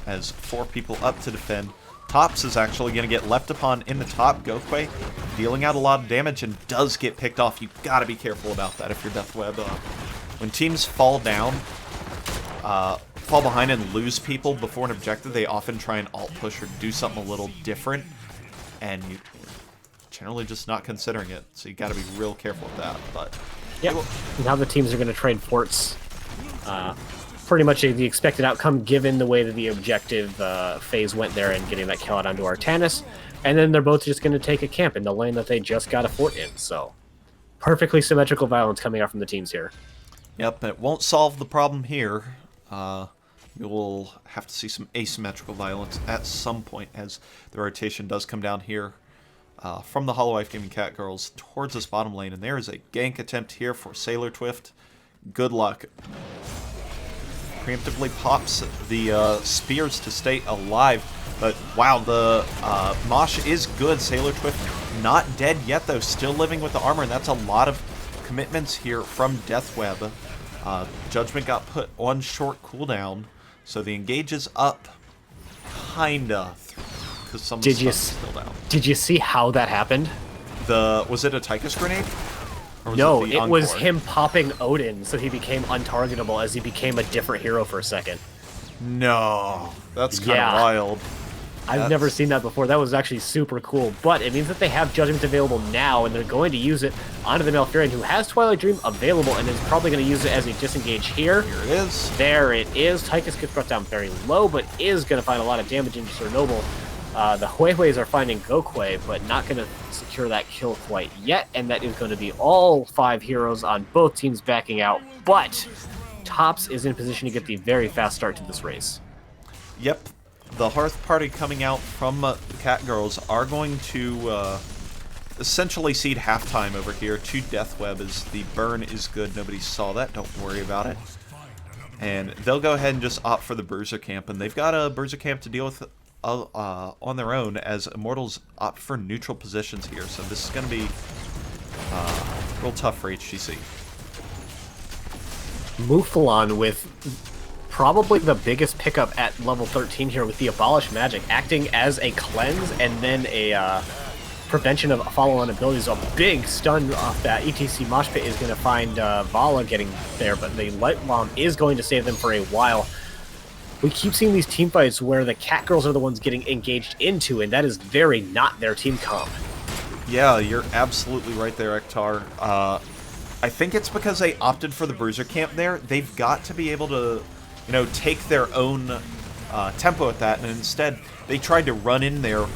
As 4 people up to defend. Tops is actually going to get left upon in the top. Gokwe dealing out a lot of damage and does get picked off. You've got to be careful about that if you're Deathweb. When teams fall down, fall behind and lose people before an objective, they often try and alt push or do something a little different, and you generally just not considering it. So you got to be real careful with that. But yeah, now the teams are going to trade forts. Pretty much the expected outcome given the way that the objective phase went there and getting that kill out onto Artanis. And then they're both just going to take a camp in the lane that they just got a fort in. So perfectly symmetrical violence coming out from the teams here. Yep, it won't solve the problem here. You'll have to see some asymmetrical violence at some point as the rotation does come down here from the Holowife Gaming Catgirls towards this bottom lane. And there is a gank attempt here for Sailor Twift. Good luck. Preemptively pops the spears to stay alive, but wow, the Mosh is good. Sailor Twift not dead yet, though, still living with the armor, and that's a lot of commitments here from Deathweb. Judgment got put on short cooldown, so the engage is up, kinda, because some of the stuff is still down. Did you see how that happened? Was it a Tychus grenade? No, it was him popping Odin, so he became untargetable as he became a different hero for a second. No, that's kind of wild. I've never seen that before. That was actually super cool, but it means that they have Judgment available now, and they're going to use it onto the Malfurion, who has Twilight Dream available, and is probably going to use it as a disengage here. Here it is. There it is. Tychus gets brought down very low, but is going to find a lot of damage into Cernoble. The Huehues are finding Gokwe, but not going to secure that kill quite yet, and that is going to be all 5 heroes on both teams backing out, but Tops is in position to get the very fast start to this race. Yep, the Hearth party coming out from the Catgirls are going to essentially cede halftime over here to Deathweb as the burn is good. Nobody saw that, don't worry about it. And they'll go ahead and just opt for the Bruiser Camp, and they've got a Bruiser Camp to deal with on their own as Immortals opt for neutral positions here. So this is going to be real tough for HTC. Mufalon with probably the biggest pickup at level 13 here with the Abolish Magic, acting as a cleanse and then a prevention of follow-on abilities. A big stun off that ETC Mosh Pit is going to find Vala getting there, but the Light Bomb is going to save them for a while. We keep seeing these team fights where the Catgirls are the ones getting engaged into, and that is very not their team comp. Yeah, you're absolutely right there, Ektar. I think it's because they opted for the Bruiser camp there. They've got to be able to, take their own tempo at that, and instead they tried to run in there,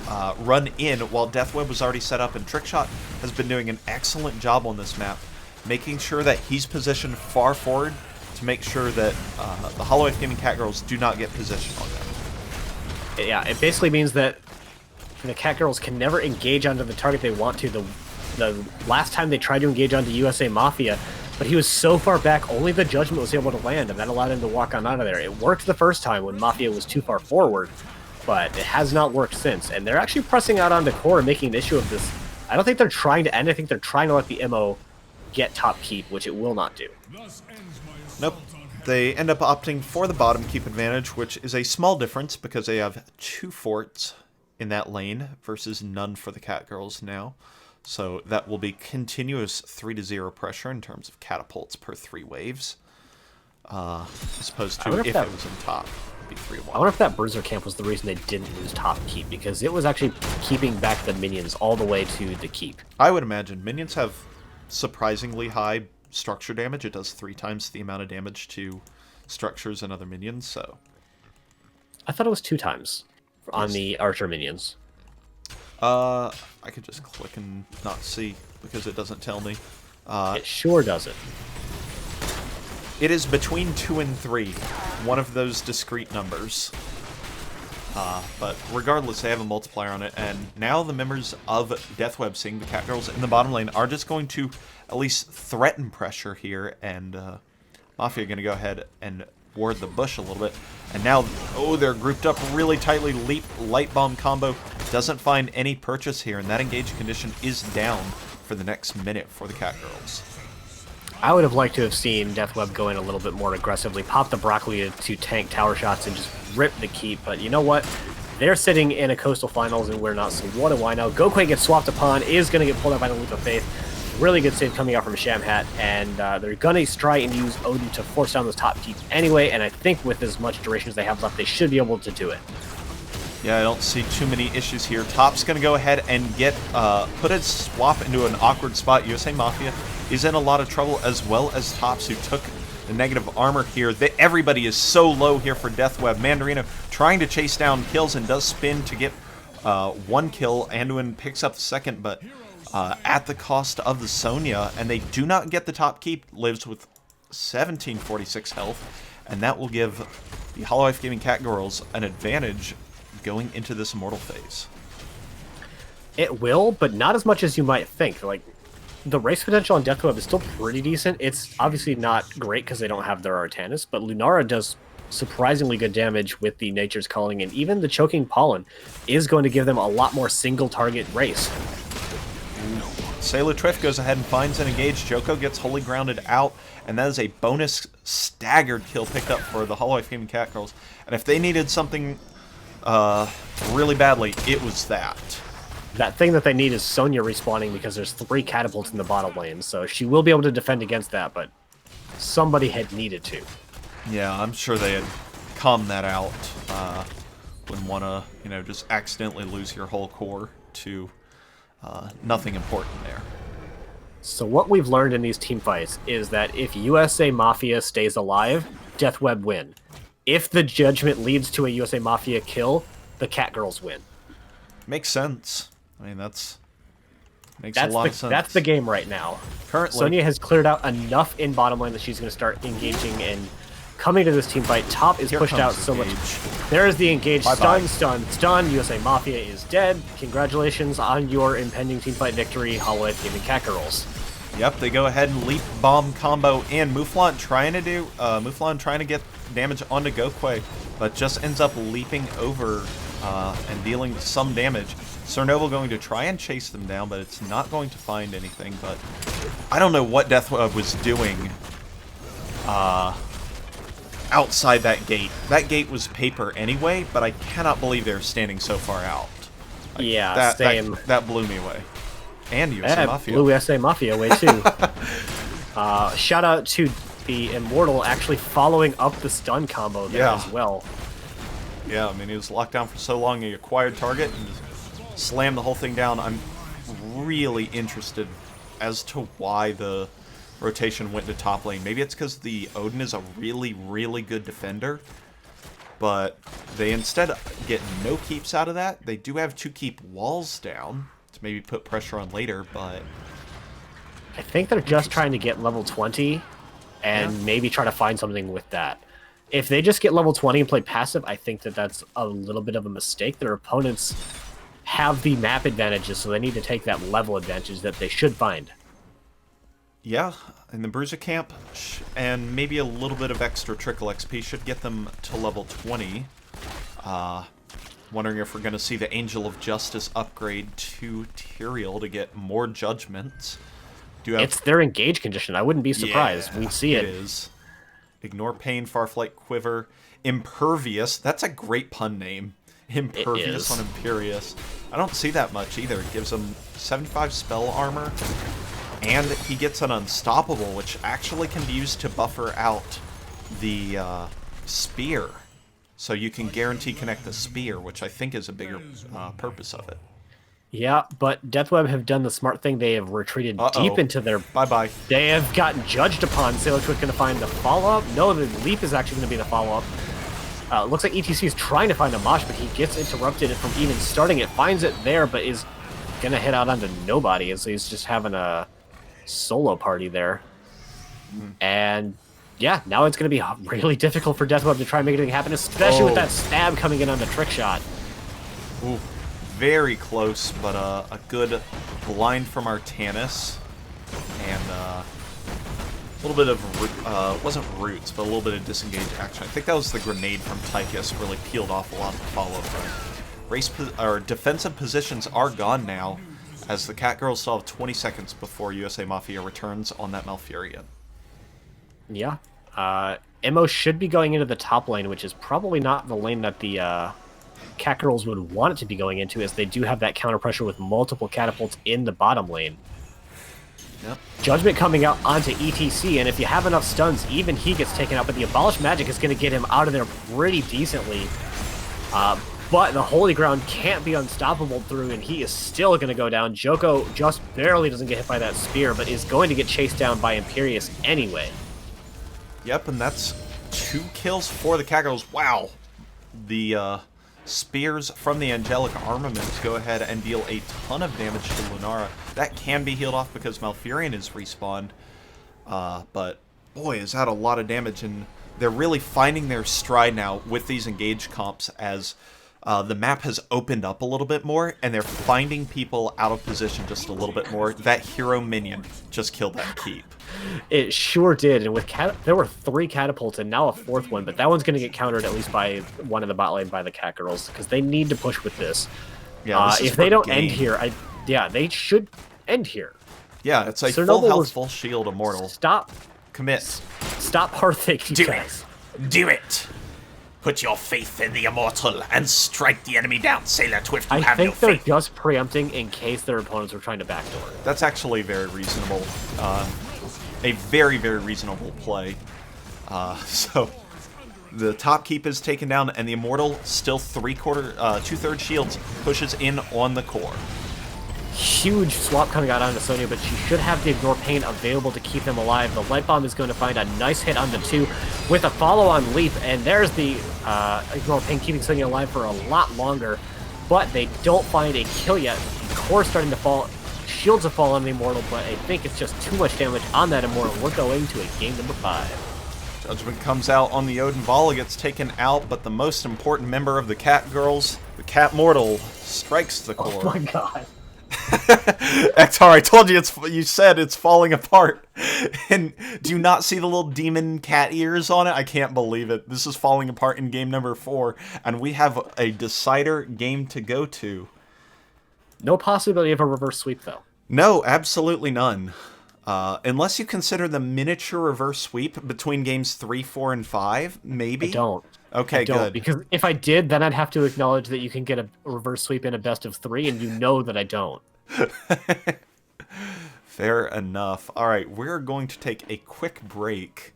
while Deathweb was already set up, and Trickshot has been doing an excellent job on this map, making sure that he's positioned far forward to make sure that the Holowife Gaming Catgirls do not get position on them. Yeah, it basically means that the Catgirls can never engage onto the target they want to. The last time they tried to engage onto USA Mafia, but he was so far back, only the Judgment was able to land, and that allowed him to walk on out of there. It worked the first time when Mafia was too far forward, but it has not worked since. And they're actually pressing out onto core and making an issue of this. I don't think they're trying to end. I think they're trying to let the MO get top keep, which it will not do. Nope. They end up opting for the bottom keep advantage, which is a small difference because they have 2 forts in that lane versus none for the Catgirls now. So that will be continuous 3-0 pressure in terms of catapults per 3 waves. As opposed to if it was in top, it'd be 3-1. I wonder if that Bruiser camp was the reason they didn't lose top keep, because it was actually keeping back the minions all the way to the keep. I would imagine. Minions have surprisingly high structure damage. It does 3 times the amount of damage to structures and other minions, so... I thought it was 2 times on the Archer minions. I could just click and not see because it doesn't tell me. It sure doesn't. It is between 2 and 3, one of those discrete numbers. But regardless, they have a multiplier on it, and now the members of Deathweb, seeing the Catgirls in the bottom lane, are just going to at least threaten pressure here, and Mafia are going to go ahead and ward the bush a little bit. And now, they're grouped up really tightly. Leap Light Bomb combo doesn't find any purchase here, and that engaged condition is down for the next minute for the Catgirls. I would have liked to have seen Deathweb go in a little bit more aggressively, pop the Broccoli to tank tower shots and just rip the keep, but you know what? They're sitting in a Coastal Finals and we're not, so what do I know? Gokwe gets swapped upon, is going to get pulled out by the Leap of Faith. Really good save coming out from Shamhat, and they're going to try and use Odin to force down those top keeps anyway, and I think with as much duration as they have left, they should be able to do it. Yeah, I don't see too many issues here. Top's going to go ahead and get put a swap into an awkward spot. USA Mafia is in a lot of trouble, as well as Tops, who took the negative armor here. Everybody is so low here for Deathweb. Mandarino trying to chase down kills and does spin to get 1 kill. Anduin picks up the second, but at the cost of the Sonya, and they do not get the top keep. Lives with 1746 health, and that will give the Holowife Gaming Catgirls an advantage going into this Immortal phase. It will, but not as much as you might think. Like, the race potential on Deathweb is still pretty decent. It's obviously not great because they don't have their Artanis, but Lunara does surprisingly good damage with the Nature's Calling, and even the Choking Pollen is going to give them a lot more single target race. Sailor Triff goes ahead and finds an engage. Joko gets Holy Grounded out, and that is a bonus staggered kill picked up for the Holowife Gaming Catgirls. And if they needed something really badly, it was that. That thing that they need is Sonya respawning because there's 3 catapults in the bottom lane, so she will be able to defend against that, but somebody had needed to. Yeah, I'm sure they had calmed that out. Wouldn't want to, just accidentally lose your whole core to nothing important there. So what we've learned in these team fights is that if USA Mafia stays alive, Deathweb win. If the Judgment leads to a USA Mafia kill, the Catgirls win. Makes sense. I mean, makes a lot of sense. That's the game right now. Currently, Sonya has cleared out enough in bottom lane that she's going to start engaging and coming to this team fight. Top is pushed out so much. There is the engage. Stun. USA Mafia is dead. Congratulations on your impending team fight victory, Holowife Gaming Catgirls. Yep, they go ahead and leap bomb combo in. Muflon trying to get damage onto Gokwe, but just ends up leaping over and dealing some damage. Cernoval going to try and chase them down, but it's not going to find anything. But I don't know what Deathweb was doing outside that gate. That gate was paper anyway, but I cannot believe they're standing so far out. Like, Yeah, same. That blew me away. And USA Mafia. Blew USA Mafia away, too. Shout out to the Immortal actually following up the stun combo there as well. Yeah, I mean, he was locked down for so long, he acquired target and just slammed the whole thing down. I'm really interested as to why the rotation went to top lane. Maybe it's because the Odin is a really, really good defender, but they instead get no keeps out of that. They do have to keep walls down to maybe put pressure on later, but... I think they're just trying to get level 20 and maybe try to find something with that. If they just get level 20 and play passive, I think that that's a little bit of a mistake. Their opponents have the map advantages, so they need to take that level advantage that they should find. Yeah, and the Bruiser Camp and maybe a little bit of extra trickle XP should get them to level 20. Wondering if we're going to see the Angel of Justice upgrade to Tyrael to get more judgments. It's their engage condition. I wouldn't be surprised. We'd see it. It is. Ignore Pain, Farflight Quiver, Impervious. That's a great pun name. Impervious on Imperious. I don't see that much either. It gives him 75 spell armor, and he gets an Unstoppable, which actually can be used to buffer out the spear. So you can guarantee connect the spear, which I think is a bigger purpose of it. Yeah, but Deathweb have done the smart thing. They have retreated deep into their... Bye-bye. They have gotten judged upon. Sailor Twitch going to find the follow-up? No, the leap is actually going to be the follow-up. Looks like ETC is trying to find a mosh, but he gets interrupted from even starting it. Finds it there, but is going to hit out onto nobody. So he's just having a solo party there. And yeah, now it's going to be really difficult for Deathweb to try and make anything happen, especially with that stab coming in on the trick shot. Ooh. Very close, but a good blind from Artanis, and a little bit of, wasn't roots, but a little bit of disengage action. I think that was the grenade from Tychus really peeled off a lot of the follow-up. Defensive positions are gone now, as the Catgirls still have 20 seconds before USA Mafia returns on that Malfurion. Yeah. Emo should be going into the top lane, which is probably not the lane that the Catgirls would want it to be going into, as they do have that counter pressure with multiple catapults in the bottom lane. Yep. Judgment coming out onto ETC, and if you have enough stuns, even he gets taken out, but the Abolished Magic is going to get him out of there pretty decently. But the Holy Ground can't be unstoppable through, and he is still going to go down. Joko just barely doesn't get hit by that spear, but is going to get chased down by Imperious anyway. Yep, and that's 2 kills for the Catgirls. Wow. The spears from the Angelic Armaments go ahead and deal a ton of damage to Lunara. That can be healed off because Malfurion is respawned. But boy, is that a lot of damage, and they're really finding their stride now with these engage comps as the map has opened up a little bit more, and they're finding people out of position just a little bit more. That hero minion just killed that keep. It sure did, and with there were 3 catapults and now a 4th one, but that one's going to get countered at least by one in the bot lane by the Catgirls, because they need to push with this. Yeah, if they don't end here, they should end here. Yeah, it's a full health, full shield Immortal. Stop. Commit. Stop hearthache, you guys. Do it! Put your faith in the Immortal and strike the enemy down, Sailor Twift. I think they're just preempting in case their opponents were trying to backdoor. That's actually very reasonable. A very, very reasonable play. So the top keep is taken down, and the Immortal, still 2/3 shields, pushes in on the core. Huge swap coming out onto Sonya, but she should have the Ignore Pain available to keep them alive. The Light Bomb is going to find a nice hit on the 2 with a follow-on leap, and there's the Ignore Pain keeping Sonya alive for a lot longer, but they don't find a kill yet. The core starting to fall. Shields have fallen on the Immortal, but I think it's just too much damage on that Immortal. We're going to a game number 5. Judgment comes out on the Odin. Vala gets taken out, but the most important member of the Catgirls, the Catmortal, strikes the core. Oh my god. XR, I told you you said it's falling apart. And do you not see the little demon cat ears on it? I can't believe it. This is falling apart in game number 4, and we have a decider game to go to. No possibility of a reverse sweep, though. No, absolutely none. Unless you consider the miniature reverse sweep between games 3, 4, and 5, maybe. I don't. Okay, good. Because if I did, then I'd have to acknowledge that you can get a reverse sweep in a best of 3, and you know that I don't. Fair enough. All right, we're going to take a quick break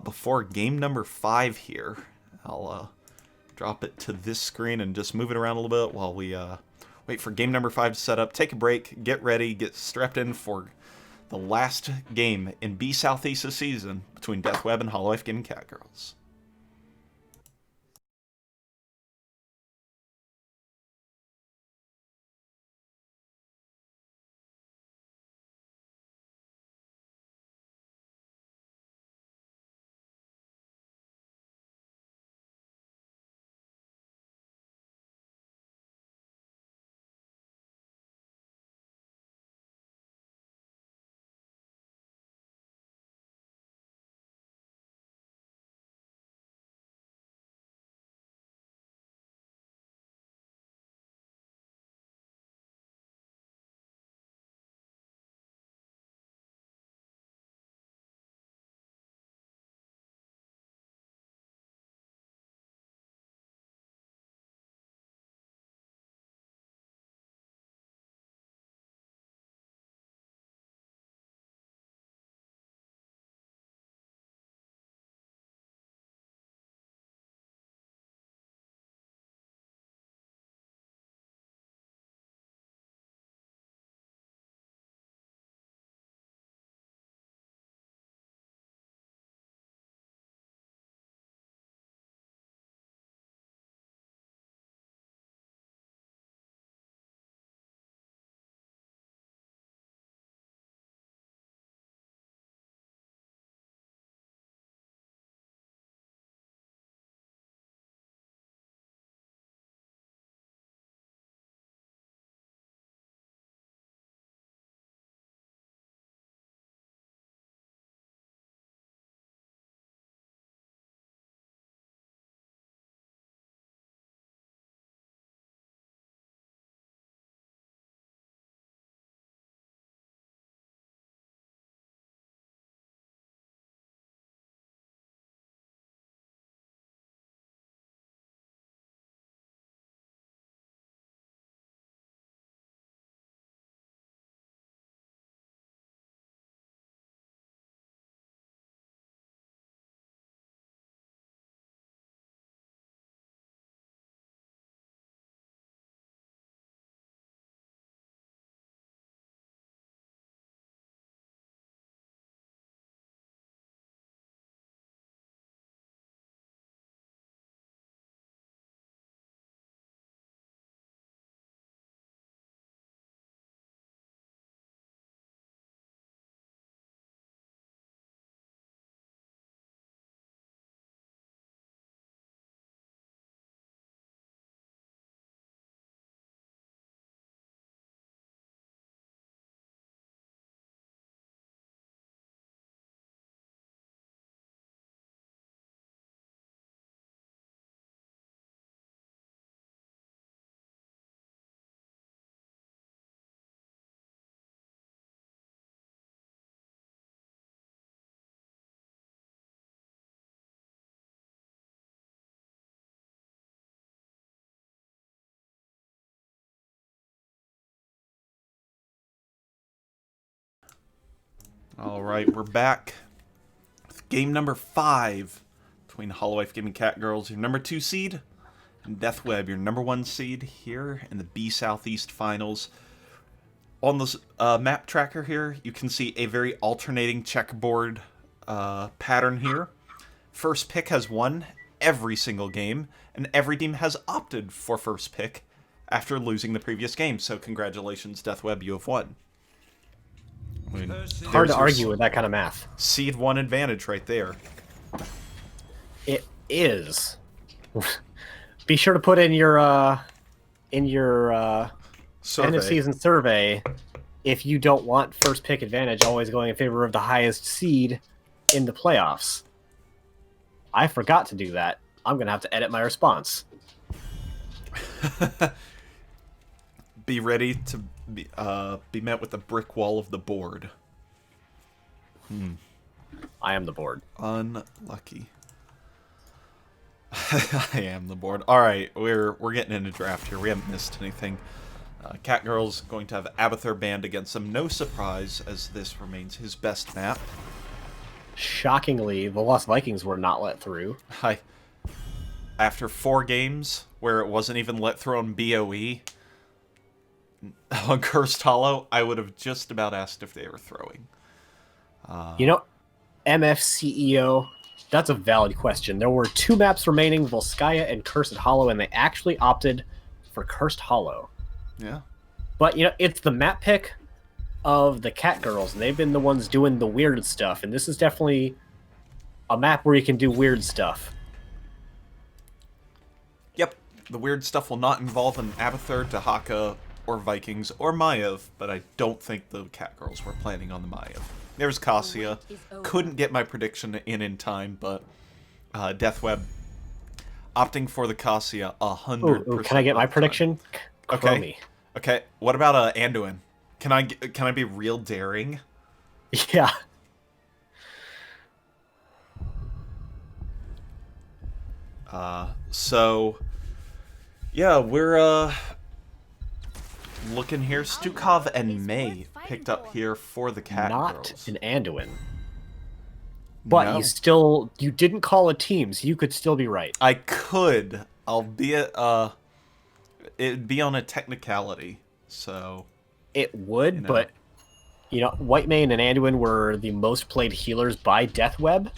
before game number 5 here. I'll drop it to this screen and just move it around a little bit while we wait for game number 5 to set up. Take a break, get ready, get strapped in for the last game in B Southeast this season between Deathweb and Holowife Gaming Catgirls. All right, we're back with game number 5 between Holowife Gaming Catgirls, your number 2 seed, and Deathweb, your number 1 seed here in the B Southeast Finals. On this map tracker here, you can see a very alternating checkerboard pattern here. First pick has won every single game, and every team has opted for first pick after losing the previous game. So congratulations, Deathweb, you have won. I mean, Hard to argue with that kind of math. Seed 1 advantage right there. It is. Be sure to put in your end of season survey if you don't want first pick advantage always going in favor of the highest seed in the playoffs. I forgot to do that. I'm gonna have to edit my response. Be ready to be met with the brick wall of the board. I am the board. Unlucky. I am the board. All right, we're getting in a draft here. We haven't missed anything. Catgirls going to have Abathur banned against him. No surprise, as this remains his best map. Shockingly, the Lost Vikings were not let through. After 4 games where it wasn't even let through on BOE, on Cursed Hollow, I would have just about asked if they were throwing. You know, MFCEO, that's a valid question. There were 2 maps remaining, Volskaya and Cursed Hollow, and they actually opted for Cursed Hollow. Yeah. But, you know, it's the map pick of the Catgirls, and they've been the ones doing the weird stuff, and this is definitely a map where you can do weird stuff. Yep. The weird stuff will not involve an Abathur, Dahaka, or Vikings, or Maiev, but I don't think the Catgirls were planning on the Maiev. There's Cassia. Couldn't get my prediction in time, but Deathweb opting for the Cassia 100%. Can I get my prediction? Okay. Chromie. Okay. What about Anduin? Can I be real daring? Yeah. So yeah, we're looking here. Stukov and May picked up here for the Catgirls. Not an Anduin. But No. you didn't call it teams. You could still be right. I could, albeit it'd be on a technicality. So It would, but you know, Whitemane and Anduin were the most played healers by Deathweb,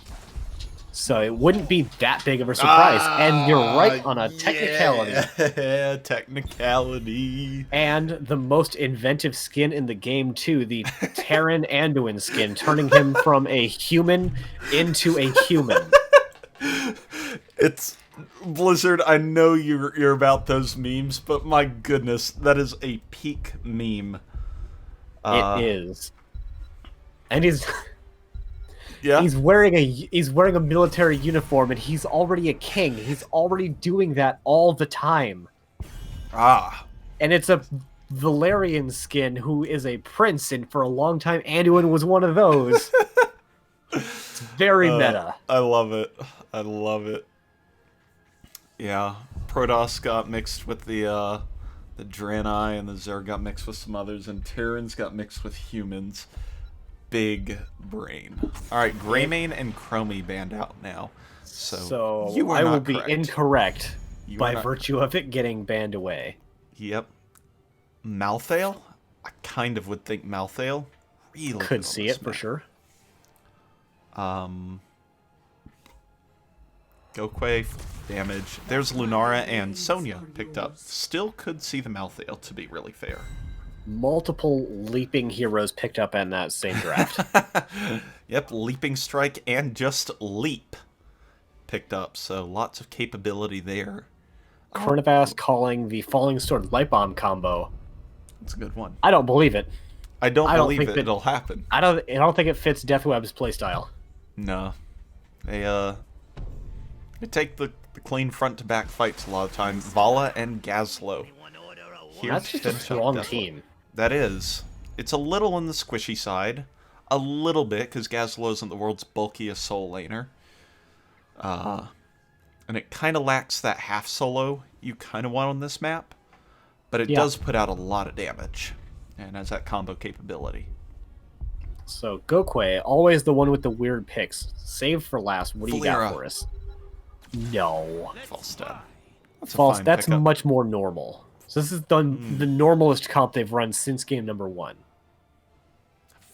so it wouldn't be that big of a surprise. And you're right on a technicality. Yeah, technicality. And the most inventive skin in the game too, the Terran Anduin skin, turning him from a human into a human. It's Blizzard. I know you're about those memes, but my goodness, that is a peak meme. It is, and he's wearing a military uniform, and he's already a king. He's already doing that all the time. And it's a Valerian skin who is a prince, and for a long time, Anduin was one of those. It's very meta. I love it. I love it. Yeah, Protoss got mixed with the Draenei, and the Zerg got mixed with some others, and Terrans got mixed with humans. Big brain. All right, Greymane and Chromie banned out now. So you are I will not be correct. incorrect You by are not- virtue of it getting banned away. Yep. Malthael? I kind of would think Malthael. Really good Could on see this it for map. sure. Gokwe, damage. There's Lunara and Sonya picked up. Still could see the Malthael, to be really fair. Multiple leaping heroes picked up in that same draft. Yep, Leaping Strike and just Leap picked up, so lots of capability there. Chronivas calling the Falling Sword Light Bomb combo. It's a good one. I don't believe it. I don't believe think that- it'll happen. I don't think it fits Deathweb's playstyle. No. They take the clean front to back fights a lot of time. Vala and Gazlo. Here That's just a finish up strong Deathweb. team. That is. It's a little on the squishy side. A little bit, because Gazlo isn't the world's bulkiest soul laner. And it kind of lacks that half solo you kind of want on this map. But it does put out a lot of damage. And has that combo capability. So Gokwe, always the one with the weird picks. Save for last. What do you Valera. got for us? No. Falstad. That's a False. fine That's pickup. much more normal. So this is the normalest comp they've run since game number 1.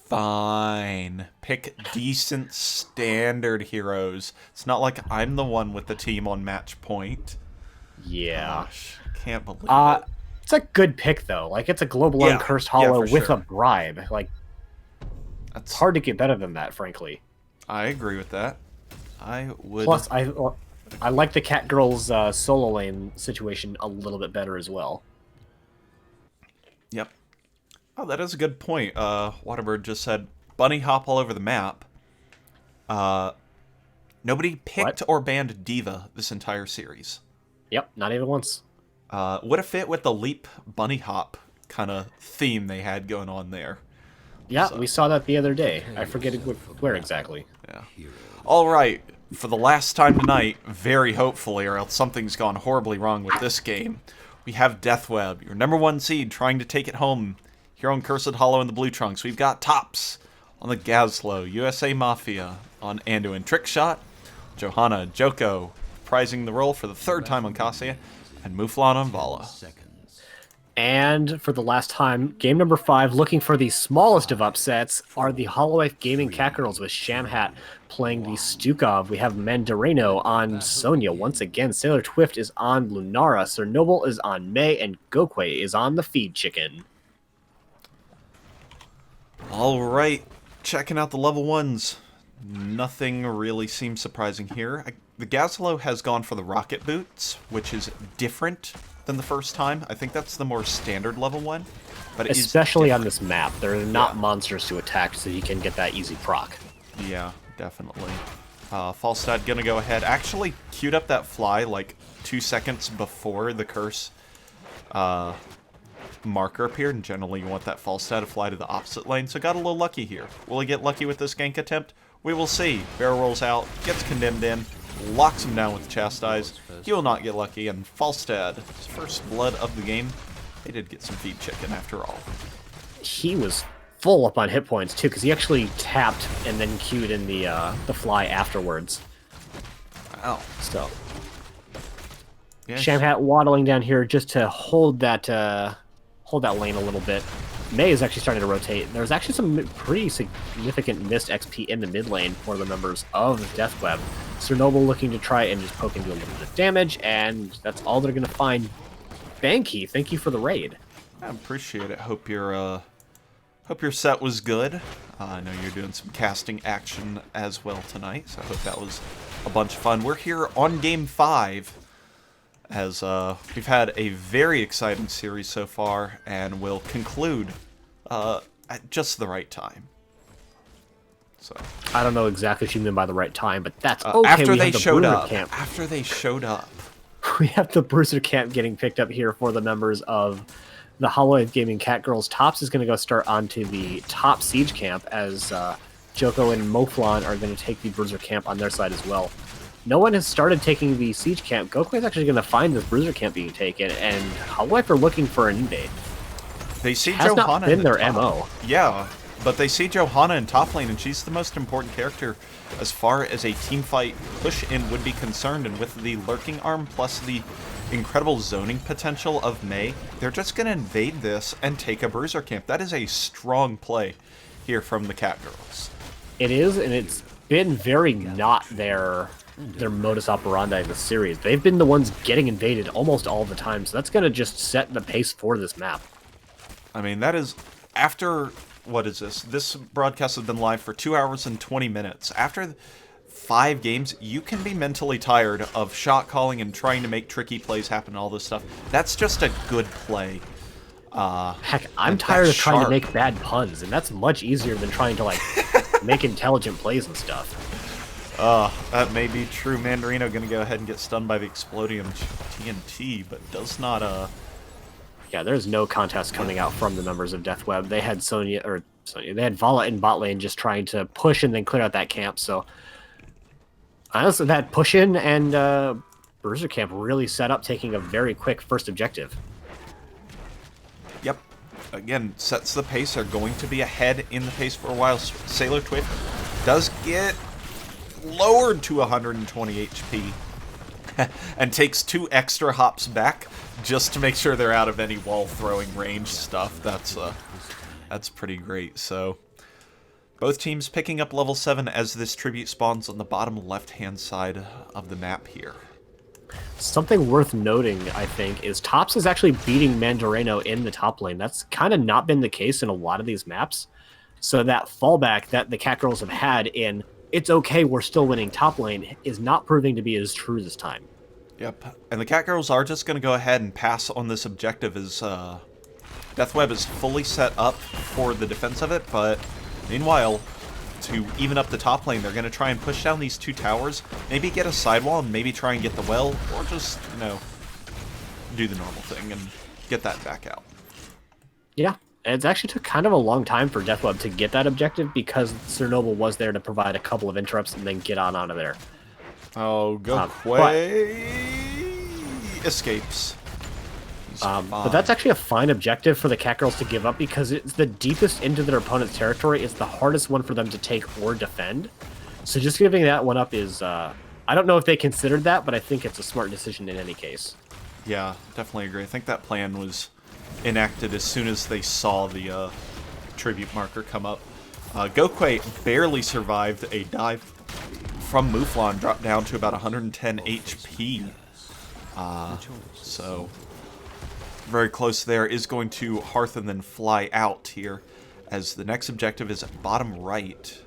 Fine. Pick decent standard heroes. It's not like I'm the one with the team on match point. Yeah. Gosh, can't believe it. It's a good pick though. Like it's a global Yeah. uncursed Yeah, hollow for with sure. a bribe. Like That's it's hard to get better than that, frankly. I agree with that. I would. Plus, I like the Catgirls solo lane situation a little bit better as well. Yep. Oh, that is a good point. Waterbird just said bunny hop all over the map. Nobody picked or banned Diva this entire series. Yep, not even once. Would have fit with the leap bunny hop kind of theme they had going on there. Yeah, we saw that the other day. I forget where exactly. Yeah. All right. for the last time tonight, very hopefully, or else something's gone horribly wrong with this game, we have Deathweb, your #1 seed, trying to take it home here on Cursed Hollow in the Blue Trunks. We've got Tops on the Gazlowe, USA Mafia on Anduin, Trickshot, Johanna, Joko, prizing the role for the 3rd time on Cassia, and Mouflon on Vala. And for the last time, game number 5, looking for the smallest of upsets, are the Holowife Gaming Catgirls with Shamhat playing the Stukov. We have Mandarino on Sonya once again. Sailor Twift is on Lunara. Sir Noble is on Mei, and Gokwe is on the Feed Chicken. All right, checking out the level 1s. Nothing really seems surprising here. The Gazlowe has gone for the rocket boots, which is different than the first time. I think that's the more standard level 1. But it especially on this map. There are not monsters to attack, so you can get that easy proc. Yeah, definitely. Falstad gonna go ahead. Actually queued up that fly like 2 seconds before the curse marker appeared, and generally you want that Falstad to fly to the opposite lane, so got a little lucky here. Will he get lucky with this gank attempt? We will see. Barrel rolls out, gets condemned in, locks him down with Chastise. He will not get lucky, and Falstad, his first blood of the game, they did get some feed chicken after all. He was full up on hit points too, because he actually tapped and then queued in the fly afterwards. Wow. So yes. Shamhat waddling down here just to hold that lane a little bit. Mei is actually starting to rotate. There's actually some pretty significant missed XP in the mid lane for the members of Deathweb. Sir Noble looking to try and just poke and do a little bit of damage, and that's all they're going to find. Banky, thank you for the raid. I appreciate it. Hope your set was good. I know you're doing some casting action as well tonight, so I hope that was a bunch of fun. We're here on Game 5, as we've had a very exciting series so far, and will conclude at just the right time. So I don't know exactly what you mean by the right time, but that's okay. After we they have the showed Bruiser up. camp. After they showed up. We have the Bruiser camp getting picked up here for the members of the Holowife Gaming Catgirls. Tops is going to go start onto the top siege camp, as Joko and Mouflon are going to take the Bruiser camp on their side as well. No one has started taking the siege camp. Goku is actually going to find this Bruiser camp being taken, and Holowife are looking for an invade. They see Has Johanna not been in their top. MO. Yeah, but they see Johanna in top lane, and she's the most important character as far as a teamfight push-in would be concerned, and with the lurking arm plus the incredible zoning potential of Mei, they're just going to invade this and take a Bruiser camp. That is a strong play here from the Catgirls. It is, and it's been very not their modus operandi in the series. They've been the ones getting invaded almost all the time, so that's going to just set the pace for this map. I mean, that is after, what is this? This broadcast has been live for 2 hours and 20 minutes. After 5 games, you can be mentally tired of shot calling and trying to make tricky plays happen and all this stuff. That's just a good play. Heck, I'm tired of trying to make bad puns, and that's much easier than trying to, like, make intelligent plays and stuff. That may be true. Mandarino going to go ahead and get stunned by the Explodium TNT, but does not, Yeah, there's no contest coming out from the members of Deathweb. They had they had Vala in bot lane just trying to push and then clear out that camp, so honestly, that push-in and Bruiser camp really set up taking a very quick first objective. Yep. Again, sets the pace. They're going to be ahead in the pace for a while. Sailor Twift does get lowered to 120 HP and takes 2 extra hops back just to make sure they're out of any wall throwing range stuff. That's pretty great. So both teams picking up level 7 as this tribute spawns on the bottom left-hand side of the map here. Something worth noting, I think, is Tops is actually beating Mandarino in the top lane. That's kind of not been the case in a lot of these maps. So that fallback that the Catgirls have had in, it's okay, we're still winning top lane, is not proving to be as true this time. Yep, and the Catgirls are just going to go ahead and pass on this objective as Deathweb is fully set up for the defense of it, but meanwhile, to even up the top lane, they're going to try and push down these 2 towers, maybe get a sidewall and maybe try and get the well, or just, do the normal thing and get that back out. Yeah, it actually took kind of a long time for Deathweb to get that objective because Sir Noble was there to provide a couple of interrupts and then get on out of there. Oh, Gokway escapes. But that's actually a fine objective for the Catgirls to give up because it's the deepest into their opponent's territory. It's the hardest one for them to take or defend. So just giving that one up is, I don't know if they considered that, but I think it's a smart decision in any case. Yeah, definitely agree. I think that plan was enacted as soon as they saw the tribute marker come up. Gokway barely survived a dive from Mouflon, dropped down to about 110 HP. So very close there. Is going to Hearth and then fly out here, as the next objective is bottom right.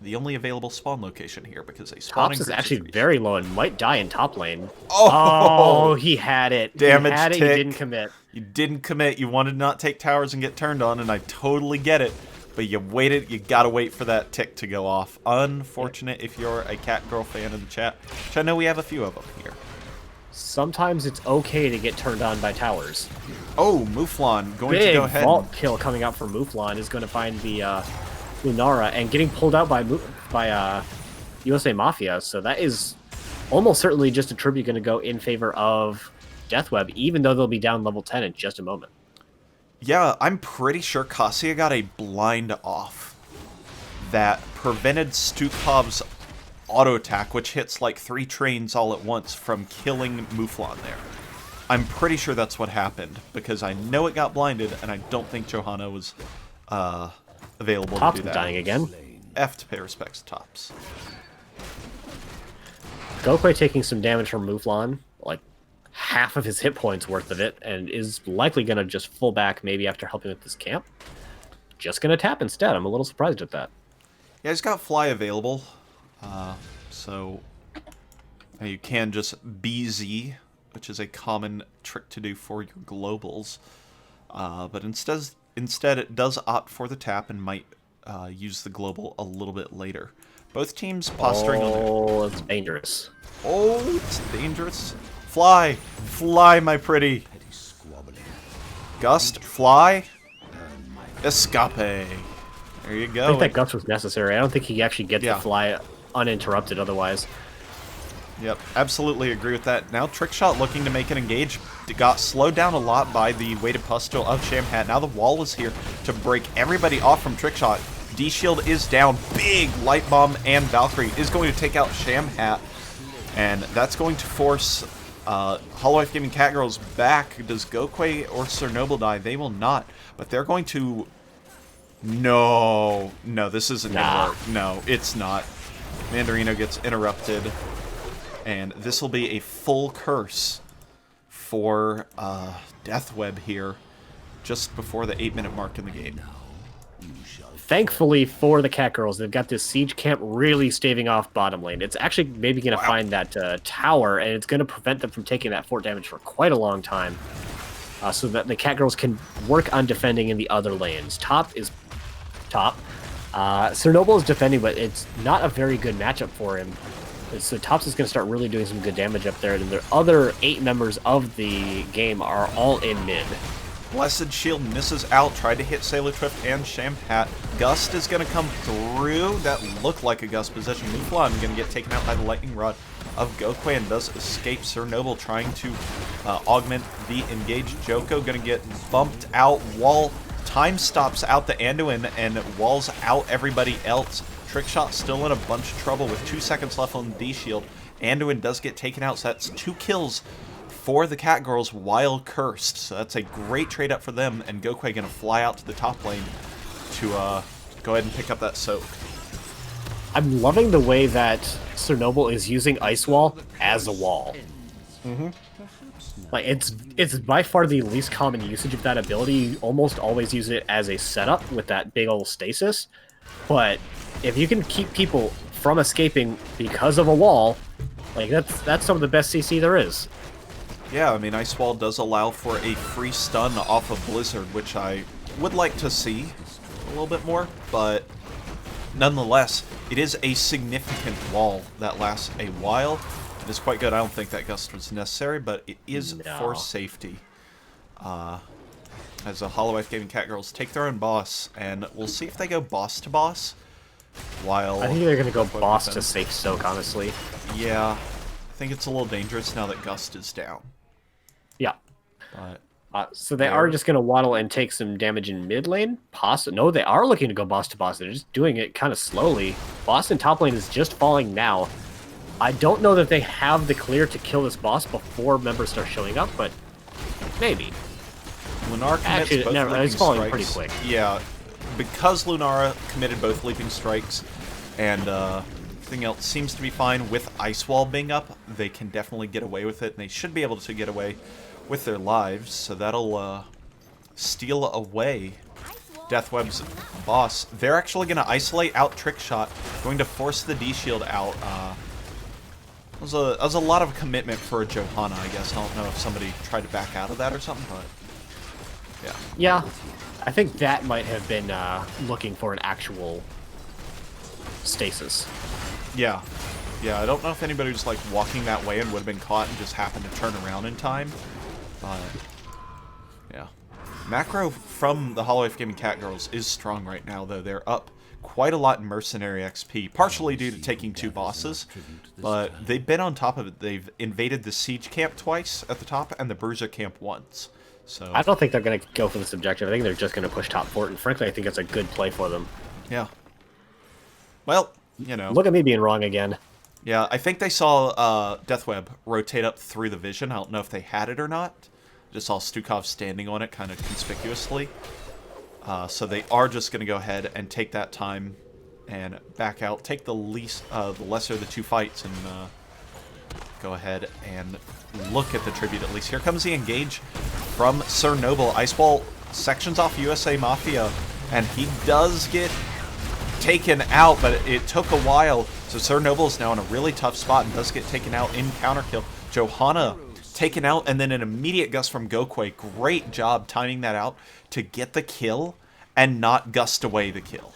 The only available spawn location here because a spawning Tops is actually very low and might die in top lane. Oh, he had it. Damage he had it. tick. He didn't commit. You didn't commit. You wanted to not take towers and get turned on, and I totally get it. But you waited. You gotta wait for that tick to go off. Unfortunate if you're a Catgirl fan in the chat, which I know we have a few of them here. Sometimes it's okay to get turned on by towers. Oh, Mouflon going Big to go ahead. vault kill coming out from Mouflon is going to find the Lunara and getting pulled out by USA Mafia. So that is almost certainly just a tribute going to go in favor of Deathweb, even though they'll be down level 10 in just a moment. Yeah, I'm pretty sure Cassia got a blind off that prevented Stukov's auto attack, which hits like 3 trains all at once, from killing Mouflon there. I'm pretty sure that's what happened, because I know it got blinded, and I don't think Johanna was available Tops to do that. dying again. F to pay respects to Tops. Gokway taking some damage from Mouflon, like half of his hit points worth of it, and is likely going to just full back maybe after helping with this camp. Just going to tap instead. I'm a little surprised at that. Yeah, he's got Fly available, so you can just BZ, which is a common trick to do for your globals. But instead it does opt for the tap and might use the global a little bit later. Both teams posturing on their... Oh, it's dangerous. Oh, it's dangerous. Fly! Fly, my pretty! Gust, fly, escape. There you go. I think that Gust was necessary. I don't think he actually gets to fly uninterrupted otherwise. Yep, absolutely agree with that. Now Trickshot looking to make an engage. Got slowed down a lot by the weighted pustule of Shamhat. Now the wall is here to break everybody off from Trickshot. D-Shield is down. Big Light Bomb and Valkyrie is going to take out Shamhat. And that's going to force Holowife Gaming Catgirls back. Does Gokway or Chernobyl die? They will not. But they're going to... No, this isn't going to work. No, it's not. Mandarino gets interrupted. And this will be a full curse for Deathweb here, just before the 8-minute mark in the game. Thankfully for the Catgirls, they've got this siege camp really staving off bottom lane. It's actually maybe going to find that tower, and it's going to prevent them from taking that fort damage for quite a long time, so that the Catgirls can work on defending in the other lanes. Top. Chernobyl is defending, but it's not a very good matchup for him. So Tops is going to start really doing some good damage up there, and the other 8 members of the game are all in mid. Blessed Shield misses out, tried to hit Sailor Trift and Shamhat. Gust is going to come through. That looked like a Gust position. Mouflon going to get taken out by the Lightning Rod of Gokway and does escape. Chernobyl trying to augment the engaged Joko. Going to get bumped out. Wall time stops out the Anduin and walls out everybody else. Trickshot still in a bunch of trouble with 2 seconds left on the D-Shield. Anduin does get taken out, so that's 2 kills for the Catgirls while cursed. So that's a great trade up for them, and Gokway going to fly out to the top lane to go ahead and pick up that soak. I'm loving the way that Chernobyl is using Ice Wall as a wall. Like it's by far the least common usage of that ability. You almost always use it as a setup with that big old stasis, but if you can keep people from escaping because of a wall, like that's some of the best CC there is. Yeah, I mean, Ice Wall does allow for a free stun off of Blizzard, which I would like to see a little bit more, but nonetheless, it is a significant wall that lasts a while. It is quite good. I don't think that Gust was necessary, but it is for safety. As the Holowife Gaming Catgirls take their own boss, and we'll see if they go boss to boss. While I think they're going to go boss to safe soak, honestly. Yeah, I think it's a little dangerous now that Gust is down. Yeah. But So they are just going to waddle and take some damage in mid lane? No, they are looking to go boss to boss. They're just doing it kind of slowly. Boss in top lane is just falling now. I don't know that they have the clear to kill this boss before members start showing up, but maybe. Lunar commits Actually, both no, leaping it's falling strikes. pretty quick. Yeah, because Lunara committed both leaping strikes and everything else seems to be fine with Ice Wall being up, they can definitely get away with it, and they should be able to get away with their lives, so that'll steal away Deathweb's boss. They're actually going to isolate out Trickshot, going to force the D-Shield out. That was a lot of commitment for a Johanna, I guess. I don't know if somebody tried to back out of that or something, but yeah. Yeah, I think that might have been looking for an actual stasis. Yeah. Yeah, I don't know if anybody was like walking that way and would have been caught and just happened to turn around in time. Yeah. Macro from the Holowife Gaming Catgirls is strong right now, though. They're up quite a lot in Mercenary XP, partially due to taking 2 bosses, but they've been on top of it. They've invaded the Siege camp twice at the top and the Bruiser camp once. So I don't think they're going to go for this objective. I think they're just going to push top fort, and frankly, I think it's a good play for them. Yeah. Well, you know. Look at me being wrong again. Yeah, I think they saw Deathweb rotate up through the vision. I don't know if they had it or not. Just saw Stukov standing on it kind of conspicuously. So they are just going to go ahead and take that time and back out. Take the lesser of the 2 fights and go ahead and look at the tribute at least. Here comes the engage from Sir Noble. Iceball sections off USA Mafia, and he does get taken out, but it took a while. So Sir Noble is now in a really tough spot and does get taken out in counter kill. Johanna taken out, and then an immediate gust from Gokwe. Great job timing that out to get the kill and not gust away the kill.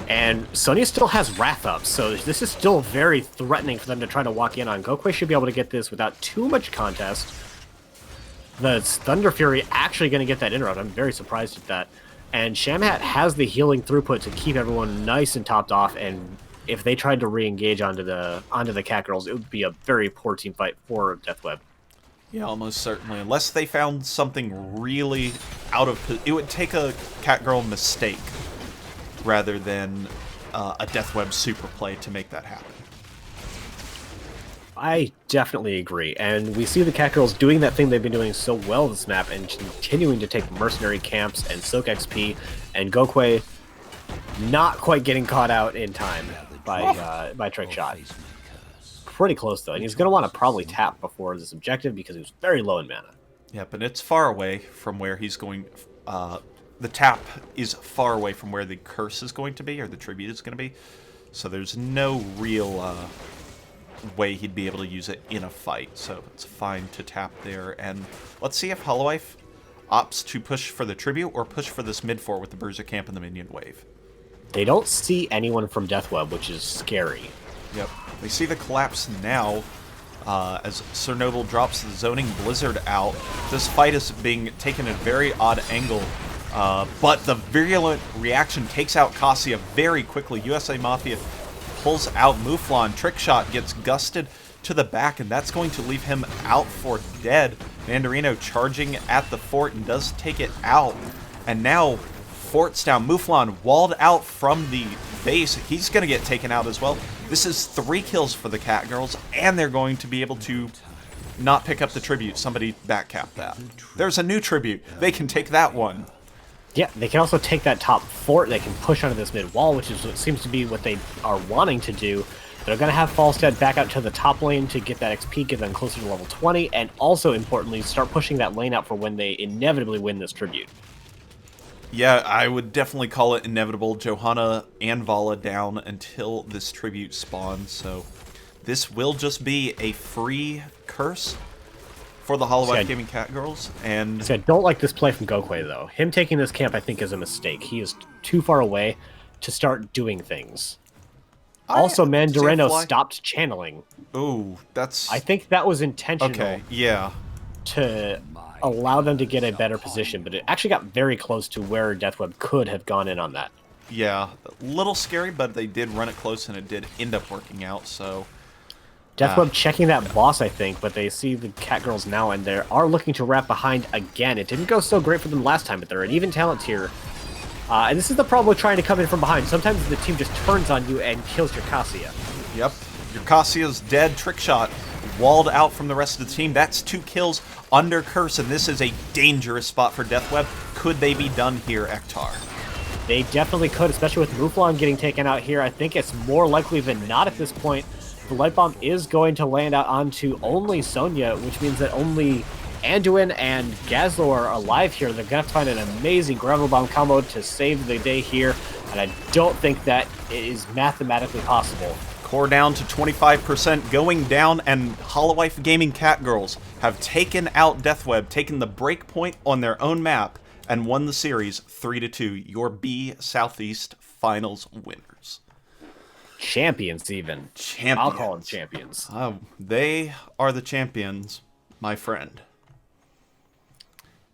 And Sonya still has Wrath up, so this is still very threatening for them to try to walk in on. Gokwe should be able to get this without too much contest. The Thunder Fury actually going to get that interrupt. I'm very surprised at that. And Shamhat has the healing throughput to keep everyone nice and topped off, and if they tried to re-engage onto the Catgirls, it would be a very poor team fight for Deathweb. Yeah, almost certainly. Unless they found something really out of... It would take a Catgirl mistake rather than a Deathweb super play to make that happen. I definitely agree, and we see the Catgirls doing that thing they've been doing so well this map and continuing to take mercenary camps and soak XP, and Gokwe not quite getting caught out in time by Trickshot. Pretty close, though, and he's going to want to probably tap before this objective because he was very low in mana. Yep, and it's far away from where he's going... the tap is far away from where the curse is going to be, or the tribute is going to be, so there's no real way he'd be able to use it in a fight, so it's fine to tap there. And let's see if Holowife opts to push for the tribute or push for this mid fort with the Bruiser camp and the minion wave. They don't see anyone from Deathweb, which is scary. Yep. They see the collapse now as Sir Noble drops the Zoning Blizzard out. This fight is being taken at a very odd angle, but the virulent reaction takes out Cassia very quickly. USA Mafia pulls out Mouflon. Trickshot gets gusted to the back, and that's going to leave him out for dead. Mandarino charging at the fort and does take it out. And now, fort's down. Mouflon walled out from the base. He's going to get taken out as well. This is 3 kills for the Catgirls, and they're going to be able to not pick up the tribute. Somebody backcapped that. There's a new tribute. They can take that one. Yeah, they can also take that top fort. They can push onto this mid wall, which is what seems to be what they are wanting to do. They're going to have Falstead back out to the top lane to get that XP, get them closer to level 20, and also, importantly, start pushing that lane out for when they inevitably win this tribute. Yeah, I would definitely call it inevitable. Johanna and Vala down until this tribute spawns, so this will just be a free curse for the Holowife Gaming Catgirls. And I don't like this play from Gokwe, though. Him taking this camp, I think, is a mistake. He is too far away to start doing things. Also, Mandarino stopped channeling. Ooh, that's... I think that was intentional. Okay, yeah. To allow them to get a better position, but it actually got very close to where Deathweb could have gone in on that. Yeah, a little scary, but they did run it close, and it did end up working out, so... Deathweb checking that boss, I think, but they see the Catgirls now, and they are looking to wrap behind again. It didn't go so great for them last time, but they're an even talent tier. And this is the problem with trying to come in from behind. Sometimes the team just turns on you and kills your Cassia. Yep. Your Cassia's dead. Trick shot walled out from the rest of the team. That's 2 kills under Curse, and this is a dangerous spot for Deathweb. Could they be done here, Ektar? They definitely could, especially with Mouflon getting taken out here. I think it's more likely than not at this point. The Light Bomb is going to land out onto only Sonya, which means that only Anduin and Gazlo are alive here. They're going to find an amazing Gravel Bomb combo to save the day here, and I don't think that is mathematically possible. Core down to 25%, going down, and Holowife Gaming Catgirls have taken out Deathweb, taken the break point on their own map, and won the series 3-2. Your B Southeast Finals winners. Champions, even. Champions. I'll call them champions. They are the champions, my friend.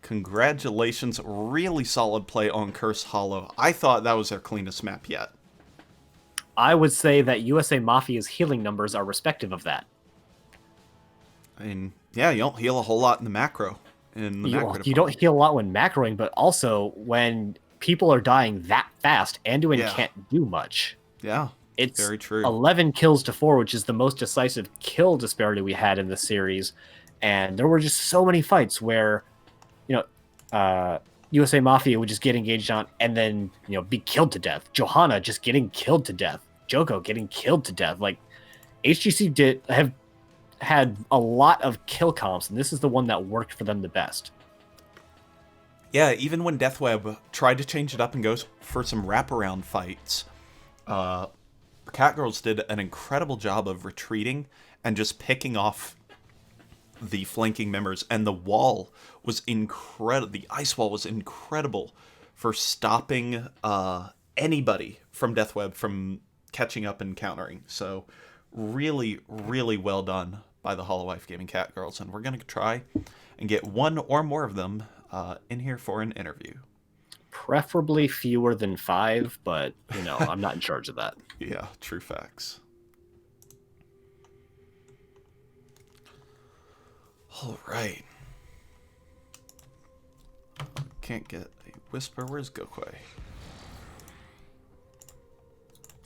Congratulations. Really solid play on Curse Hollow. I thought that was their cleanest map yet. I would say that USA Mafia's healing numbers are respective of that. I mean, yeah, you don't heal a whole lot in the macro. You don't heal a lot when macroing, but also when people are dying that fast, Anduin can't do much. Yeah. It's very true. 11 kills to 4, which is the most decisive kill disparity we had in the series. And there were just so many fights where, USA Mafia would just get engaged on and then, be killed to death. Johanna just getting killed to death. Joko getting killed to death. Like, HGC have had a lot of kill comps, and this is the one that worked for them the best. Yeah, even when Deathweb tried to change it up and go for some wraparound fights, Catgirls did an incredible job of retreating and just picking off the flanking members, and the wall was incredible. The ice wall was incredible for stopping anybody from Deathweb from catching up and countering. So really, really well done by the Holowife Gaming Catgirls, and we're going to try and get one or more of them in here for an interview. Preferably fewer than 5, but, I'm not in charge of that. Yeah, true facts. All right. Can't get a whisper. Where's Gokwe?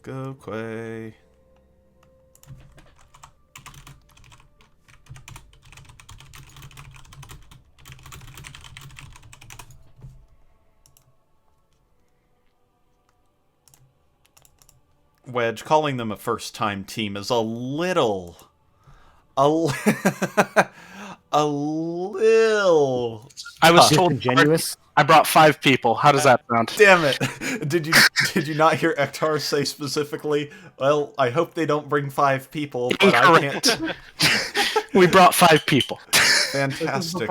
Gokwe. Wedge, calling them a first-time team is a little... a little... I was told Ingenuous. I brought 5 people. How does that sound? Damn it! Did you not hear Ektar say specifically? Well, I hope they don't bring 5 people, but Incorrect. I can't. We brought 5 people. Fantastic.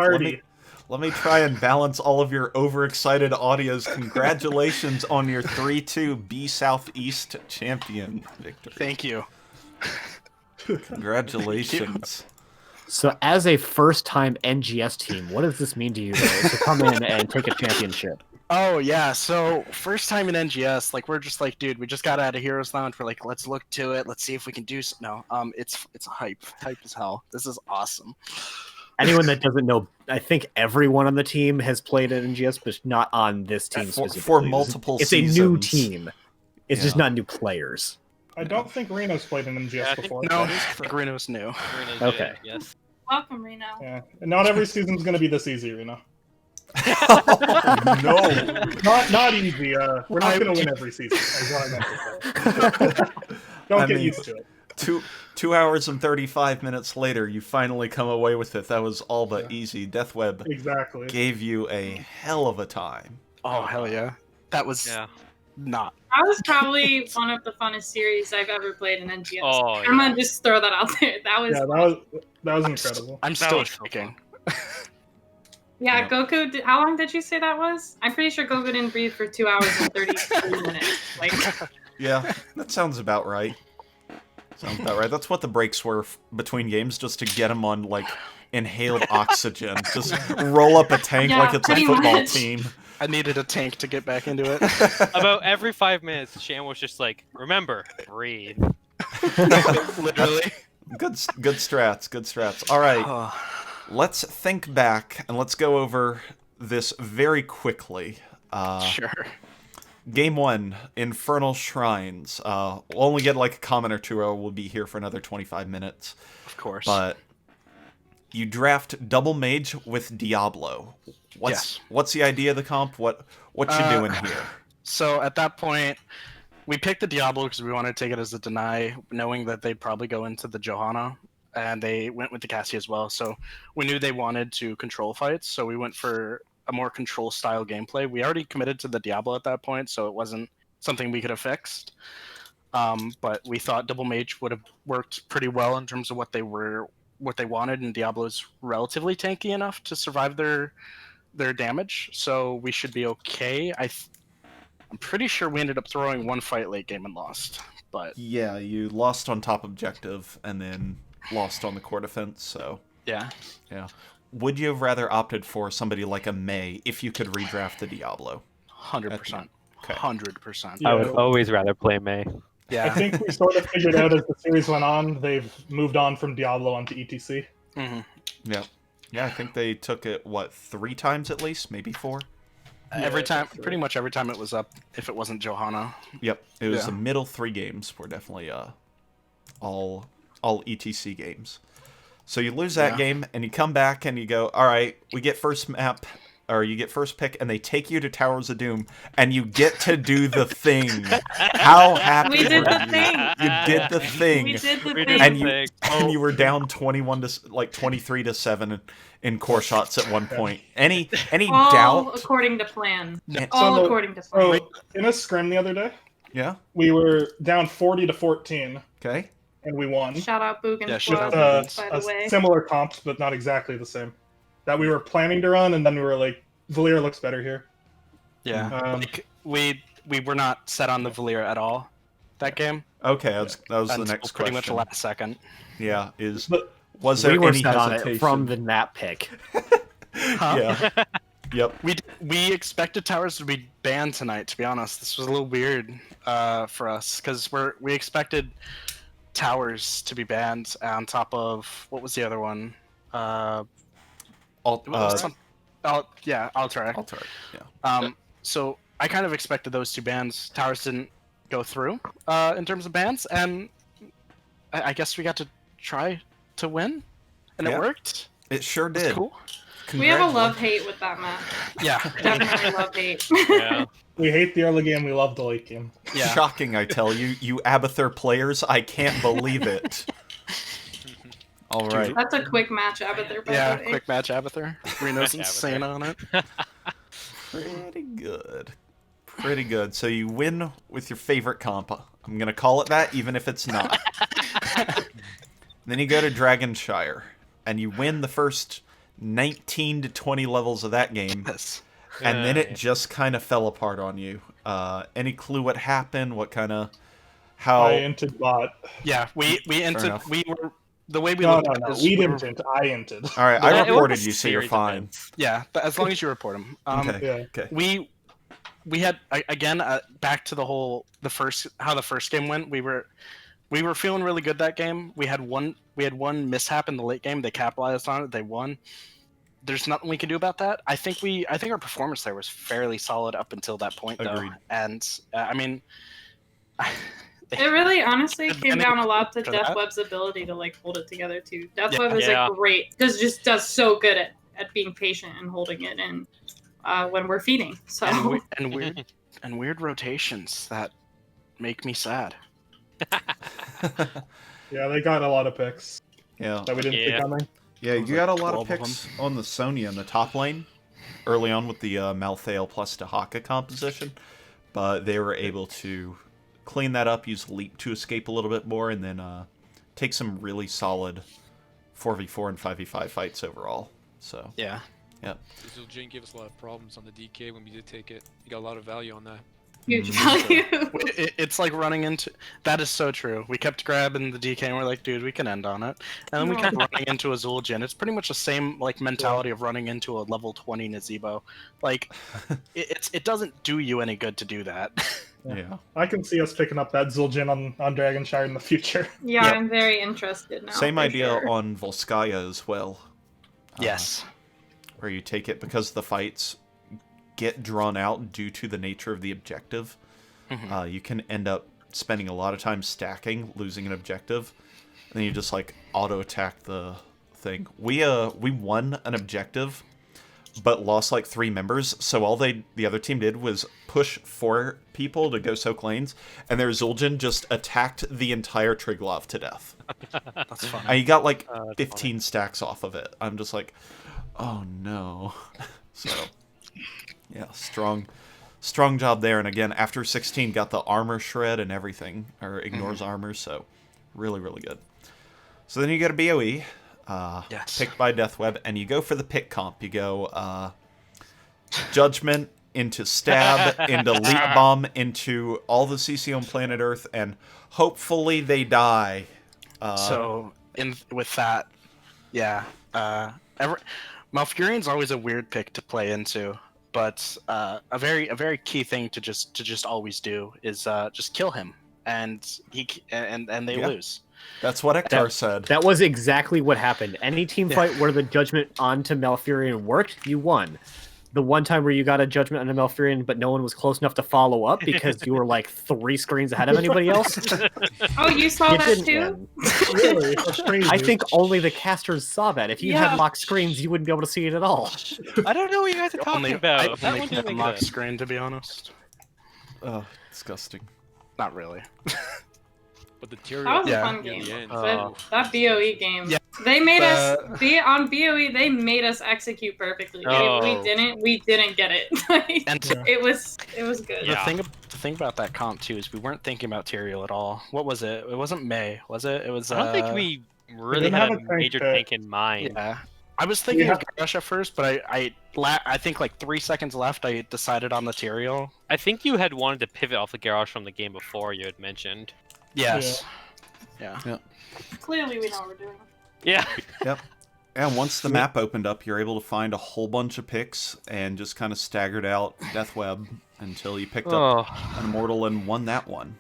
Let me try and balance all of your overexcited audios. Congratulations on your 3-2 B Southeast champion victory. Thank you. Congratulations. So as a first-time NGS team, what does this mean to you to come in and take a championship? Oh, yeah. So first time in NGS, we're just dude, we just got out of Heroes Lounge. We're let's look to it. Let's see if we can do no. It's hype as hell. This is awesome. Anyone that doesn't know, I think everyone on the team has played at NGS, but not on this team specifically. For multiple seasons. It's a new team. It's just not new players. I don't think Reno's played in MGS before. No, Reno's new. Okay. Yes. Welcome, Reno. Yeah, and not every season's going to be this easy, Reno. No. Not easy. We're not going to win every season, is what I meant to say. Don't get used to it. 2 hours and 35 minutes later, you finally come away with it. That was all but easy. Deathweb gave you a hell of a time. Oh, hell yeah. That was not. That was probably one of the funnest series I've ever played in NGS. Oh, yeah. I'm gonna just throw that out there. That was incredible. I'm still shaking. Yeah, Goku. How long did you say that was? I'm pretty sure Goku didn't breathe for 2 hours and 33 minutes. Yeah, that sounds about right. That's what the breaks were between games, just to get him on inhaled oxygen. Just roll up a tank like it's a football team. I needed a tank to get back into it. About every 5 minutes, Shan was just remember, breathe. Literally. Good strats. Good strats. All right. Let's think back and let's go over this very quickly. Sure. Game 1, Infernal Shrines. We'll only get like a comment or two, or we'll be here for another 25 minutes. Of course. But you draft Double Mage with Diablo. What's the idea of the comp? What you doing here? So at that point, we picked the Diablo because we wanted to take it as a deny, knowing that they'd probably go into the Johanna, and they went with the Cassie as well. So we knew they wanted to control fights, so we went for a more control style gameplay. We already committed to the Diablo at that point, so it wasn't something we could have fixed. But we thought Double Mage would have worked pretty well in terms of what they wanted, and Diablo's relatively tanky enough to survive their damage, so we should be okay. I'm pretty sure we ended up throwing one fight late game and lost. But yeah, you lost on top objective and then lost on the core defense. So yeah. Would you have rather opted for somebody like a May if you could redraft the Diablo? 100%. Okay. 100%. I would always rather play May. Yeah. I think we sort of figured out as the series went on, they've moved on from Diablo onto ETC. Mm-hmm. Yeah, I think they took it, 3 times at least? Maybe 4? Pretty much every time it was up, if it wasn't Johanna. Yep, it was the middle 3 games were definitely all ETC games. So you lose that game, and you come back, and you go, all right, we get first map, or you get first pick, and they take you to Towers of Doom, and you get to do the thing. How happy We did were the you? thing. You did the thing. We did the We thing. did And you were down 23-7 in core shots at one point. Any All doubt? according to plan. Yeah. All according to plan. So in a scrim the other day, Yeah. we were down 40-14, Okay. and we won. Shout out Boog and Yeah, Squad, shout by the way. Similar comps, but not exactly the same. That we were planning to run, and then we were like, Valir looks better here. Yeah. Um, We were not set on the Valir at all that game. Okay, that was the Until next pretty question. much the last second. Yeah, But- was there We were any set on hesitation? it from the map pick. Huh? Yeah. Yep. We expected Towers to be banned tonight. To be honest, this was a little weird for us because we expected Towers to be banned on top of what was the other one? Alterac. Alterac. Yeah. So I kind of expected those 2 bans. Towers didn't go through in terms of bans, and I guess we got to try to win, and Yeah. it worked. It sure It's did. cool. We have a love-hate with that map. Yeah. Definitely love-hate. Yeah. we hate the early game, we love the late game. Yeah. Shocking, I tell you. You Abathur players, I can't believe it. All right. That's a quick match, Abathur, by Yeah, the way. quick match Abathur. Reno's insane on it. Pretty good. Pretty good. So you win with your favorite comp. I'm going to call it that, even if it's not. Then you go to Dragonshire, and you win the first 19 to 20 levels of that game, Yes. and then it just kind of fell apart on you. Any clue what happened? What kind of... How... I inted bot. Yeah, we entered. enough. We were the way we No, looked no, at no. it is We were- didn't int, I inted. All right, Yeah, I it was reported a you, so you're series of fine. events. Yeah, but as long as you report them. Okay. Yeah. Okay. We had again back to the first game went. We were feeling really good that game. We had one mishap in the late game. They capitalized on it. They won. There's nothing we can do about that. I think our performance there was fairly solid up until that point, though. Agreed. And I mean, It really honestly came And down a lot to for that. Deathweb's ability to like hold it together too. Deathweb is Yeah. like great. Does so good at being patient and holding it in when we're feeding. So and weird rotations that make me sad. Yeah, they got a lot of picks Yeah. that we didn't see Yeah. coming. Yeah, It was you got a like lot of 12 of picks on the Sonya in the top lane early on with the Malthael plus Dahaka composition, but they were able to clean that up, use Leap to escape a little bit more, and then take some really solid 4v4 and 5v5 fights overall. So, Yeah. Brazil Jane gave us a lot of problems on the DK when we did take it. We got a lot of value on that. huge value. It's like running into. That is so true. We kept grabbing the DK and we're like, dude, we can end on it. And then we No. kept running into a Zul'jin. It's pretty much the same like mentality of running into a level 20 Nazebo. Like, it doesn't do you any good to do that. Yeah. I can see us picking up that Zul'jin on Dragonshire in the future. Yeah, Yep. I'm very interested now. Same for idea sure. on Volskaya as well. Yes. Where you take it because the fights get drawn out due to the nature of the objective. You can end up spending a lot of time stacking, losing an objective, and then you just like auto attack the thing. We won an objective, but lost like 3 members. So all the other team did was push 4 people to go soak lanes, and their Zul'jin just attacked the entire Triglav to death. That's fun. And you got like 15 stacks off of it. I'm just like, oh no. So yeah, strong job there. And again, after 16, got the armor shred and everything, or ignores armor. So really, really good. So then you go to BOE, Yes. picked by Deathweb, and you go for the pick comp. You go Judgment into Stab, into Leap Bomb, into all the CC on planet Earth, and hopefully they die. So with that, yeah, Malfurion's always a weird pick to play into, but a very key thing to just always do is just kill him, and they lose. That's what Ektar said. That was exactly what happened. Any team fight where the Judgment onto Malfurion worked, you won. The one time where you got a Judgment onto Malfurion, but no one was close enough to follow up because you were like 3 screens ahead of anybody else. Oh, you saw You that didn't too? win. Really? That's crazy. I think only the casters saw that. If you Yeah. had locked screens, you wouldn't be able to see it at all. I don't know what you guys are talking about. I That only one can didn't make unlock sense. screen, to be honest. Oh, disgusting. Not really. But the Tyrael That was Yeah. a fun in game. the end. That BOE game. Yeah. They made us The- on BOE. They made us execute perfectly. Oh. If we didn't get it. Like, And to- it was good. Yeah. the thing about that comp too is we weren't thinking about Tyrael at all. What was it? It wasn't May, was it? It was. I don't think we really didn't had have a a tank major that- tank in mind. Yeah. I was thinking Yeah. of Garrosh at first, but I think like 3 seconds left, I decided on the Tyrael. I think you had wanted to pivot off the Garrosh from the game before you had mentioned. Yes. Yeah. Clearly, we know what we're doing. Yeah. Yep. And once the map opened up, you're able to find a whole bunch of picks and just kind of staggered out Deathweb until you picked up an Immortal and won that one.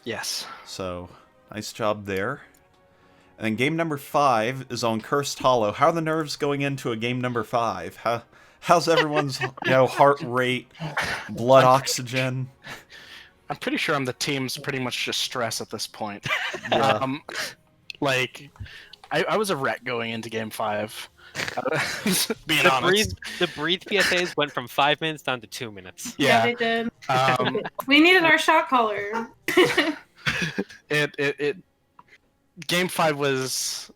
Yes. So, nice job there. And then game number 5 is on Cursed Hollow. How are the nerves going into a game number 5? How's everyone's heart rate, blood oxygen? I'm pretty sure I'm the team's pretty much just stress at this point. Yeah. Like, I was a wreck going into game 5. Being honest. The breathe PSAs went from 5 minutes down to 2 minutes. Yeah, Yeah. they did. Um, We needed our shot caller. it game 5 was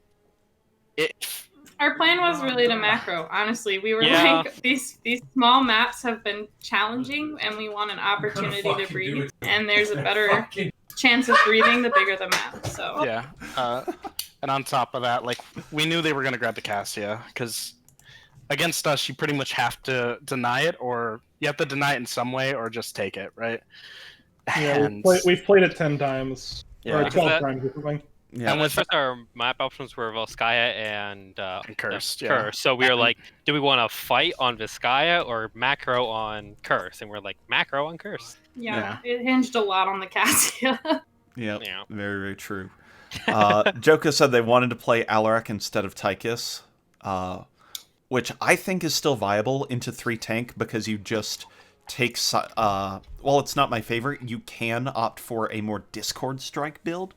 Our plan was really to macro. Honestly, we were Yeah. like, these small maps have been challenging, and we want an opportunity to breathe. And there's a better chance of breathing the bigger the map. So yeah. And on top of that, like, we knew they were gonna grab the Cassia because against us, you pretty much have to deny it, or you have to deny it in some way, or just take it, right? Yeah, And we've played it 10 times. Yeah. Or Because 12 that- times or something. Yeah. And with first our map options were Volskaya and Cursed, yeah. Curse. So we were like, do we want to fight on Volskaya or macro on Curse? And we're like, macro on Curse. yeah, it hinged a lot on the Cassia. Yep. Yeah. Very, very true. Joka said they wanted to play Alarak instead of Tychus, which I think is still viable into 3 tank because you just take... well, it's not my favorite. You can opt for a more Discord Strike build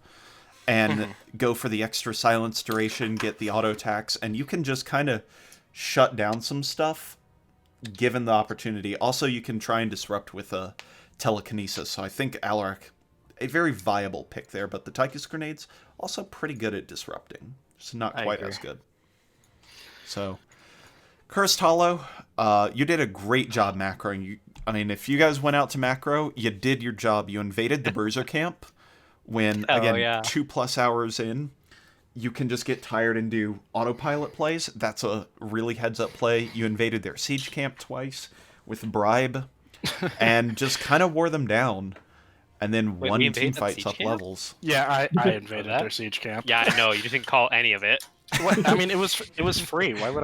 and go for the extra silence duration, get the auto attacks, and you can just kind of shut down some stuff given the opportunity. Also, you can try and disrupt with a telekinesis. So I think Alarak, a very viable pick there, but the Tychus grenades also pretty good at disrupting. Just not I quite agree. as good. So, Cursed Hollow, you did a great job macroing. I mean, if you guys went out to macro, you did your job. You invaded the Bruiser camp when, again, 2+ hours in, you can just get tired and do autopilot plays. That's a really heads-up play. You invaded their siege camp twice with Bribe and just kind of wore them down. And then Wait, one we team invaded that fights siege up camp? levels. Yeah, I invaded that? their siege camp. Yeah, I know. You didn't call any of it. What, I mean, it was free. Why would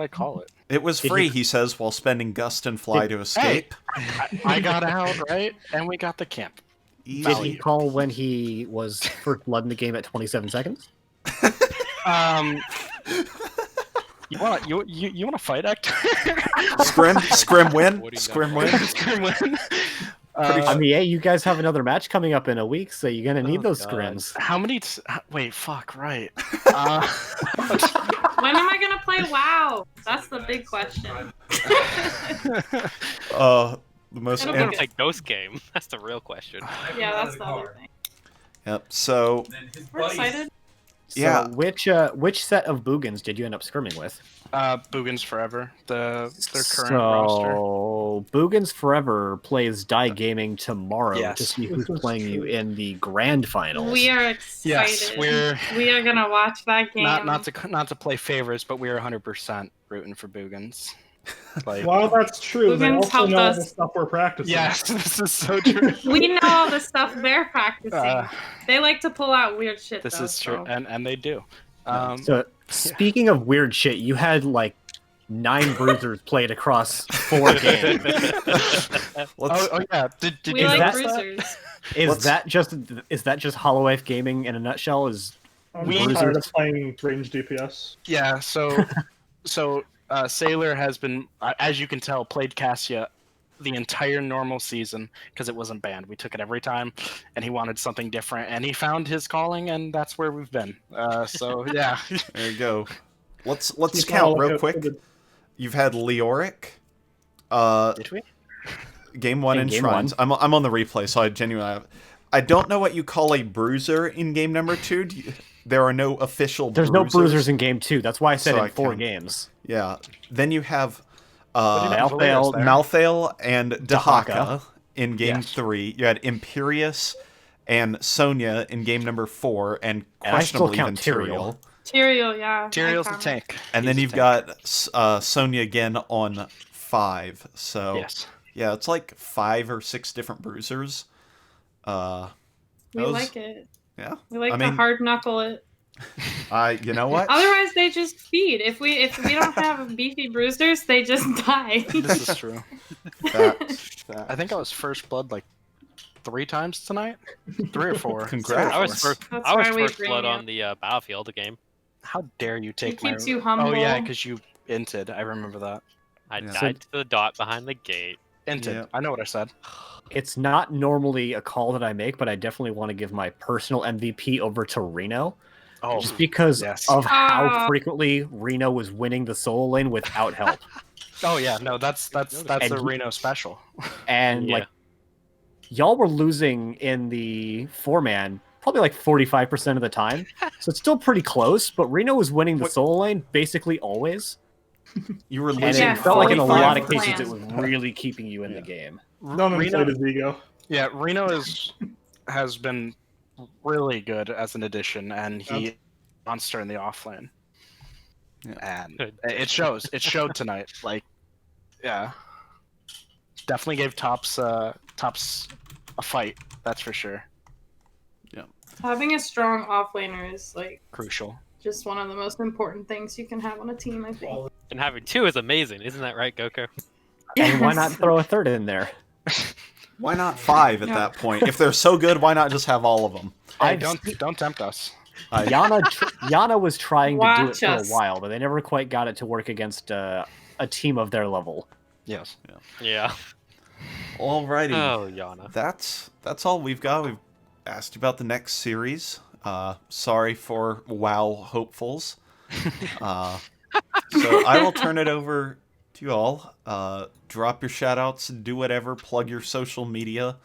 I call it? It was Did free, you- he says, while spending Gust and Fly to escape. I got out, right? And we got the camp. Did he Value. call when he was first blood in the game at 27 seconds? You wanna fight, Hector? Scrim win? What do you Scrim got? win? Scrim win. I mean, yeah, you guys have another match coming up in a week, so you're gonna need Oh, those God. scrims. How many? Wait, fuck, right. When am I gonna play WoW? That's the big question. The most... It'll We're be gonna play Ghost Game. That's the real question. Yeah, that's the other thing. Yep, so... We're excited. So Yeah. which set of Boogans did you end up scrimming with? Boogans Forever, their current roster. So Boogans Forever plays Die Gaming tomorrow Yes. to see who's playing you in the grand finals. We are excited. Yes, we are gonna watch that game. not to play favorites, but we are 100% rooting for Boogans. Like, While that's true, they Boogans also helped know all us. the stuff we're practicing. yes, this is so true. We know all the stuff they're practicing. Uh, They like to pull out weird shit. This though, is true, so. and they do. So speaking of weird shit, you had like 9 bruisers played across 4 games. Let's... Yeah. Did We you like notice bruisers. Is that just Holowife Gaming in a nutshell? Is I'm We- tired of playing range DPS. Yeah, so Sailor has been, as you can tell, played Cassia the entire normal season because it wasn't banned. We took it every time, and he wanted something different, and he found his calling, and that's where we've been. So yeah, There you go. Let's Keep count all real the- quick. You've had Leoric, did we? Game 1 In in Game Shrines. I'm on the replay, so I genuinely... I don't know what you call a bruiser in game number 2. There are no official there's no bruisers in game 2. That's why I said So in I 4 count. games. Yeah. Then you have Malthael, Malthael and Dahaka Dahaka. in game Yes. 3. You had Imperius and Sonya in game number 4, and And I still questionably count even Tyrael. Tyrael, yeah. Tyrion's the iconic. tank. And He's then the you've tank. got Sonya again on 5. So Yes. yeah, it's like 5 or 6 different bruisers. We Those- like it. Yeah. We like I to mean, hard knuckle it. you know what? Otherwise, they just feed. If we don't have beefy bruisers, they just die. This is true. Facts. I think I was first blood like 3 times tonight, 3 or 4. Congrats. I was first. That's I was why we first bring blood you. on the Battlefield game. How dare you take my? keeps you humble. Oh yeah, because you inted. I remember that. I Yeah. died to the dot behind the gate. Inted. Yeah. I know what I said. It's not normally a call that I make, but I definitely want to give my personal MVP over to Reno. Oh, Just because yes. of how Ah. frequently Reno was winning the solo lane without help. oh yeah. No, that's And a he- Reno special. And Yeah. like y'all were losing in the 4-man probably like 45% of the time. So it's still pretty close, but Reno was winning the What- solo lane basically always. You were And losing Yeah, it felt like in a 45 lot of plans. cases it was really keeping you in the game. None of them Reno, played his ego. yeah, Reno has been really good as an addition, and he monster in the off lane. Yeah. And Good. it shows. It showed tonight. Like, yeah, definitely gave tops a fight. That's for sure. Having a strong offlaner is like Crucial. just one of the most important things you can have on a team. I think. And having 2 is amazing, isn't that right, Goku? And why not Yes. throw a third in there? Why not 5 at Yeah. that point? If they're so good, why not just have all of them? Hey, I've don't tempt us. Yana was trying to do it Watch for us. a while, but they never quite got it to work against a team of their level. Yes. Yeah. Alrighty. Oh, Yana. That's all we've got. We've asked you about the next series. Sorry for WoW hopefuls. So I will turn it over to you all. Drop your shoutouts, do whatever, plug your social media.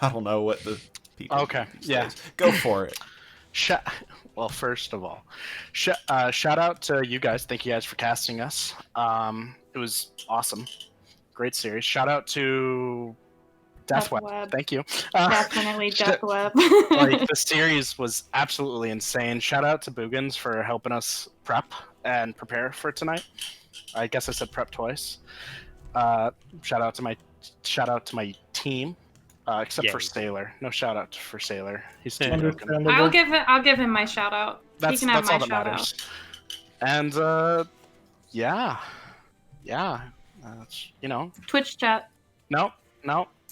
I don't know what the people. Okay, these yeah. days. Go for it. Well, first of all, shout out to you guys. Thank you guys for casting us. It was awesome. Great series. Shout out to Deathweb. Deathweb. Thank you. Definitely Deathweb. Like the series was absolutely insane. Shout out to Boogans for helping us prep and prepare for tonight. I guess I said prep twice. Shout out to my team, except for Yay. Sailor. No shout out for Sailor. He's too Yeah. broken. Understandable. I'll give him my shout out. That's he can have all my that shout matters. And yeah, Yeah, you know. Twitch chat. No.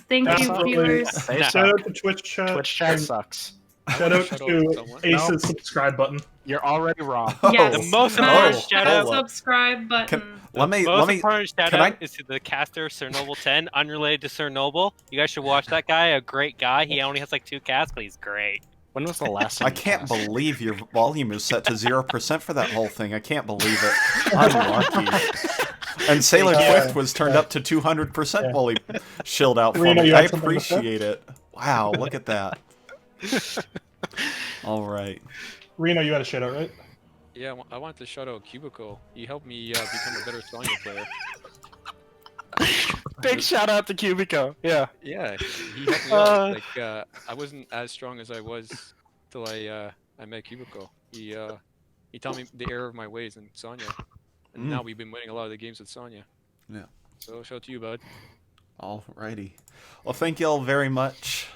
Thank That's you, not- viewers. They Shout suck. out to Twitch chat. Twitch chat and sucks. Shout out Shout out to someone. Ace's subscribe button. You're already wrong. Yes. The most Smash important that shout out. subscribe button. Let me Most important shout can out I- is to the caster Cernoble 10, unrelated to Cernoble. You guys should watch that guy. A great guy. He only has like 2 casts, but he's great. When was the last time I you can't cast? believe your volume is set to 0% for that whole thing. I can't believe it. Unlucky. And Sailor Swift was turned up to 200% while he chilled out for Reno, me. you I had something to say? appreciate it. Wow, look at that. All right. Reno, you had a shout out, right? Yeah, I wanted to shout out Cubicle. He helped me become a better Sonya player. Big shout out to Cubico. Yeah. Yeah, he helped me out. Like, I wasn't as strong as I was till I met Cubicle. He taught me the error of my ways in Sonya, and now we've been winning a lot of the games with Sonya. Yeah. So shout out to you, bud. Alrighty. Well, thank you all very much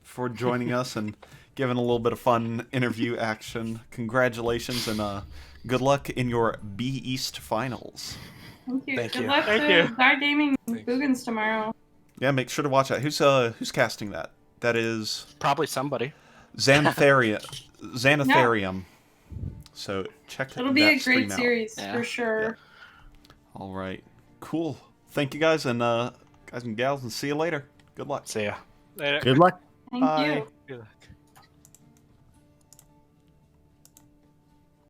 for joining us and giving a little bit of fun interview action. Congratulations and good luck in your B East finals. Thank you. Thank Good you. luck Thank to you. Guard Gaming Thanks. Boogans tomorrow. Yeah, make sure to watch that. Who's casting that? That is Probably somebody. Xanatharium. So check It'll be that a stream great out. series Yeah. for sure. All right. Cool. Thank you guys and guys and gals, and see you later. Good luck. See ya. Later. Good luck. Thank Bye. you. Good luck.